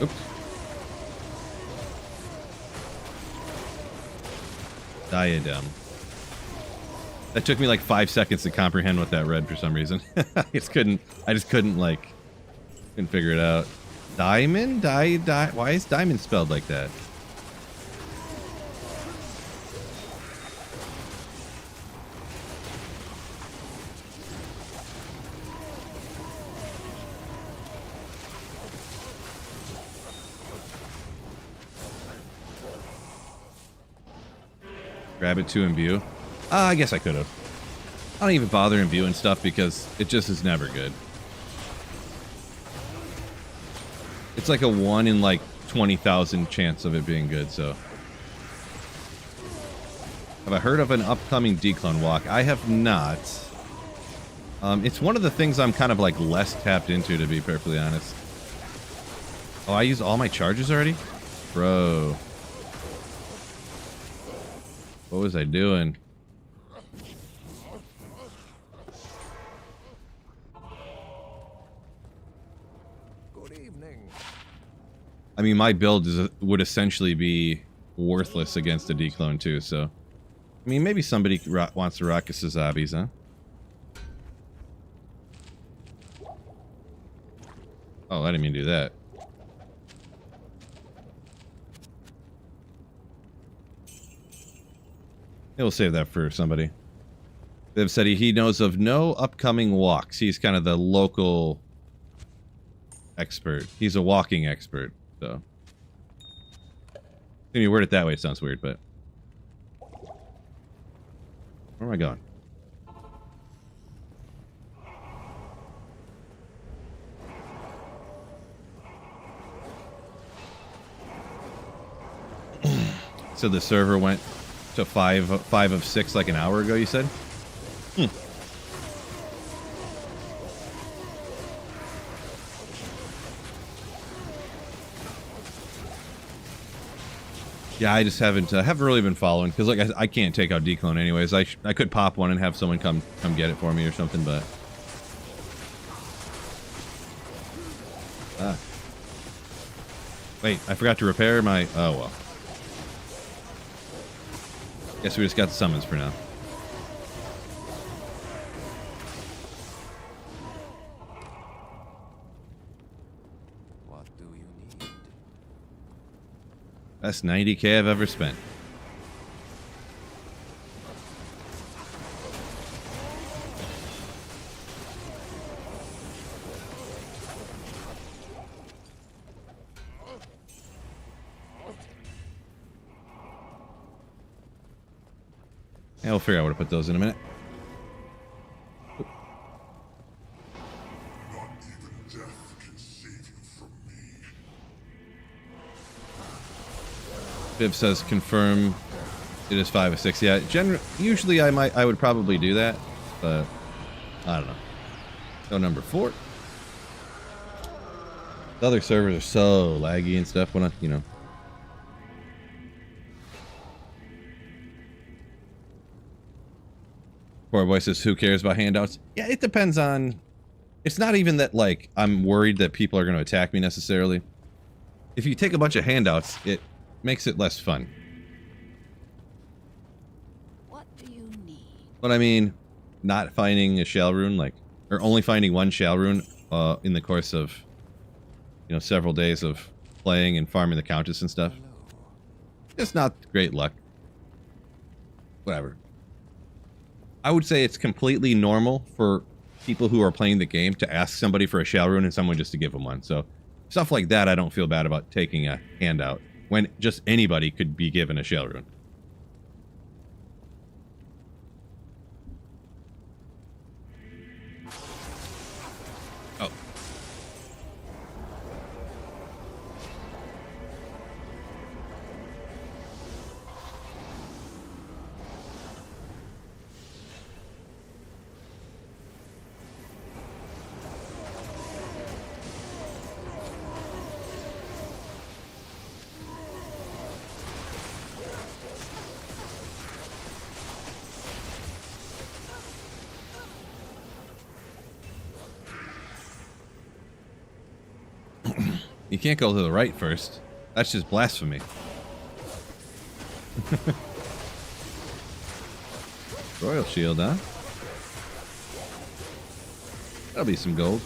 Oops. Diadem. That took me like 5 seconds to comprehend what that read for some reason. I just couldn't like, couldn't figure it out. Diamond? Why is diamond spelled like that? Grab it to imbue. I guess I could have. I don't even bother imbuing stuff because it just is never good. It's like a 1 in like 20,000 chance of it being good, so. Have I heard of an upcoming declone walk? I have not. It's one of the things I'm kind of like less tapped into, to be perfectly honest. Oh, I used all my charges already? Bro. What was I doing? Good evening. I mean, my build would essentially be worthless against a declone too, so. I mean, maybe somebody wants to rock a Sazabi's, huh? Oh, I didn't mean to do that. We'll save that for somebody. They've said he knows of no upcoming walks. He's kind of the local expert. He's a walking expert, so. When you word it that way, it sounds weird, but. Where am I going? So the server went to 5 of 6 like an hour ago, you said? Yeah, I just haven't really been following because like I can't take out declone anyways. I could pop one and have someone come get it for me or something, but wait, I forgot to repair my. Oh well. Guess we just got the summons for now. What do you need? Best 90k I've ever spent. Yeah, we'll figure out where to put those in a minute. Not even death can save you from me. Viv says confirm it is 5 or 6. Yeah, usually I would probably do that, but I don't know. Go number 4. The other servers are so laggy and stuff when you know. Poor boy says, who cares about handouts? Yeah, it depends on... It's not even that, like, I'm worried that people are going to attack me necessarily. If you take a bunch of handouts, it makes it less fun. What do you need? But I mean, not finding a shell rune, like, or only finding one shell rune in the course of, you know, several days of playing and farming the countess and stuff. It's not great luck. Whatever. I would say it's completely normal for people who are playing the game to ask somebody for a shell rune and someone just to give them one. So stuff like that, I don't feel bad about taking a handout when just anybody could be given a shell rune. Oh. You can't go to the right first. That's just blasphemy. Royal shield, huh? That'll be some gold.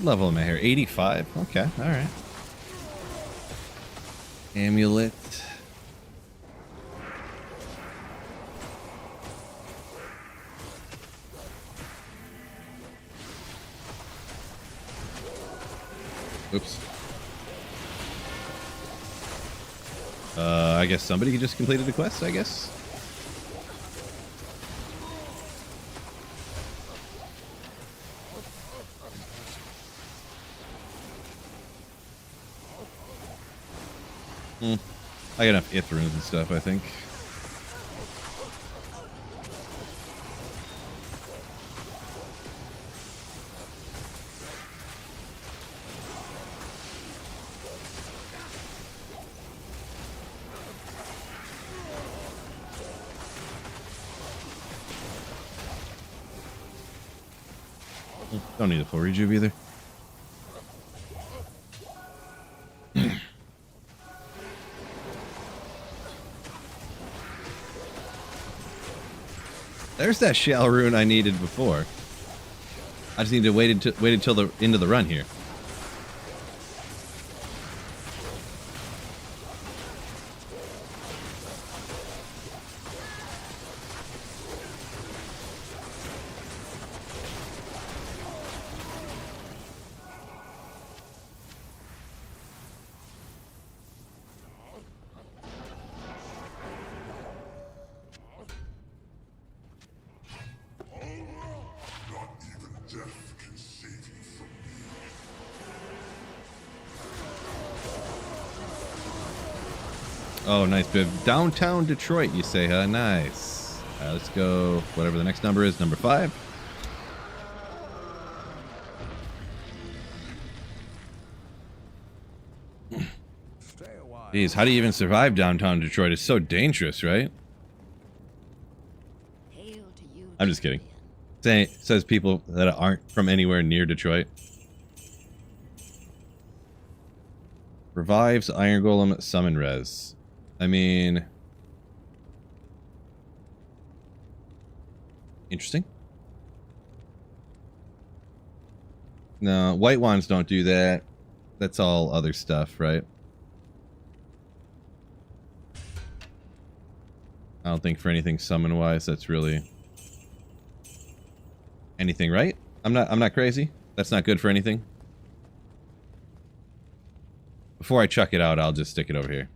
Level am I here? 85? Okay, alright. Amulet. Oops. I guess somebody just completed the quest, I guess. I got enough ith runes and stuff, I think. Don't need a full rejuve either. There's that shell rune I needed before. I just need to wait until the end of the run here. Oh, nice bib. Downtown Detroit, you say, huh? Nice. All right, let's go. Whatever the next number is, number 5. Jeez, how do you even survive downtown Detroit? It's so dangerous, right? Hail to you, I'm just kidding. Says people that aren't from anywhere near Detroit. Revives Iron Golem summon res. I mean, interesting. No, white wands don't do that. That's all other stuff, right? I don't think for anything summon wise that's really anything, right? I'm not crazy. That's not good for anything. Before I chuck it out, I'll just stick it over here.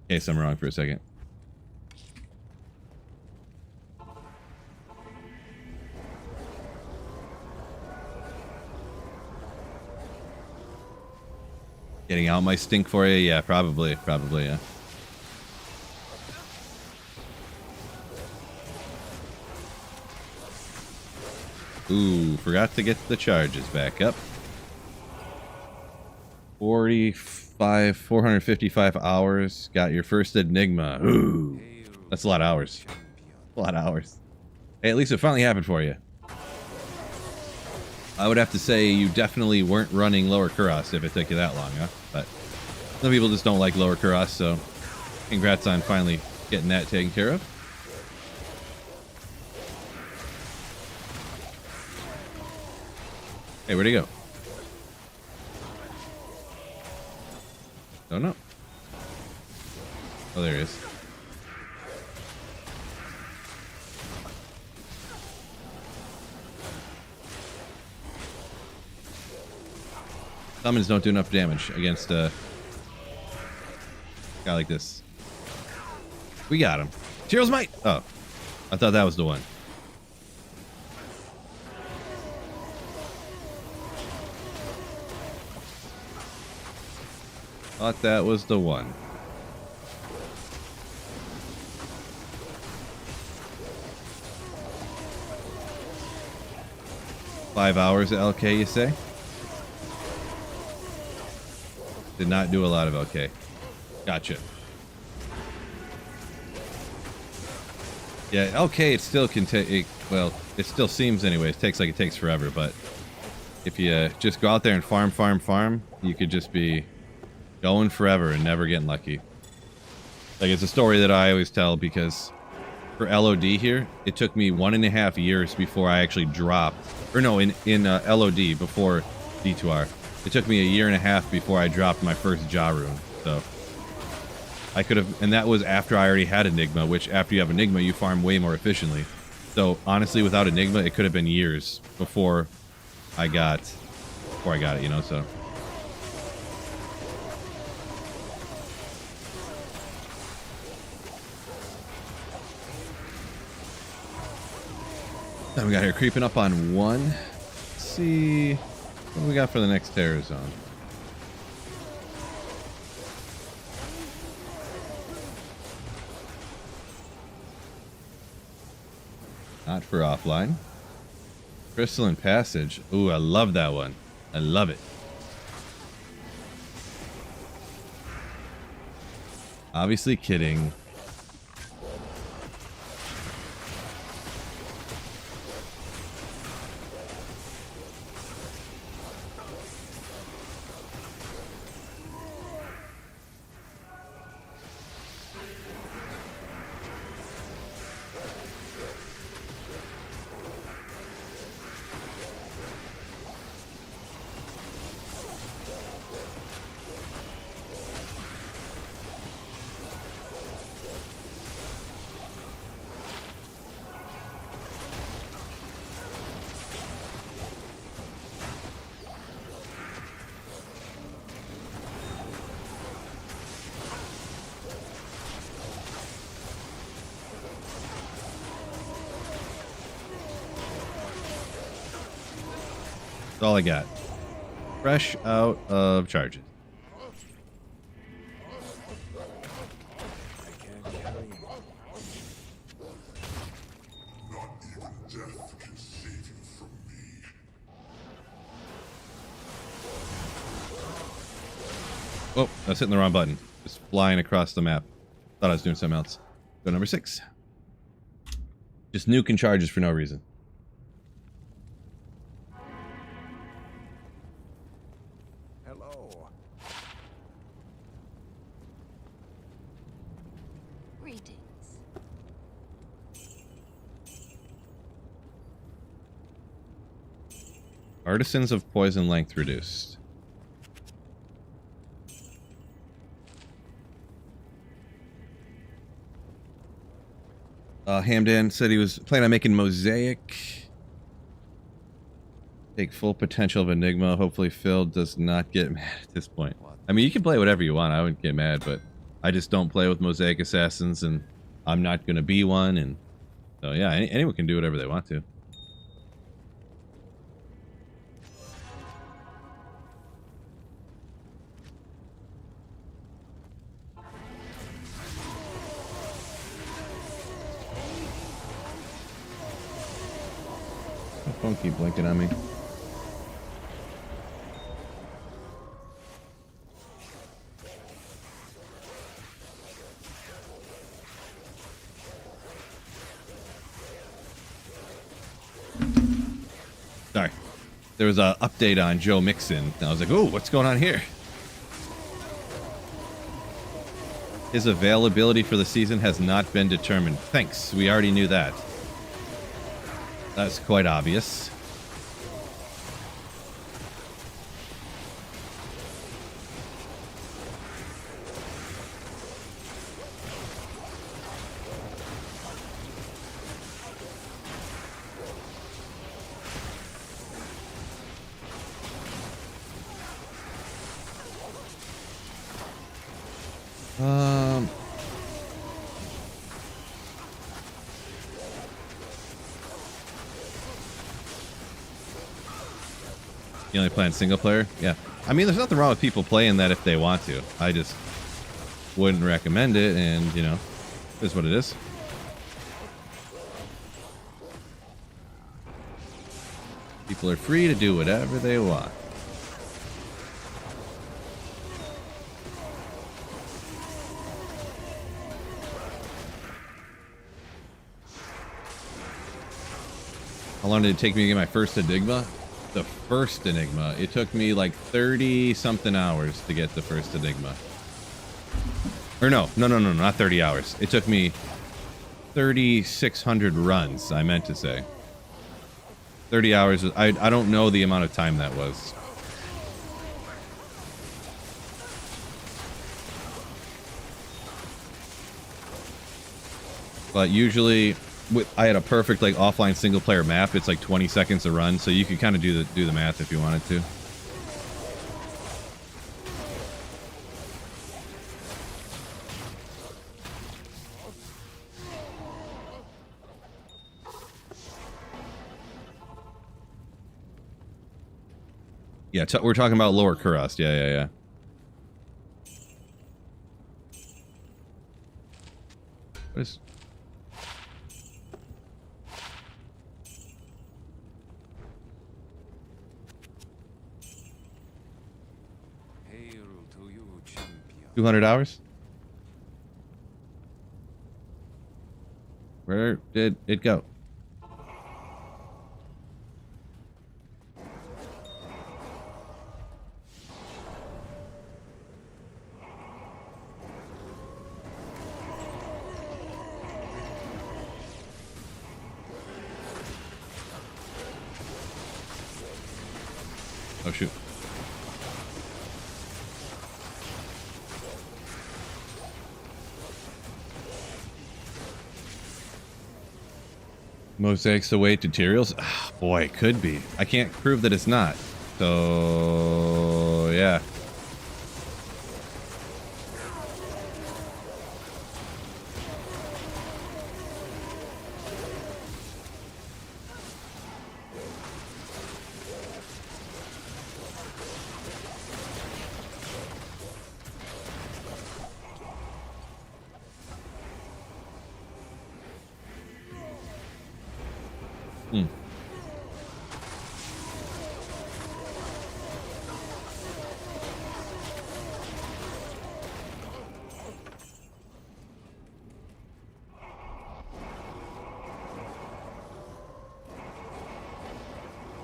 In case I'm wrong for a second. Getting out my stink for you? Yeah, probably, yeah. Ooh, forgot to get the charges back up. 455 hours. Got your first Enigma. Ooh, that's a lot of hours. A lot of hours. Hey, at least it finally happened for you. I would have to say you definitely weren't running Lower Kuros if it took you that long, huh? But some people just don't like Lower Kuros, so congrats on finally getting that taken care of. Hey, where'd he go? Don't know. Oh, there he is. Summons don't do enough damage against a guy like this. We got him. Cheerle's Might! Oh, I thought that was the one. Thought that was the one. Five hours at LK, you say? Did not do a lot of LK. Gotcha. Yeah, LK, it still can take, well, it still seems anyways, it takes forever, but if you just go out there and farm, you could just be going forever and never getting lucky. Like, it's a story that I always tell because for LOD here, it took me 1.5 years before I actually dropped, or no, in LOD before D2R. It took me 1.5 years before I dropped my first Jaw rune, so I could have, and that was after I already had Enigma, which after you have Enigma, you farm way more efficiently. So honestly, without Enigma, it could have been years before I got it, you know, so. Now we got here creeping up on 1. Let's see what do we got for the next terror zone. Not for offline. Crystalline Passage. Ooh, I love that one. I love it. Obviously kidding. That's all I got. Fresh out of charges. Not even death can save you from me. Oh, I was hitting the wrong button. Just flying across the map. Thought I was doing something else. Go number 6. Just nuking charges for no reason. Hello. Greetings. Artisans of Poison length reduced. Hamdan said he was planning on making Mosaic. Take full potential of Enigma. Hopefully Phil does not get mad at this point. I mean, you can play whatever you want. I wouldn't get mad, but I just don't play with Mosaic Assassins, and I'm not going to be one. And so, yeah, anyone can do whatever they want to. My phone keep blinking on me. Sorry. There was an update on Joe Mixon. And I was like, oh, what's going on here? His availability for the season has not been determined. Thanks. We already knew that. That's quite obvious. You only playing single player? Yeah. I mean, there's nothing wrong with people playing that if they want to. I just wouldn't recommend it, and, you know, it is what it is. People are free to do whatever they want. How long did it take me to get my first Enigma? The first Enigma. It took me like 30 something hours to get the first Enigma. Or no, not 30 hours. It took me 3,600 runs, I meant to say. 30 hours. I don't know the amount of time that was. But usually, I had a perfect like offline single player map. It's like 20 seconds a run, so you could kind of do the math if you wanted to. Yeah, we're talking about Lower Kurast. Yeah. What is? Hail to you, champion. 200 hours? Where did it go? Oh, shoot. Mosaic's the way tutorials? Oh, boy, it could be. I can't prove that it's not. So, yeah.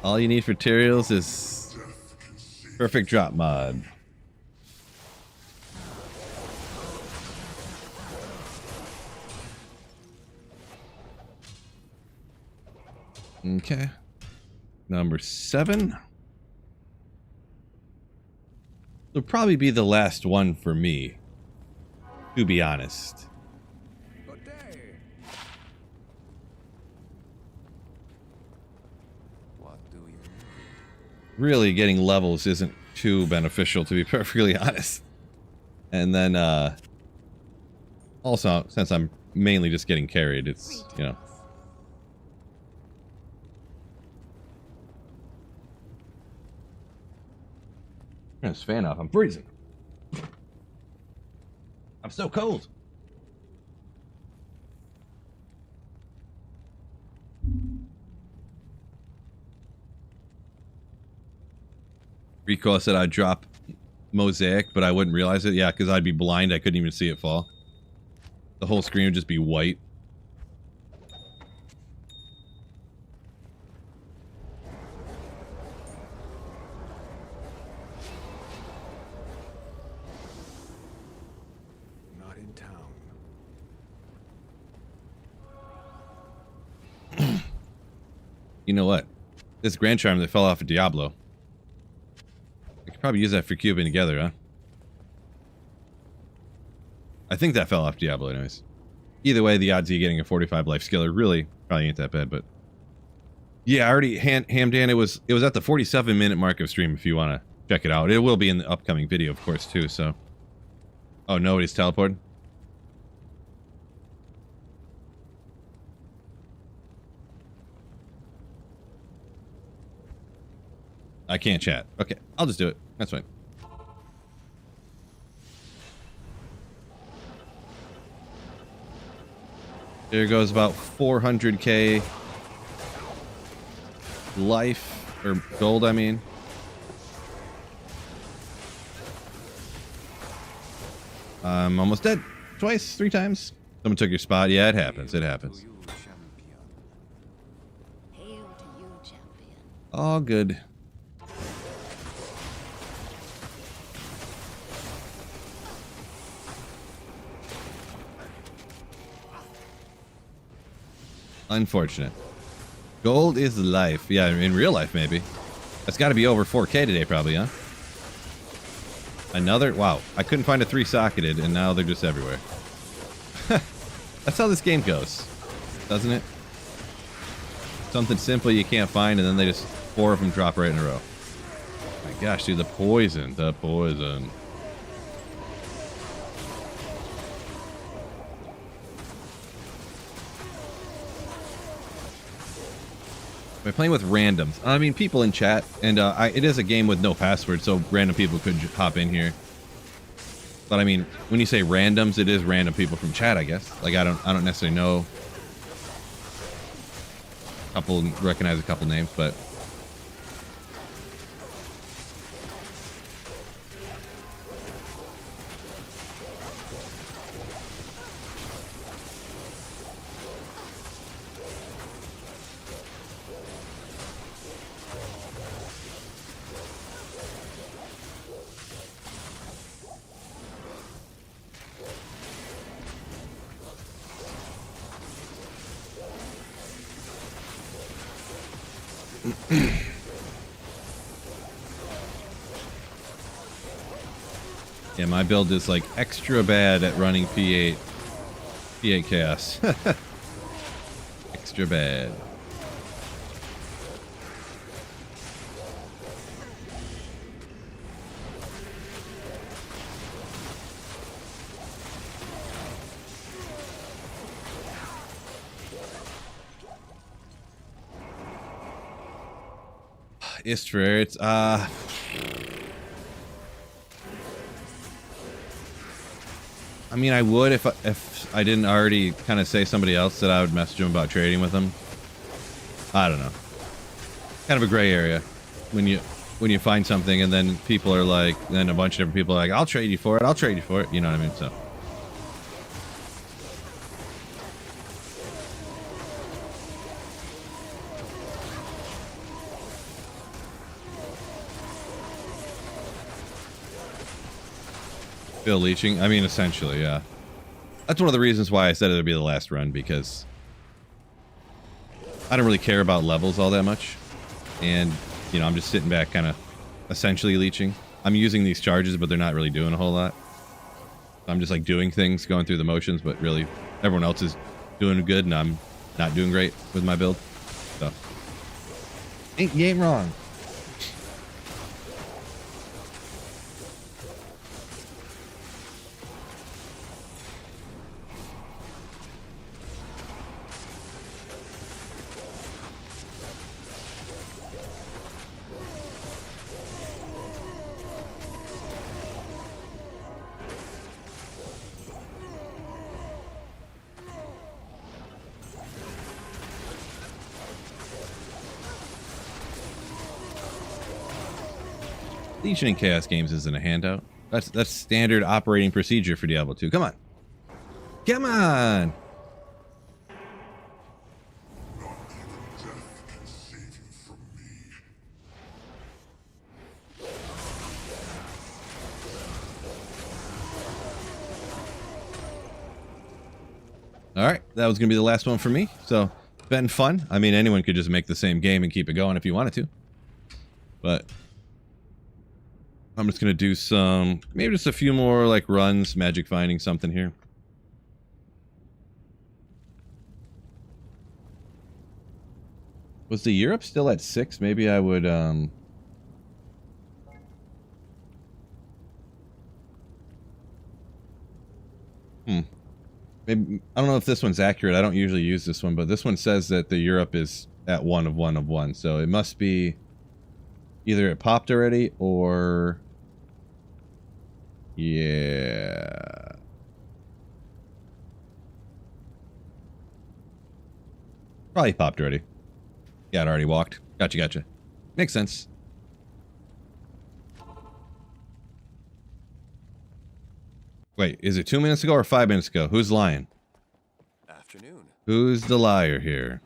All you need for materials is perfect drop mod. Okay. Number 7. It'll probably be the last one for me, to be honest. Good day. What do you need? really getting levels isn't too beneficial, to be perfectly honest. And then, also, since I'm mainly just getting carried, it's, you know. Turn this fan off. I'm freezing. I'm so cold. Recoil said I'd drop Mosaic, but I wouldn't realize it. Yeah, because I'd be blind. I couldn't even see it fall. The whole screen would just be white. Not in town. You know what? This Grand Charm that fell off of Diablo. I could probably use that for cubing together, huh? I think that fell off Diablo anyways. Either way, the odds of you getting a 45 life skiller really probably ain't that bad, but... Yeah, I already hammed in. It was at the 47-minute mark of stream if you want to check it out. It will be in the upcoming video, of course, too, so... Oh, nobody's teleported? I can't chat. Okay, I'll just do it. That's fine. There goes about 400k life, or gold, I mean. I'm almost dead. Twice, 3 times. Someone took your spot. Yeah, it happens. It happens. Hail to you, champion. All good. Unfortunate. Gold is life. Yeah, in real life, maybe. That's got to be over 4K today, probably, huh? Another? Wow. I couldn't find a 3-socketed, and now they're just everywhere. That's how this game goes, doesn't it? Something simple you can't find, and then they just 4 of them drop right in a row. My gosh, dude, the poison. The poison. By playing with randoms, I mean people in chat, and it is a game with no password, so random people could hop in here. But I mean, when you say randoms, it is random people from chat, I guess. Like I don't necessarily know. Recognize a couple names, but. Yeah, my build is like extra bad at running P8 chaos. Extra bad. Istfer, it's I mean, I would if I didn't already kind of say somebody else that I would message him about trading with him. I don't know. Kind of a gray area when you find something and then people are like, then a bunch of different people are like, I'll trade you for it. I'll trade you for it. You know what I mean? So. Bill leeching? I mean, essentially, yeah. That's one of the reasons why I said it would be the last run, because I don't really care about levels all that much. And, you know, I'm just sitting back kind of essentially leeching. I'm using these charges, but they're not really doing a whole lot. I'm just like doing things, going through the motions, but really everyone else is doing good and I'm not doing great with my build. So, you ain't wrong. Legion and Chaos Games isn't a handout. That's standard operating procedure for Diablo 2. Come on. Come on! Not even death can save you from me. Alright, that was going to be the last one for me. So, been fun. I mean, anyone could just make the same game and keep it going if you wanted to. But I'm just going to do some, maybe just a few more like runs, magic finding something here. Was the Europe still at 6? Maybe I would, Maybe, I don't know if this one's accurate. I don't usually use this one, but this one says that the Europe is at 1 of 1 of 1. So it must be either it popped already or... Yeah. Probably popped already. Yeah, it already walked. Gotcha. Makes sense. Wait, is it 2 minutes ago or 5 minutes ago? Who's lying? Afternoon. Who's the liar here?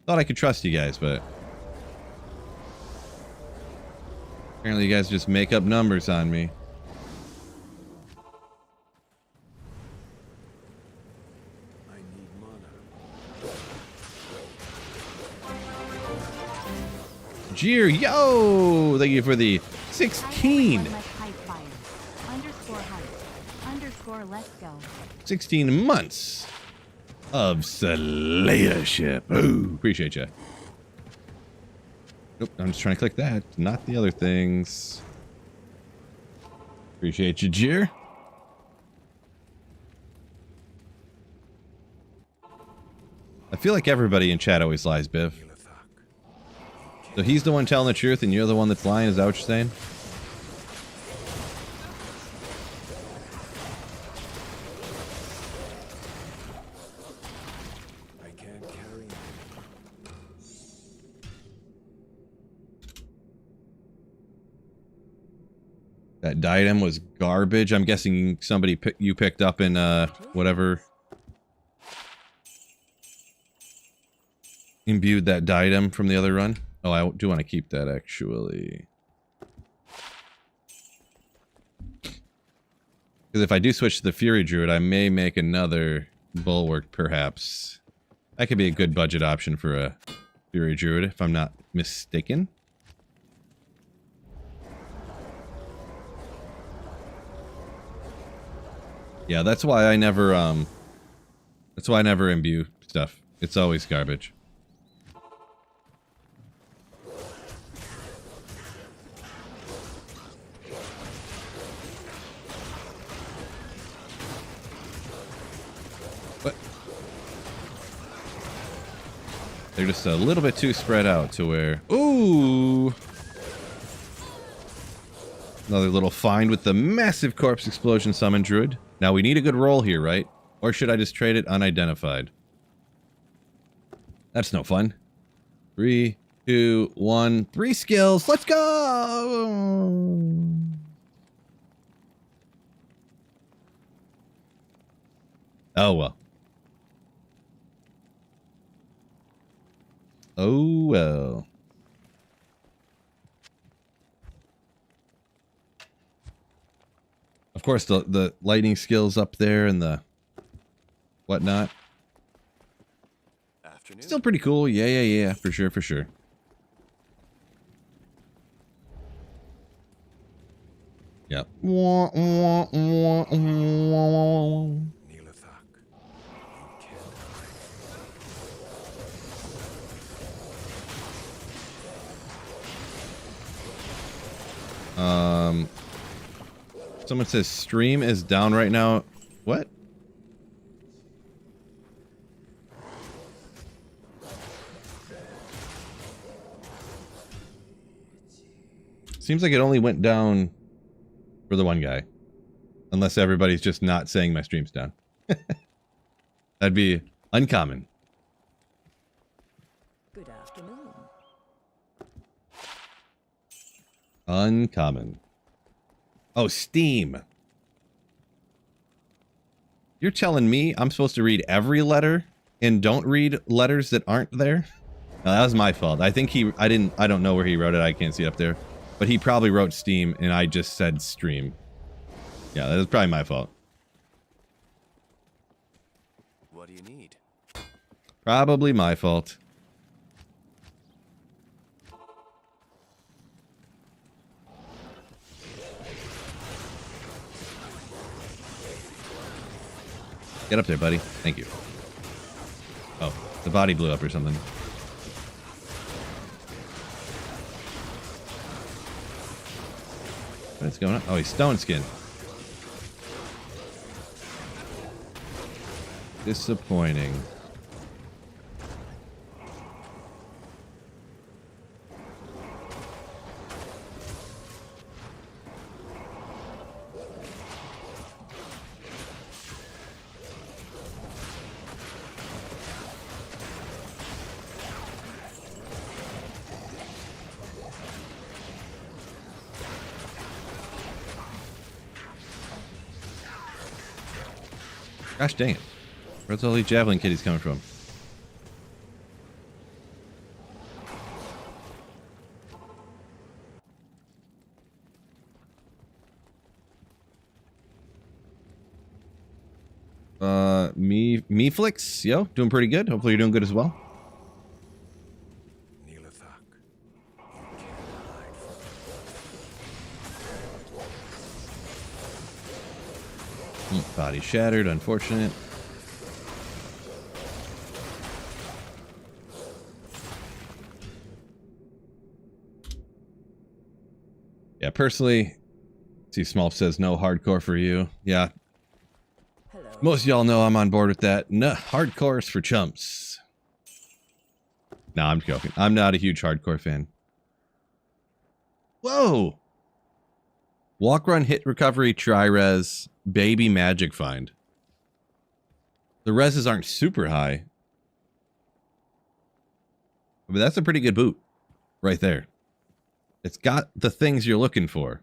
Thought I could trust you guys, but... Apparently you guys just make up numbers on me. I need mana. Jeer, yo! Thank you for the 16. Let's go. 16 months of Slayership. Ooh, appreciate you. Nope, I'm just trying to click that, not the other things. Appreciate you, Jeer. I feel like everybody in chat always lies, Biv. So he's the one telling the truth and you're the one that's lying, is that what you're saying? That diadem was garbage. I'm guessing somebody you picked up in whatever imbued that diadem from the other run. Oh, I do want to keep that actually. Because if I do switch to the Fury Druid, I may make another Bulwark perhaps. That could be a good budget option for a Fury Druid if I'm not mistaken. Yeah, that's why I never imbue stuff. It's always garbage. What? They're just a little bit too spread out to where... Ooh! Another little find with the massive corpse explosion summon druid. Now we need a good roll here, right? Or should I just trade it unidentified? That's no fun. 3, 2, 1, 3 skills. Let's go! Oh well. Oh well. Of course, the lightning skills up there and the whatnot. Afternoon. Still pretty cool. Yeah. For sure. Yep. Someone says stream is down right now. What? Seems like it only went down for the one guy. Unless everybody's just not saying my stream's down. That'd be uncommon. Good afternoon. Uncommon. Oh, Steam. You're telling me I'm supposed to read every letter and don't read letters that aren't there? No, that was my fault. I think I don't know where he wrote it. I can't see it up there. But he probably wrote Steam and I just said stream. Yeah, that was probably my fault. What do you need? Probably my fault. Get up there, buddy. Thank you. Oh, the body blew up or something. What's going on? Oh, he's stone skin. Disappointing. Gosh dang it. Where's all these javelin kitties coming from? Meeflix, yo, doing pretty good. Hopefully you're doing good as well. Body shattered, unfortunate. Yeah, personally, see Small says no hardcore for you. Yeah. Hello. Most of y'all know I'm on board with that. No, hardcore is for chumps. No, I'm joking. I'm not a huge hardcore fan. Whoa! Walk, run, hit, recovery, tri-res, baby magic find. The reses aren't super high. But that's a pretty good boot. Right there. It's got the things you're looking for.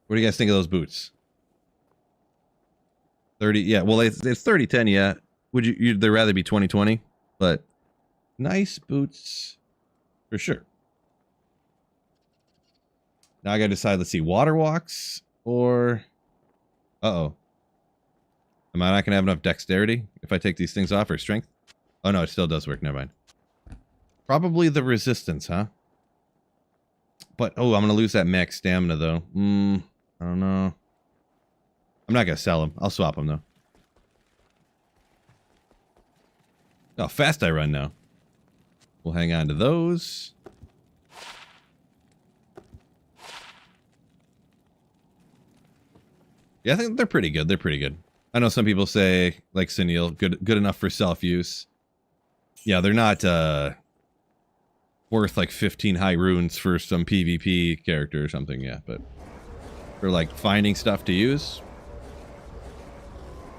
What do you guys think of those boots? 30, yeah. Well, it's 3010, yeah. Would you'd rather be 2020? But nice boots for sure. Now I gotta decide, let's see, water walks or... Uh-oh. Am I not gonna have enough dexterity if I take these things off, or strength? Oh no, it still does work, never mind. Probably the resistance, huh? But, oh, I'm gonna lose that max stamina though. I don't know. I'm not gonna sell them. I'll swap them though. Oh, how fast I run now. We'll hang on to those. Yeah, I think they're pretty good. They're pretty good. I know some people say, like Sunil, good enough for self-use. Yeah, they're not worth like 15 high runes for some PvP character or something, yeah, but for like finding stuff to use.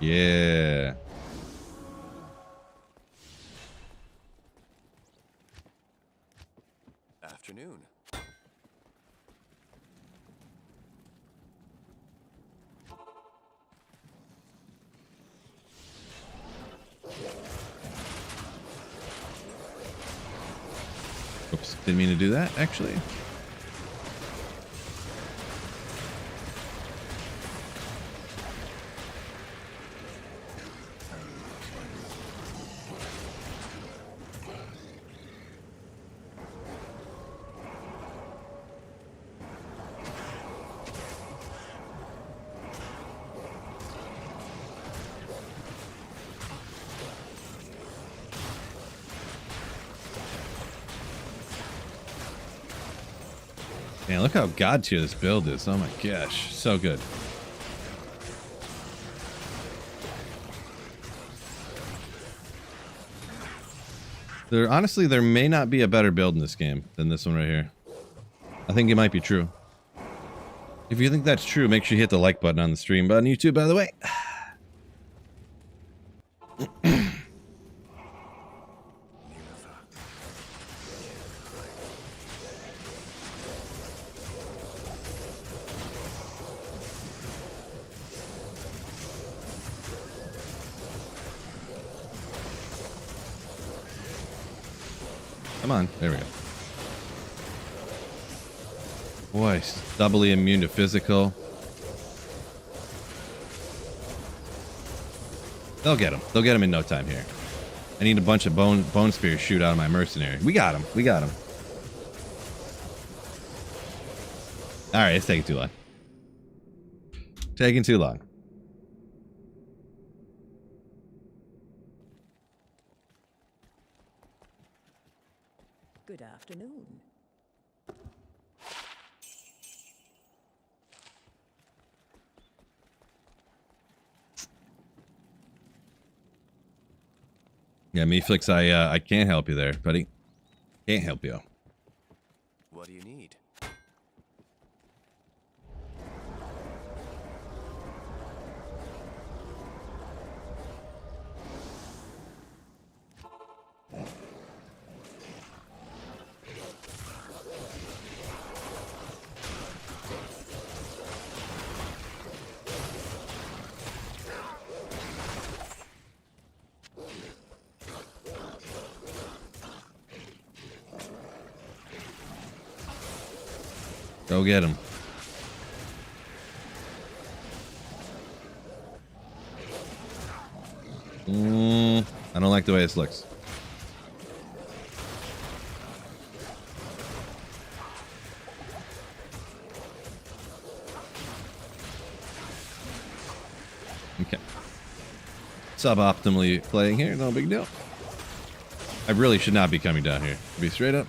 Yeah. Afternoon. Oops, didn't mean to do that, actually. Man, look how god tier this build is. Oh my gosh, so good. Honestly, there may not be a better build in this game than this one right here. I think it might be true. If you think that's true, make sure you hit the like button on the stream, but on YouTube, by the way. Come on. There we go. Boy, doubly immune to physical. They'll get him. They'll get him in no time here. I need a bunch of bone spears shoot out of my mercenary. We got him. We got him. All right, it's taking too long. Taking too long. Good afternoon. Yeah, Meeflix, I can't help you there, buddy. Can't help you. What do you need? Go get him. I don't like the way this looks. Okay. Suboptimally playing here, no big deal. I really should not be coming down here, to be straight up.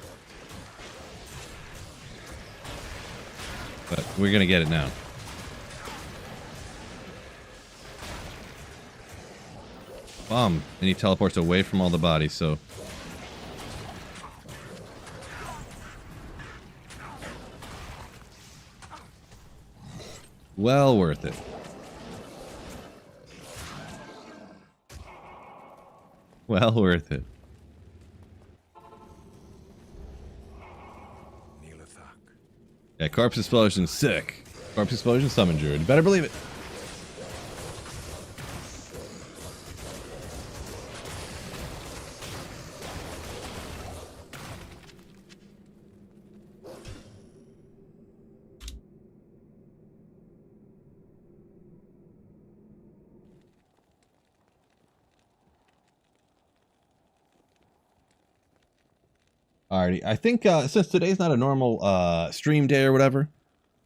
But we're gonna get it now. And he teleports away from all the bodies, so... well worth it. Well worth it. Yeah, corpse explosion, sick. Corpse explosion, summon druid. You better believe it. Alrighty, I think since today's not a normal stream day or whatever,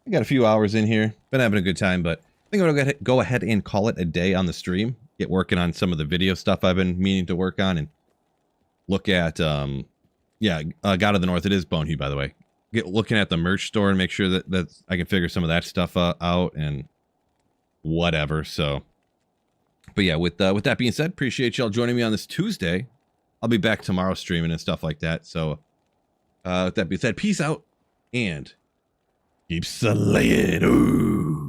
I got a few hours in here. Been having a good time, but I think I'm gonna go ahead and call it a day on the stream. Get working on some of the video stuff I've been meaning to work on, and look at God of the North. It is Bonehue, by the way. Looking at the merch store and make sure that I can figure some of that stuff out and whatever. So, but yeah, with that being said, appreciate y'all joining me on this Tuesday. I'll be back tomorrow streaming and stuff like that. So, with that being said, peace out and keep slaying. Ooh.